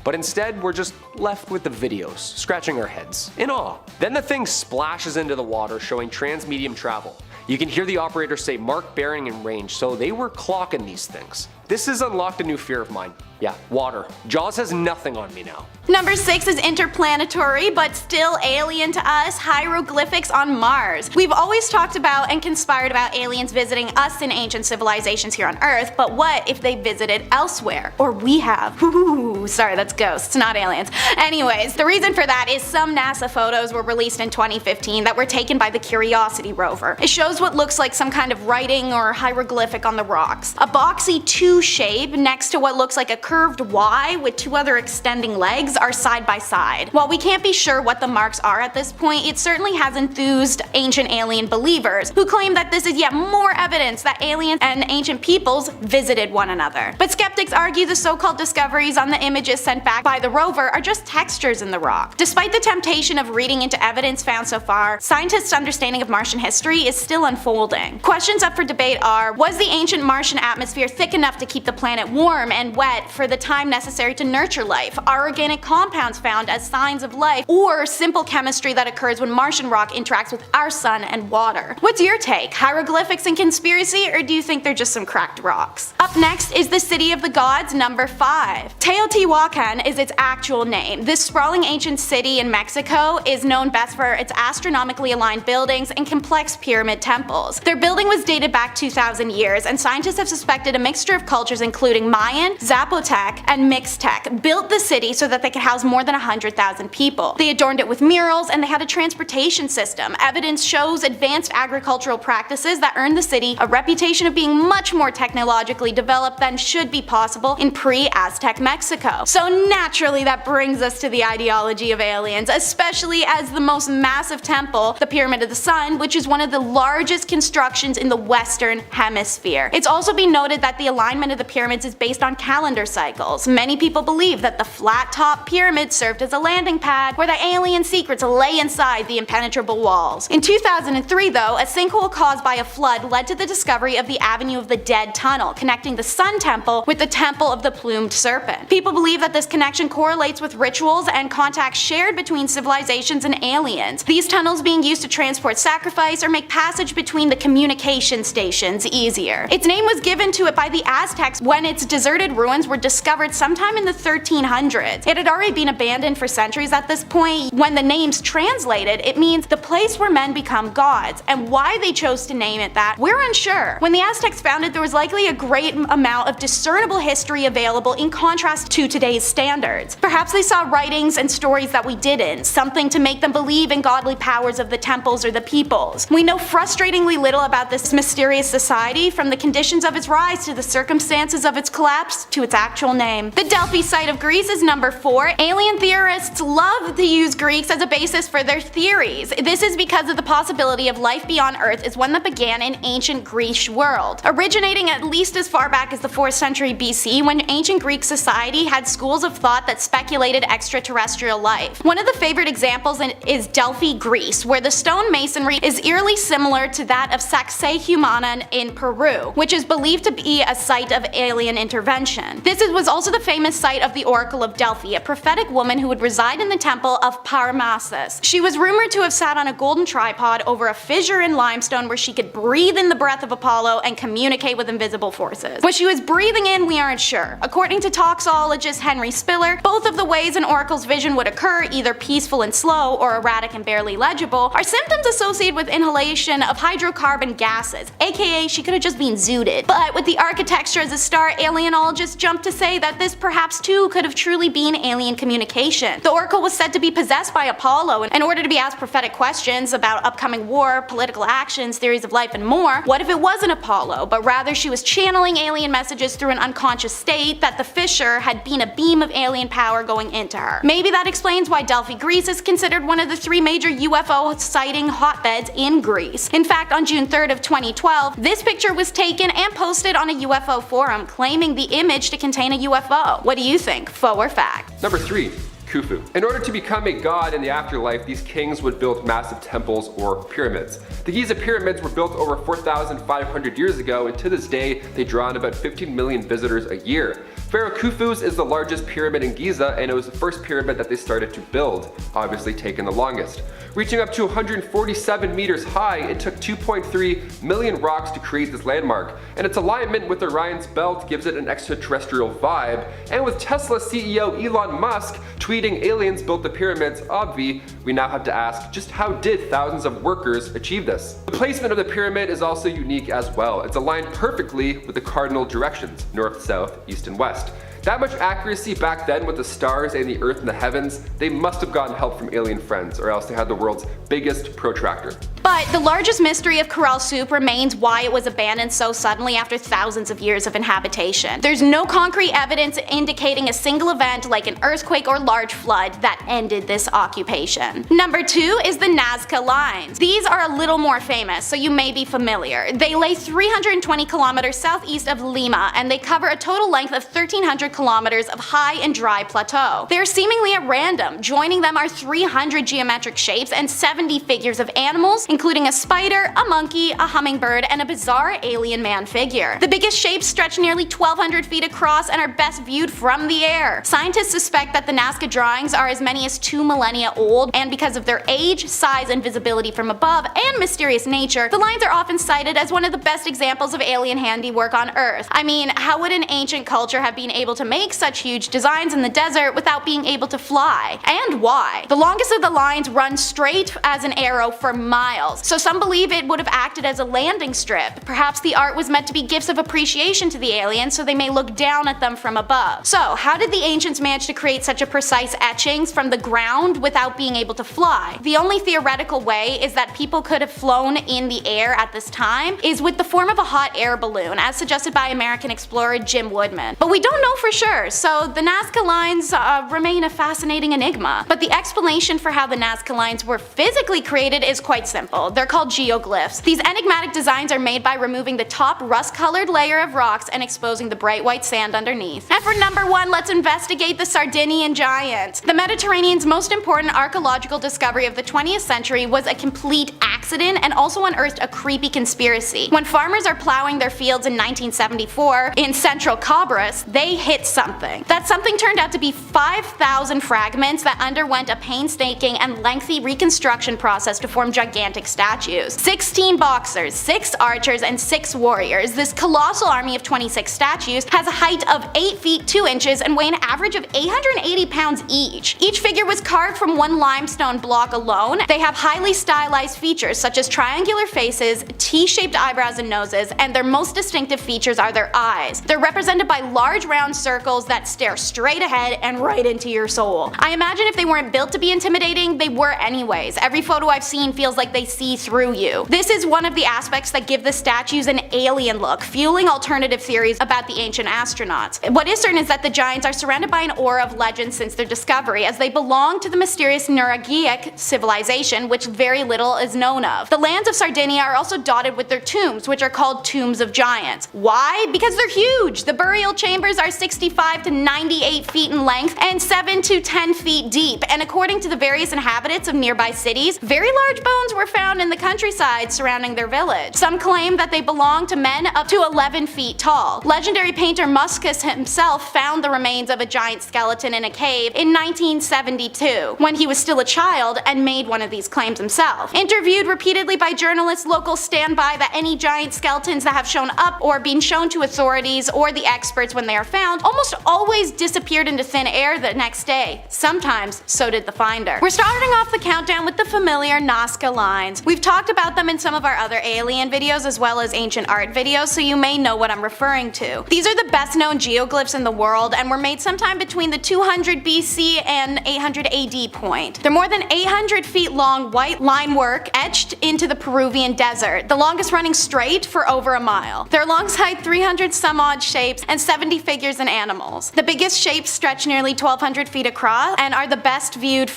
But instead, we're just left with the videos, scratching our heads, in awe. Then the thing splashes into the water, showing transmedium travel. You can hear the operator say mark bearing and range, so they were clocking these things. This has unlocked a new fear of mine. Yeah, water. Jaws has nothing on me now. Number 6 is interplanetary, but still alien to us, hieroglyphics on Mars. We've always talked about and conspired about aliens visiting us in ancient civilizations here on Earth, but what if they visited elsewhere? Or we have. Ooh, sorry, that's ghosts, not aliens. Anyways, the reason for that is some NASA photos were released in 2015 that were taken by the Curiosity rover. It shows what looks like some kind of writing or hieroglyphic on the rocks. A boxy 2 shape next to what looks like a curved Y with 2 other extending legs are side by side. While we can't be sure what the marks are at this point, it certainly has enthused ancient alien believers who claim that this is yet more evidence that aliens and ancient peoples visited one another. But skeptics argue the so-called discoveries on the images sent back by the rover are just textures in the rock. Despite the temptation of reading into evidence found so far, scientists' understanding of Martian history is still unfolding. Questions up for debate are, was the ancient Martian atmosphere thick enough to keep the planet warm and wet for the time necessary to nurture life? Are organic compounds found as signs of life, or simple chemistry that occurs when Martian rock interacts with our sun and water? What's your take? Hieroglyphics and conspiracy, or do you think they're just some cracked rocks? Up next is the City of the Gods, number 5. Teotihuacan is its actual name. This sprawling ancient city in Mexico is known best for its astronomically aligned buildings and complex pyramid temples. Their building was dated back 2,000 years, and scientists have suspected a mixture of cultures including Mayan, Zapotec, and Mixtec built the city so that they could house more than 100,000 people. They adorned it with murals, and they had a transportation system. Evidence shows advanced agricultural practices that earned the city a reputation of being much more technologically developed than should be possible in pre-Aztec Mexico. So naturally that brings us to the ideology of aliens, especially as the most massive temple, the Pyramid of the Sun, which is one of the largest constructions in the Western Hemisphere. It's also been noted that the alignment of the pyramids is based on calendar cycles. Many people believe that the flat-top pyramid served as a landing pad where the alien secrets lay inside the impenetrable walls. In 2003 though, a sinkhole caused by a flood led to the discovery of the Avenue of the Dead tunnel connecting the Sun Temple with the Temple of the Plumed Serpent. People believe that this connection correlates with rituals and contacts shared between civilizations and aliens, these tunnels being used to transport sacrifice or make passage between the communication stations easier. Its name was given to it by the Aztecs when its deserted ruins were discovered sometime in the 1300s. It had already been abandoned for centuries at this point. When the name's translated, it means the place where men become gods, and why they chose to name it that, we're unsure. When the Aztecs found it, there was likely a great amount of discernible history available in contrast to today's standards. Perhaps they saw writings and stories that we didn't, something to make them believe in godly powers of the temples or the peoples. We know frustratingly little about this mysterious society, from the conditions of its rise to the circumstances of its collapse to its actual name. The Delphi site of Greece is number 4. Alien theorists love to use Greeks as a basis for their theories. This is because of the possibility of life beyond Earth is one that began in ancient Greece world, originating at least as far back as the 4th century BC, when ancient Greek society had schools of thought that speculated extraterrestrial life. One of the favorite examples is Delphi, Greece, where the stone masonry is eerily similar to that of Sacsayhuamán in Peru, which is believed to be a site of alien intervention. This was also the famous site of the Oracle of Delphi, a prophetic woman who would reside in the temple of Parnassus. She was rumored to have sat on a golden tripod over a fissure in limestone where she could breathe in the breath of Apollo and communicate with invisible forces. What she was breathing in, we aren't sure. According to toxologist Henry Spiller, both of the ways an oracle's vision would occur, either peaceful and slow or erratic and barely legible, are symptoms associated with inhalation of hydrocarbon gases, aka she could have just been zooted. But with the architecture as a star, alienologists jumped to say that this perhaps too could have truly been alien communication. The oracle was said to be possessed by Apollo in order to be asked prophetic questions about upcoming war, political actions, theories of life, and more. What if it wasn't Apollo, but rather she was channeling alien messages through an unconscious state, that the fissure had been a beam of alien power going into her? Maybe that explains why Delphi, Greece is considered one of the 3 major UFO sighting hotbeds in Greece. In fact, on June 3rd of 2012, this picture was taken and posted on a UFO forum, claiming the image to contain a UFO. What do you think? Faux or fact? Number 3. Khufu. In order to become a god in the afterlife, these kings would build massive temples or pyramids. The Giza pyramids were built over 4,500 years ago, and to this day they draw in about 15 million visitors a year. Pharaoh Khufu's is the largest pyramid in Giza, and it was the first pyramid that they started to build, obviously taking the longest. Reaching up to 147 meters high, it took 2.3 million rocks to create this landmark, and its alignment with Orion's belt gives it an extraterrestrial vibe. And with Tesla CEO Elon Musk tweeting aliens built the pyramids, obvi, we now have to ask, just how did thousands of workers achieve this? The placement of the pyramid is also unique as well. It's aligned perfectly with the cardinal directions, north, south, east, and west. That much accuracy back then with the stars and the earth and the heavens, they must have gotten help from alien friends, or else they had the world's biggest protractor. But the largest mystery of Coral Soup remains why it was abandoned so suddenly after thousands of years of inhabitation. There's no concrete evidence indicating a single event like an earthquake or large flood that ended this occupation. Number 2 is the Nazca Lines. These are a little more famous, so you may be familiar. They lay 320 kilometers southeast of Lima, and they cover a total length of 1,300 kilometers of high and dry plateau. They are seemingly at random. Joining them are 300 geometric shapes and 70 figures of animals, including a spider, a monkey, a hummingbird, and a bizarre alien man figure. The biggest shapes stretch nearly 1,200 feet across and are best viewed from the air. Scientists suspect that the Nazca drawings are as many as 2 millennia old, and because of their age, size, and visibility from above, and mysterious nature, the lines are often cited as one of the best examples of alien handiwork on Earth. I mean, how would an ancient culture have been able to make such huge designs in the desert without being able to fly? And why? The longest of the lines run straight as an arrow for miles, so some believe it would have acted as a landing strip. Perhaps the art was meant to be gifts of appreciation to the aliens so they may look down at them from above. So how did the ancients manage to create such a precise etchings from the ground without being able to fly? The only theoretical way is that people could have flown in the air at this time is with the form of a hot air balloon, as suggested by American explorer Jim Woodman. But we don't know for sure, so the Nazca Lines remain a fascinating enigma. But the explanation for how the Nazca Lines were physically created is quite simple. They're called geoglyphs. These enigmatic designs are made by removing the top rust-colored layer of rocks and exposing the bright white sand underneath. And for number 1, let's investigate the Sardinian giant. The Mediterranean's most important archaeological discovery of the 20th century was a complete accident and also unearthed a creepy conspiracy. When farmers are plowing their fields in 1974 in central Cabras, they hit something. That something turned out to be 5,000 fragments that underwent a painstaking and lengthy reconstruction process to form gigantic statues. 16 boxers, 6 archers, and 6 warriors. This colossal army of 26 statues has a height of 8 feet 2 inches and weigh an average of 880 pounds each. Each figure was carved from one limestone block alone. They have highly stylized features such as triangular faces, T-shaped eyebrows and noses, and their most distinctive features are their eyes. They're represented by large round circles that stare straight ahead and right into your soul. I imagine if they weren't built to be intimidating, they were anyways. Every photo I've seen feels like they see through you. This is one of the aspects that give the statues an alien look, fueling alternative theories about the ancient astronauts. What is certain is that the giants are surrounded by an aura of legend since their discovery, as they belong to the mysterious Nuragic civilization, which very little is known of. The lands of Sardinia are also dotted with their tombs, which are called tombs of giants. Why? Because they're huge! The burial chambers are 65 to 98 feet in length and 7 to 10 feet deep, and according to the various inhabitants of nearby cities, very large bones were found in the countryside surrounding their village. Some claim that they belong to men up to 11 feet tall. Legendary painter Muscus himself found the remains of a giant skeleton in a cave in 1972, when he was still a child, and made one of these claims himself. Interviewed repeatedly by journalists, locals stand by that any giant skeletons that have shown up or been shown to authorities or the experts when they are found almost always disappeared into thin air the next day. Sometimes, so did the finder. We're starting off the countdown with the familiar Nazca Lines. We've talked about them in some of our other alien videos as well as ancient art videos, so you may know what I'm referring to. These are the best known geoglyphs in the world and were made sometime between the 200 BC and 800 AD point. They're more than 800 feet long white line work etched into the Peruvian desert, the longest running straight for over a mile. They're alongside 300 some odd shapes and 70 figures and animals. The biggest shapes stretch nearly 1,200 feet across and are best viewed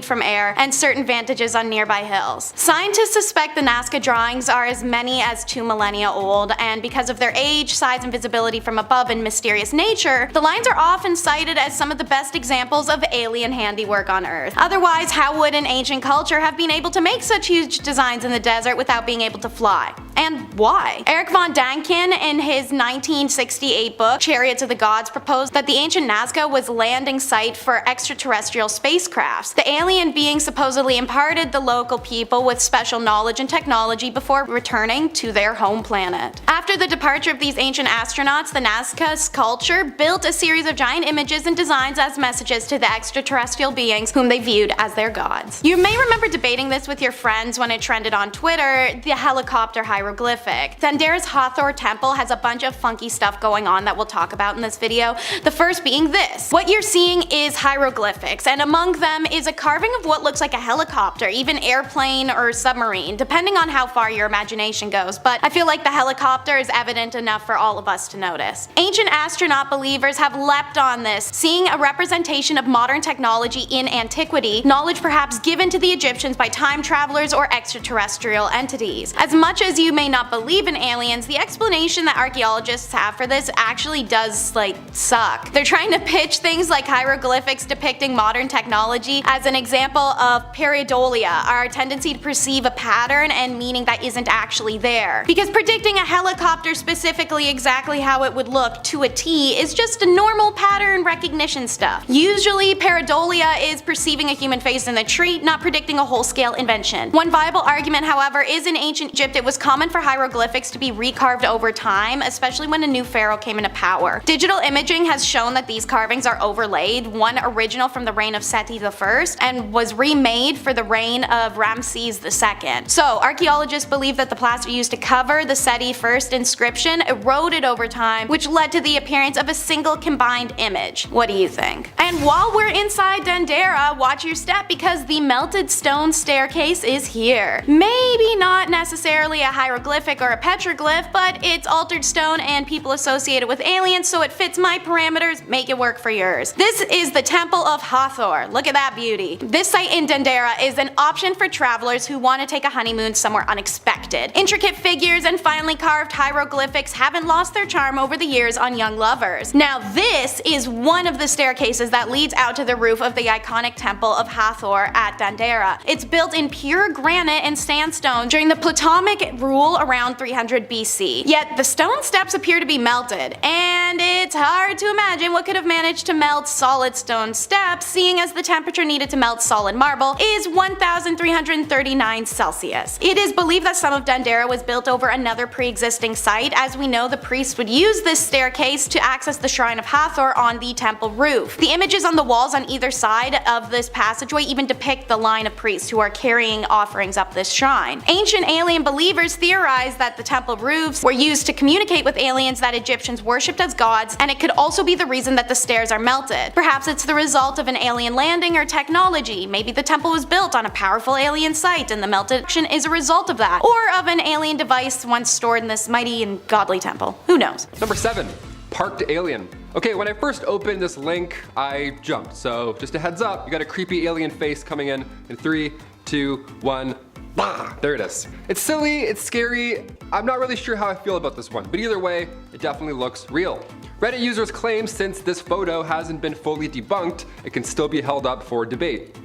from air and certain vantages on nearby hills. Scientists suspect the Nazca drawings are as many as 2 millennia old, and because of their age, size, and visibility from above and mysterious nature, the lines are often cited as some of the best examples of alien handiwork on Earth. Otherwise, how would an ancient culture have been able to make such huge designs in the desert without being able to fly? and why? Eric von Daniken, in his 1968 book Chariots of the Gods, proposed that the ancient Nazca was landing site for extraterrestrial spacecrafts. The alien being supposedly imparted the local people with special knowledge and technology before returning to their home planet. After the departure of these ancient astronauts, the Nazca's culture built a series of giant images and designs as messages to the extraterrestrial beings whom they viewed as their gods. You may remember debating this with your friends when it trended on Twitter, the helicopter hieroglyphic. Dendera's Hathor temple has a bunch of funky stuff going on that we'll talk about in this video, the first being this. What you're seeing is hieroglyphics, and among them is a carving of what looks like a helicopter, even airplane or submarine, depending on how far your imagination goes, but I feel like the helicopter is evident enough for all of us to notice. Ancient astronaut believers have leapt on this, seeing a representation of modern technology in antiquity, knowledge perhaps given to the Egyptians by time travelers or extraterrestrial entities. As much as you may not believe in aliens, the explanation that archaeologists have for this actually does, suck. They're trying to pitch things like hieroglyphics depicting modern technology as an example of pareidolia, our tendency to perceive a pattern and meaning that isn't actually there. Because predicting a helicopter specifically exactly how it would look to a T is just a normal pattern recognition stuff. Usually, pareidolia is perceiving a human face in the tree, not predicting a whole-scale invention. One viable argument, however, is in ancient Egypt it was common for hieroglyphics to be recarved over time, especially when a new pharaoh came into power. Digital imaging has shown that these carvings are overlaid, one original from the reign of Seti I and was remade for the reign of Ramses II. So, archaeologists believe that the plaster used to cover the Seti I inscription eroded over time, which led to the appearance of a single combined image. What do you think? And while we're inside Dendera, watch your step because the melted stone staircase is here. Maybe not necessarily a hieroglyphic or a petroglyph, but it's altered stone and people associated with aliens, so it fits my parameters, make it work for yours. This is the Temple of Hathor. Look at that beauty. This site in Dendera is an option for travelers who want to take a honeymoon somewhere unexpected. Intricate figures and finely carved hieroglyphics haven't lost their charm over the years on young lovers. Now this is one of the staircases that leads out to the roof of the iconic Temple of Hathor at Dendera. It's built in pure granite and sandstone during the Ptolemaic rule around 300 BC. Yet the stone steps appear to be melted, and it's hard to imagine what could have managed to melt solid stone steps, seeing as the temperature needed to melt solid marble is 1339 Celsius. It is believed that some of Dendera was built over another pre-existing site, as we know the priests would use this staircase to access the shrine of Hathor on the temple roof. The images on the walls on either side of this passageway even depict the line of priests who are carrying offerings up this shrine. Ancient alien believers theorized that the temple roofs were used to communicate with aliens that Egyptians worshipped as gods, and it could also be the reason that the stairs are melted. Perhaps it's the result of an alien landing or technology. Maybe the temple was built on a powerful alien site and the melted action is a result of that, or of an alien device once stored in this mighty and godly temple. Who knows? Number 7. Parked alien. Okay, when I first opened this link, I jumped. So just a heads up, you got a creepy alien face coming in 3, 2, 1. Bah, there it is. It's silly, it's scary. I'm not really sure how I feel about this one, but either way, it definitely looks real. Reddit users claim since this photo hasn't been fully debunked, it can still be held up for debate.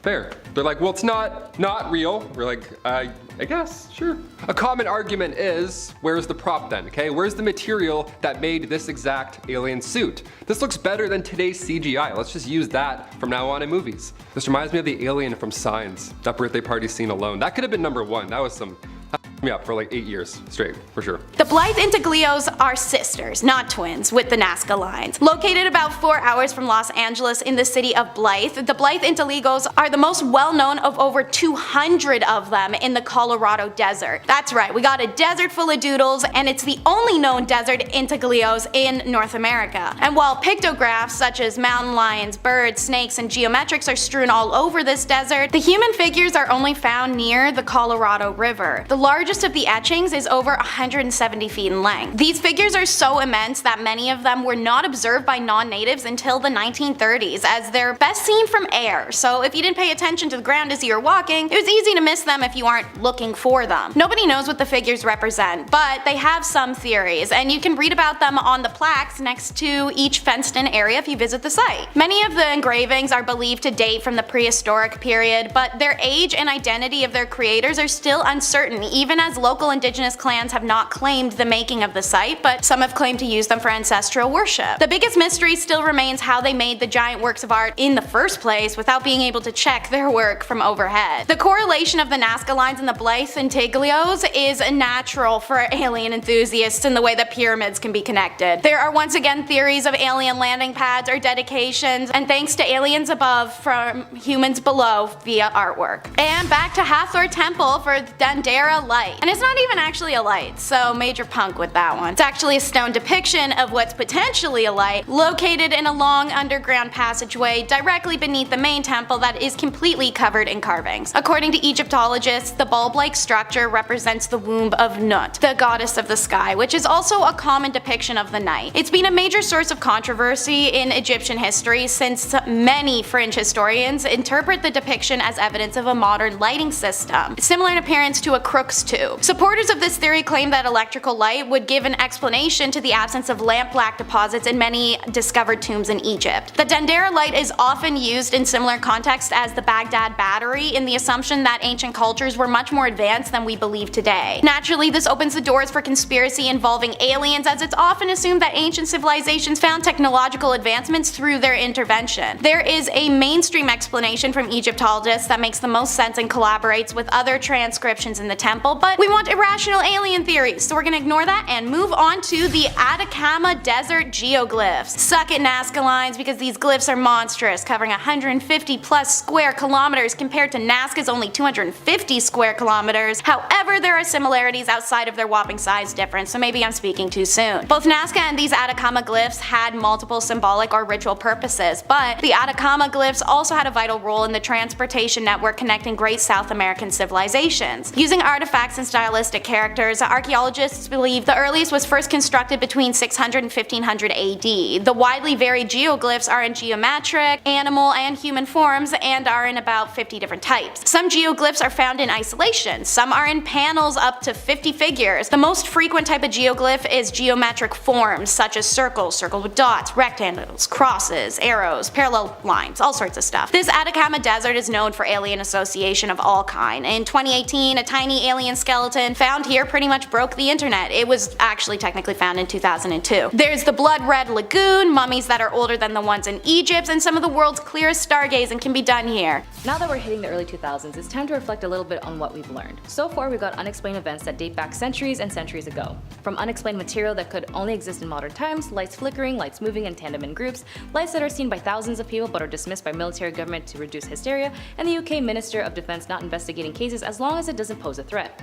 Fair. They're like, well, it's not real. We're like, I guess, sure. A common argument is, where's the prop then, okay? Where's the material that made this exact alien suit? This looks better than today's CGI. Let's just use that from now on in movies. This reminds me of the alien from Signs. That birthday party scene alone. That could have been number 1. That was some... me up for like 8 years straight, for sure. The Blythe intaglios are sisters, not twins, with the Nazca lines. Located about 4 hours from Los Angeles in the city of Blythe, the Blythe intaglios are the most well-known of over 200 of them in the Colorado desert. That's right, we got a desert full of doodles, and it's the only known desert intaglios in North America. And while pictographs such as mountain lions, birds, snakes, and geometrics are strewn all over this desert, the human figures are only found near the Colorado River. The largest of the etchings is over 170 feet in length. These figures are so immense that many of them were not observed by non-natives until the 1930s, as they're best seen from air, so if you didn't pay attention to the ground as you were walking, it was easy to miss them if you aren't looking for them. Nobody knows what the figures represent, but they have some theories, and you can read about them on the plaques next to each fenced-in area if you visit the site. Many of the engravings are believed to date from the prehistoric period, but their age and identity of their creators are still uncertain, even even as local indigenous clans have not claimed the making of the site, but some have claimed to use them for ancestral worship. The biggest mystery still remains how they made the giant works of art in the first place without being able to check their work from overhead. The correlation of the Nazca lines and the Blythe intaglios is natural for alien enthusiasts in the way that pyramids can be connected. There are once again theories of alien landing pads or dedications, and thanks to aliens above from humans below via artwork. And back to Hathor Temple for the Dendera light. And it's not even actually a light, so major punk with that one. It's actually a stone depiction of what's potentially a light, located in a long underground passageway directly beneath the main temple that is completely covered in carvings. According to Egyptologists, the bulb-like structure represents the womb of Nut, the goddess of the sky, which is also a common depiction of the night. It's been a major source of controversy in Egyptian history since many fringe historians interpret the depiction as evidence of a modern lighting system, similar in appearance to a Crookes tube. Supporters of this theory claim that electrical light would give an explanation to the absence of lamp-black deposits in many discovered tombs in Egypt. The Dendera light is often used in similar context as the Baghdad battery, in the assumption that ancient cultures were much more advanced than we believe today. Naturally, this opens the doors for conspiracy involving aliens, as it's often assumed that ancient civilizations found technological advancements through their intervention. There is a mainstream explanation from Egyptologists that makes the most sense and collaborates with other transcriptions in the temple, but we want irrational alien theories, so we're gonna ignore that and move on to the Atacama Desert geoglyphs. Suck it, Nazca lines, because these glyphs are monstrous, covering 150 plus square kilometers compared to Nazca's only 250 square kilometers. However, there are similarities outside of their whopping size difference, so maybe I'm speaking too soon. Both Nazca and these Atacama glyphs had multiple symbolic or ritual purposes, but the Atacama glyphs also had a vital role in the transportation network connecting great South American civilizations. Using artifacts and stylistic characters, archaeologists believe the earliest was first constructed between 600 and 1500 AD. The widely varied geoglyphs are in geometric, animal, and human forms and are in about 50 different types. Some geoglyphs are found in isolation, some are in panels up to 50 figures. The most frequent type of geoglyph is geometric forms, such as circles, circles with dots, rectangles, crosses, arrows, parallel lines, all sorts of stuff. This Atacama Desert is known for alien association of all kind. In 2018, a tiny alien skeleton found here pretty much broke the internet. It was actually technically found in 2002. There's the Blood Red Lagoon, mummies that are older than the ones in Egypt, and some of the world's clearest stargazing can be done here. Now that we're hitting the early 2000s, it's time to reflect a little bit on what we've learned. So far, we've got unexplained events that date back centuries and centuries ago. From unexplained material that could only exist in modern times, lights flickering, lights moving in tandem in groups, lights that are seen by thousands of people but are dismissed by military government to reduce hysteria, and the UK Minister of Defence not investigating cases as long as it doesn't pose a threat.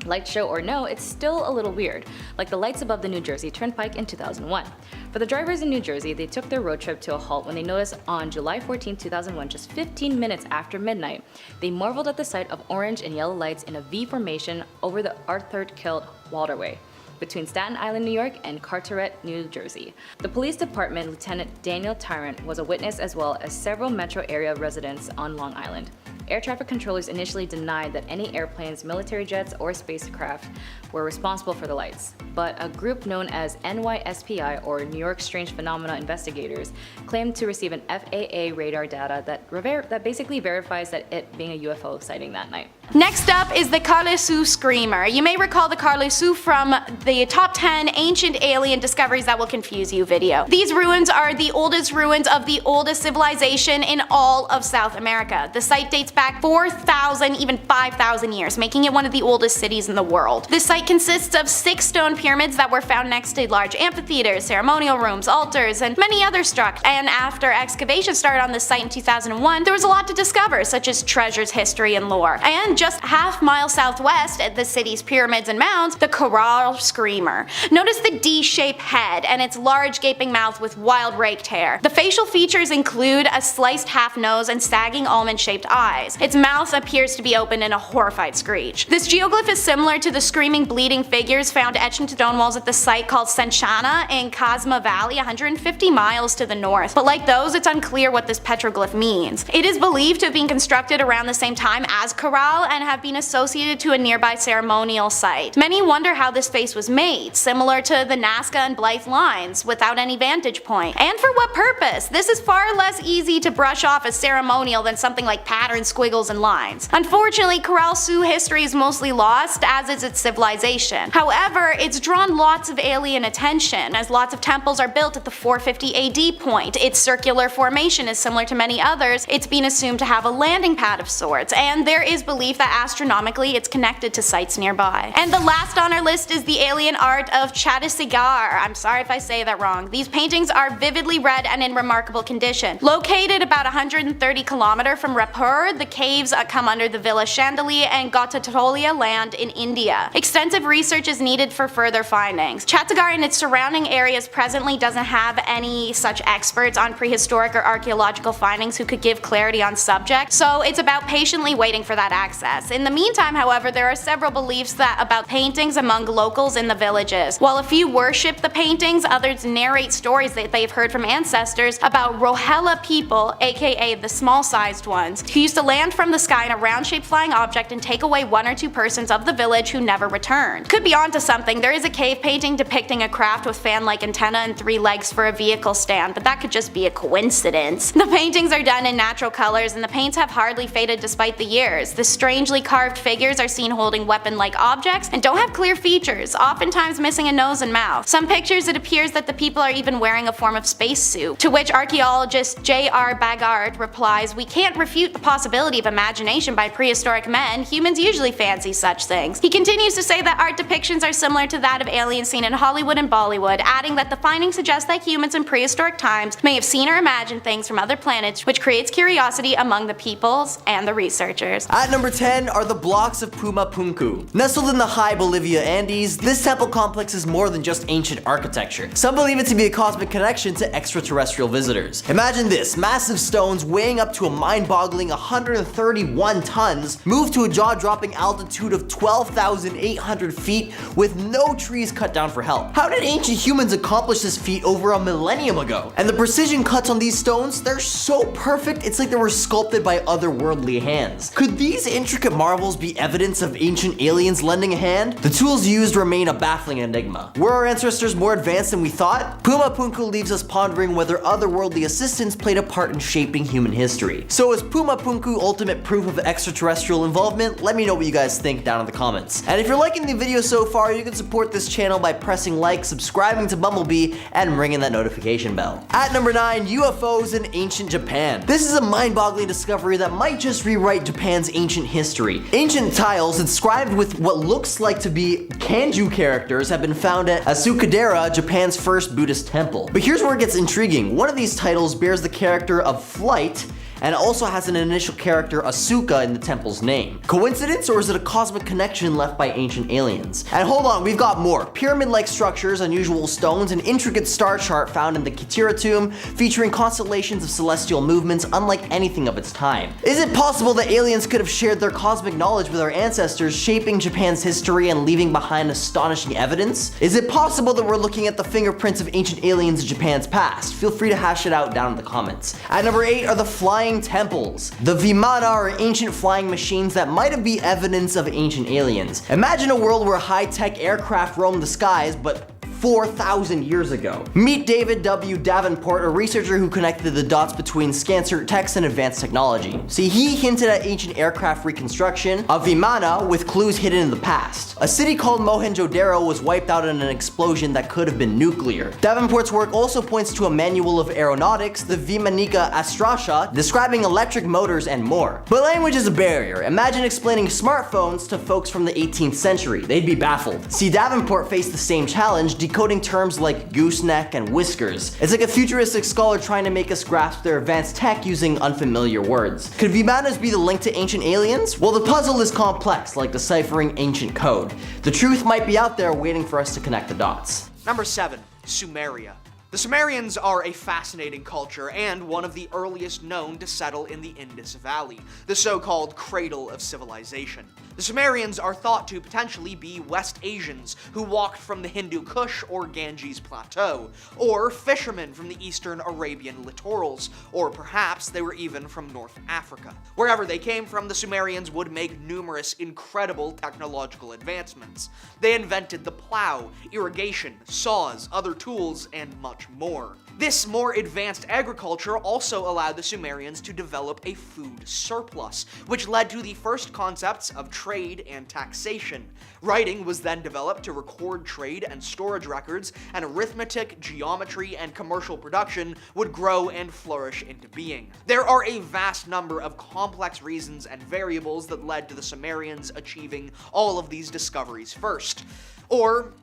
Light show or no, it's still a little weird, like the lights above the New Jersey Turnpike in 2001. For the drivers in New Jersey, they took their road trip to a halt when they noticed on July 14, 2001, just 15 minutes after midnight, they marveled at the sight of orange and yellow lights in a V formation over the Arthur Kilt waterway between Staten Island, New York and Carteret, New Jersey. The police department Lieutenant Daniel Tyrant was a witness, as well as several metro area residents on Long Island. Air traffic controllers initially denied that any airplanes, military jets, or spacecraft were responsible for the lights, but a group known as NYSPI, or New York Strange Phenomena Investigators, claimed to receive an FAA radar data that basically verifies that it being a UFO sighting that night. Next up is the Carlisle Screamer. You may recall the Carlisle from the Top 10 Ancient Alien Discoveries That Will Confuse You video. These ruins are the oldest ruins of the oldest civilization in all of South America. The site dates back 4,000, even 5,000 years, making it one of the oldest cities in the world. This site consists of 6 stone pyramids that were found next to large amphitheaters, ceremonial rooms, altars, and many other structures. And after excavation started on this site in 2001, there was a lot to discover, such as treasures, history, and lore. And just half-mile southwest at the city's pyramids and mounds, the Carlisle Screamer. Notice the D-shaped head and its large gaping mouth with wild raked hair. The facial features include a sliced half nose and sagging almond-shaped eyes. Its mouth appears to be open in a horrified screech. This geoglyph is similar to the screaming, bleeding figures found etched into stone walls at the site called Senchana in Casma Valley, 150 miles to the north. But like those, it's unclear what this petroglyph means. It is believed to have been constructed around the same time as Carlisle and have been associated to a nearby ceremonial site. Many wonder how this face was made, similar to the Nazca and Blythe lines, without any vantage point. And for what purpose? This is far less easy to brush off as ceremonial than something like patterns, squiggles, and lines. Unfortunately, Corral Sioux history is mostly lost, as is its civilization. However, it's drawn lots of alien attention, as lots of temples are built at the 450 AD point. Its circular formation is similar to many others. It's been assumed to have a landing pad of sorts, and there is belief that astronomically it's connected to sites nearby. And the last on our list is the alien art of Chhattisgarh. I'm sorry if I say that wrong. These paintings are vividly red and in remarkable condition. Located about 130 km from Raipur, the caves come under the Villa Chandelier and Gotatolia land in India. Extensive research is needed for further findings. Chhattisgarh and its surrounding areas presently doesn't have any such experts on prehistoric or archaeological findings who could give clarity on subject, so it's about patiently waiting for that access. In the meantime, however, there are several beliefs about paintings among locals in the villages. While a few worship the paintings, others narrate stories that they've heard from ancestors about Rohilla people, aka the small-sized ones, who used to land from the sky in a round-shaped flying object and take away one or two persons of the village who never returned. Could be onto something. There is a cave painting depicting a craft with fan-like antenna and 3 legs for a vehicle stand, but that could just be a coincidence. The paintings are done in natural colors, and the paints have hardly faded despite the years. The strangely carved figures are seen holding weapon-like objects and don't have clear features, oftentimes missing a nose and mouth. Some pictures it appears that the people are even wearing a form of spacesuit, to which archaeologist J.R. Bagard replies, "We can't refute the possibility of imagination by prehistoric men. Humans usually fancy such things." He continues to say that art depictions are similar to that of aliens seen in Hollywood and Bollywood, adding that the findings suggest that humans in prehistoric times may have seen or imagined things from other planets, which creates curiosity among the peoples and the researchers. At number 10 are the blocks of Puma Punku. Nestled in the high Bolivia Andes, this temple complex is more than just ancient architecture. Some believe it to be a cosmic connection to extraterrestrial visitors. Imagine this, massive stones weighing up to a mind-boggling 131 tons move to a jaw-dropping altitude of 12,800 feet with no trees cut down for help. How did ancient humans accomplish this feat over a millennium ago? And the precision cuts on these stones, they're so perfect, it's like they were sculpted by otherworldly hands. Could these intricate marvels be evidence of ancient aliens lending a hand? The tools used remain a baffling enigma. Were our ancestors more advanced than we thought? Puma Punku leaves us pondering whether otherworldly assistance played a part in shaping human history. So is Puma Punku ultimate proof of extraterrestrial involvement? Let me know what you guys think down in the comments. And if you're liking the video so far, you can support this channel by pressing like, subscribing to Bumblebee, and ringing that notification bell. At number 9, UFOs in ancient Japan. This is a mind-boggling discovery that might just rewrite Japan's ancient history. Ancient tiles inscribed with what looks like to be kanju characters have been found at Asukadera, Japan's first Buddhist temple. But here's where it gets intriguing. One of these titles bears the character of flight, and also has an initial character Asuka in the temple's name. Coincidence, or is it a cosmic connection left by ancient aliens? And hold on, we've got more. Pyramid-like structures, unusual stones, an intricate star chart found in the Kitira tomb, featuring constellations of celestial movements unlike anything of its time. Is it possible that aliens could have shared their cosmic knowledge with our ancestors, shaping Japan's history and leaving behind astonishing evidence? Is it possible that we're looking at the fingerprints of ancient aliens in Japan's past? Feel free to hash it out down in the comments. At number 8 are the flying temples. The Vimana are ancient flying machines that might be evidence of ancient aliens. Imagine a world where high-tech aircraft roam the skies, but 4,000 years ago. Meet David W. Davenport, a researcher who connected the dots between scancer text and advanced technology. See, he hinted at ancient aircraft reconstruction of Vimana with clues hidden in the past. A city called Mohenjo-Daro was wiped out in an explosion that could have been nuclear. Davenport's work also points to a manual of aeronautics, the Vimanika Astrasha, describing electric motors and more. But language is a barrier. Imagine explaining smartphones to folks from the 18th century. They'd be baffled. See, Davenport faced the same challenge, decoding terms like gooseneck and whiskers. It's like a futuristic scholar trying to make us grasp their advanced tech using unfamiliar words. Could Vimanas be the link to ancient aliens? Well, the puzzle is complex, like deciphering ancient code. The truth might be out there waiting for us to connect the dots. Number 7. Sumeria. The Sumerians are a fascinating culture and one of the earliest known to settle in the Indus Valley, the so-called cradle of civilization. The Sumerians are thought to potentially be West Asians who walked from the Hindu Kush or Ganges Plateau, or fishermen from the eastern Arabian littorals, or perhaps they were even from North Africa. Wherever they came from, the Sumerians would make numerous incredible technological advancements. They invented the plow, irrigation, saws, other tools, and much more. This more advanced agriculture also allowed the Sumerians to develop a food surplus, which led to the first concepts of trade and taxation. Writing was then developed to record trade and storage records, and arithmetic, geometry, and commercial production would grow and flourish into being. There are a vast number of complex reasons and variables that led to the Sumerians achieving all of these discoveries first. Or,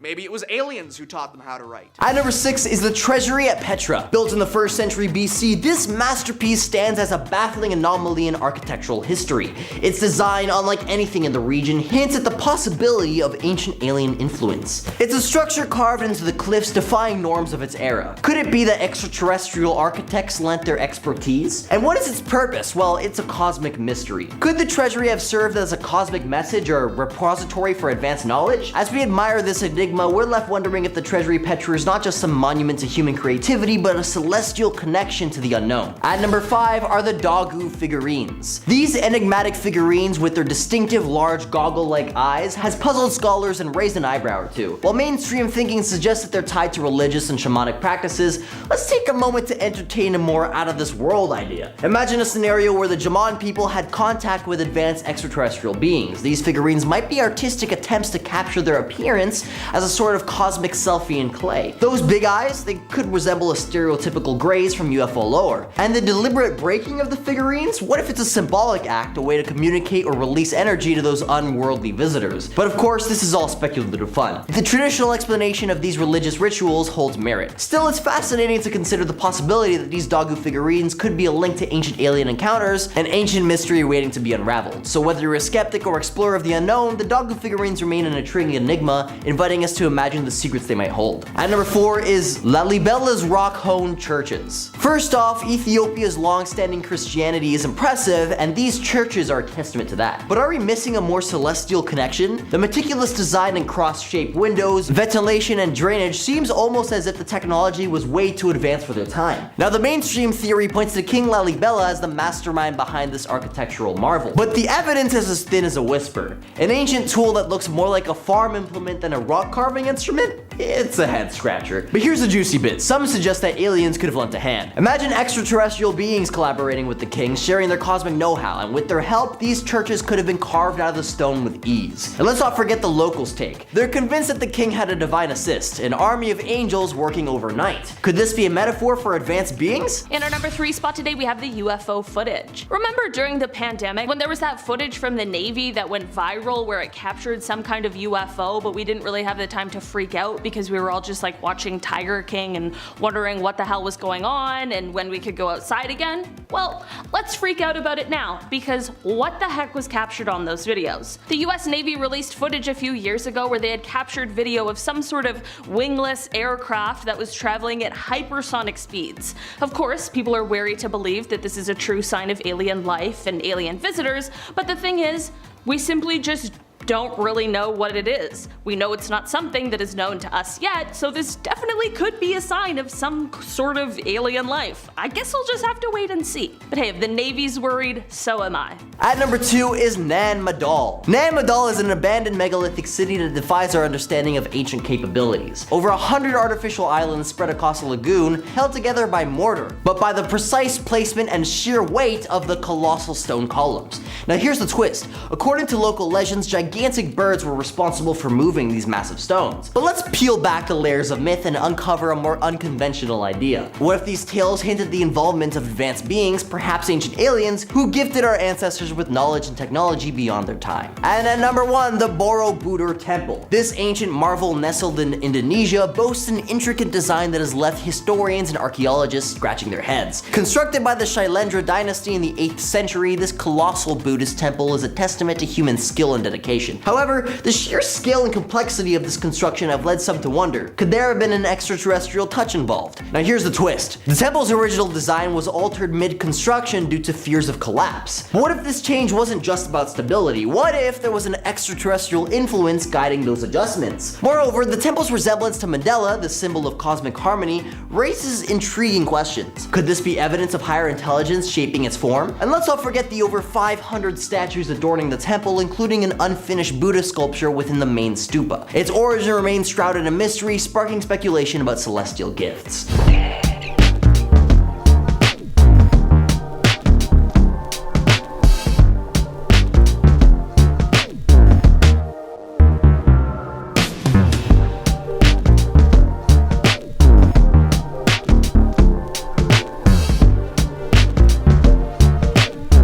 maybe it was aliens who taught them how to write. At number 6 is the Treasury at Petra. Built in the 1st century BC, this masterpiece stands as a baffling anomaly in architectural history. Its design, unlike anything in the region, hints at the possibility of ancient alien influence. It's a structure carved into the cliffs defying norms of its era. Could it be that extraterrestrial architects lent their expertise? And what is its purpose? Well, it's a cosmic mystery. Could the Treasury have served as a cosmic message or repository for advanced knowledge? As we admire this enigma, we're left wondering if the Treasury Petra is not just some monument to human creativity, but a celestial connection to the unknown. At number 5 are the Dagu figurines. These enigmatic figurines with their distinctive large goggle-like eyes has puzzled scholars and raised an eyebrow or two. While mainstream thinking suggests that they're tied to religious and shamanic practices, let's take a moment to entertain a more out-of-this-world idea. Imagine a scenario where the Jaman people had contact with advanced extraterrestrial beings. These figurines might be artistic attempts to capture their appearance as a sort of cosmic selfie in clay. Those big eyes, they could resemble a stereotypical grays from UFO lore. And the deliberate breaking of the figurines, what if it's a symbolic act, a way to communicate or release energy to those unworldly visitors? But of course, this is all speculative fun. The traditional explanation of these religious rituals holds merit. Still, it's fascinating to consider the possibility that these Dagu figurines could be a link to ancient alien encounters, an ancient mystery waiting to be unraveled. So whether you're a skeptic or explorer of the unknown, the Dagu figurines remain an intriguing enigma, inviting us to imagine the secrets they might hold. At number 4 is Lalibella's rock-hewn churches. First off, Ethiopia's long-standing Christianity is impressive, and these churches are a testament to that. But are we missing a more celestial connection? The meticulous design and cross-shaped windows, ventilation, and drainage seems almost as if the technology was way too advanced for their time. Now, the mainstream theory points to King Lalibela as the mastermind behind this architectural marvel. But the evidence is as thin as a whisper. An ancient tool that looks more like a farm implement than a rock carving instrument? It's a head scratcher. But here's a juicy bit. Some suggest that aliens could have lent a hand. Imagine extraterrestrial beings collaborating with the king, sharing their cosmic know-how, and with their help, these churches could have been carved out of the stone with ease. And let's not forget the locals' take. They're convinced that the king had a divine assist, an army of angels working overnight. Could this be a metaphor for advanced beings? In our number 3 spot today, we have the UFO footage. Remember during the pandemic when there was that footage from the Navy that went viral where it captured some kind of UFO, but we didn't really have the time to freak out because we were all just like watching Tiger King and wondering what the hell was going on and when we could go outside again? Well, let's freak out about it now, because what the heck was captured on those videos? The US Navy released footage a few years ago where they had captured video of some sort of wingless aircraft that was traveling at hypersonic speeds. Of course, people are wary to believe that this is a true sign of alien life and alien visitors, but the thing is, we simply just don't really know what it is. We know it's not something that is known to us yet, so this definitely could be a sign of some sort of alien life. I guess we'll just have to wait and see. But hey, if the Navy's worried, so am I. At number 2 is Nan Madol. Nan Madol is an abandoned megalithic city that defies our understanding of ancient capabilities. Over 100 artificial islands spread across a lagoon, held together by mortar, but by the precise placement and sheer weight of the colossal stone columns. Now here's the twist. According to local legends, gigantic birds were responsible for moving these massive stones. But let's peel back the layers of myth and uncover a more unconventional idea. What if these tales hinted the involvement of advanced beings, perhaps ancient aliens, who gifted our ancestors with knowledge and technology beyond their time? And at number 1, the Borobudur Temple. This ancient marvel nestled in Indonesia boasts an intricate design that has left historians and archaeologists scratching their heads. Constructed by the Shailendra dynasty in the 8th century, this colossal Buddhist temple is a testament to human skill and dedication. speculation. However, the sheer scale and complexity of this construction have led some to wonder, could there have been an extraterrestrial touch involved? Now here's the twist. The temple's original design was altered mid-construction due to fears of collapse. But what if this change wasn't just about stability? What if there was an extraterrestrial influence guiding those adjustments? Moreover, the temple's resemblance to Mendiola, the symbol of cosmic harmony, raises intriguing questions. Could this be evidence of higher intelligence shaping its form? And let's not forget the over 500 statues adorning the temple, including an unfinished Buddha sculpture within the main stupa. Its origin remains shrouded in mystery, sparking speculation about celestial gifts.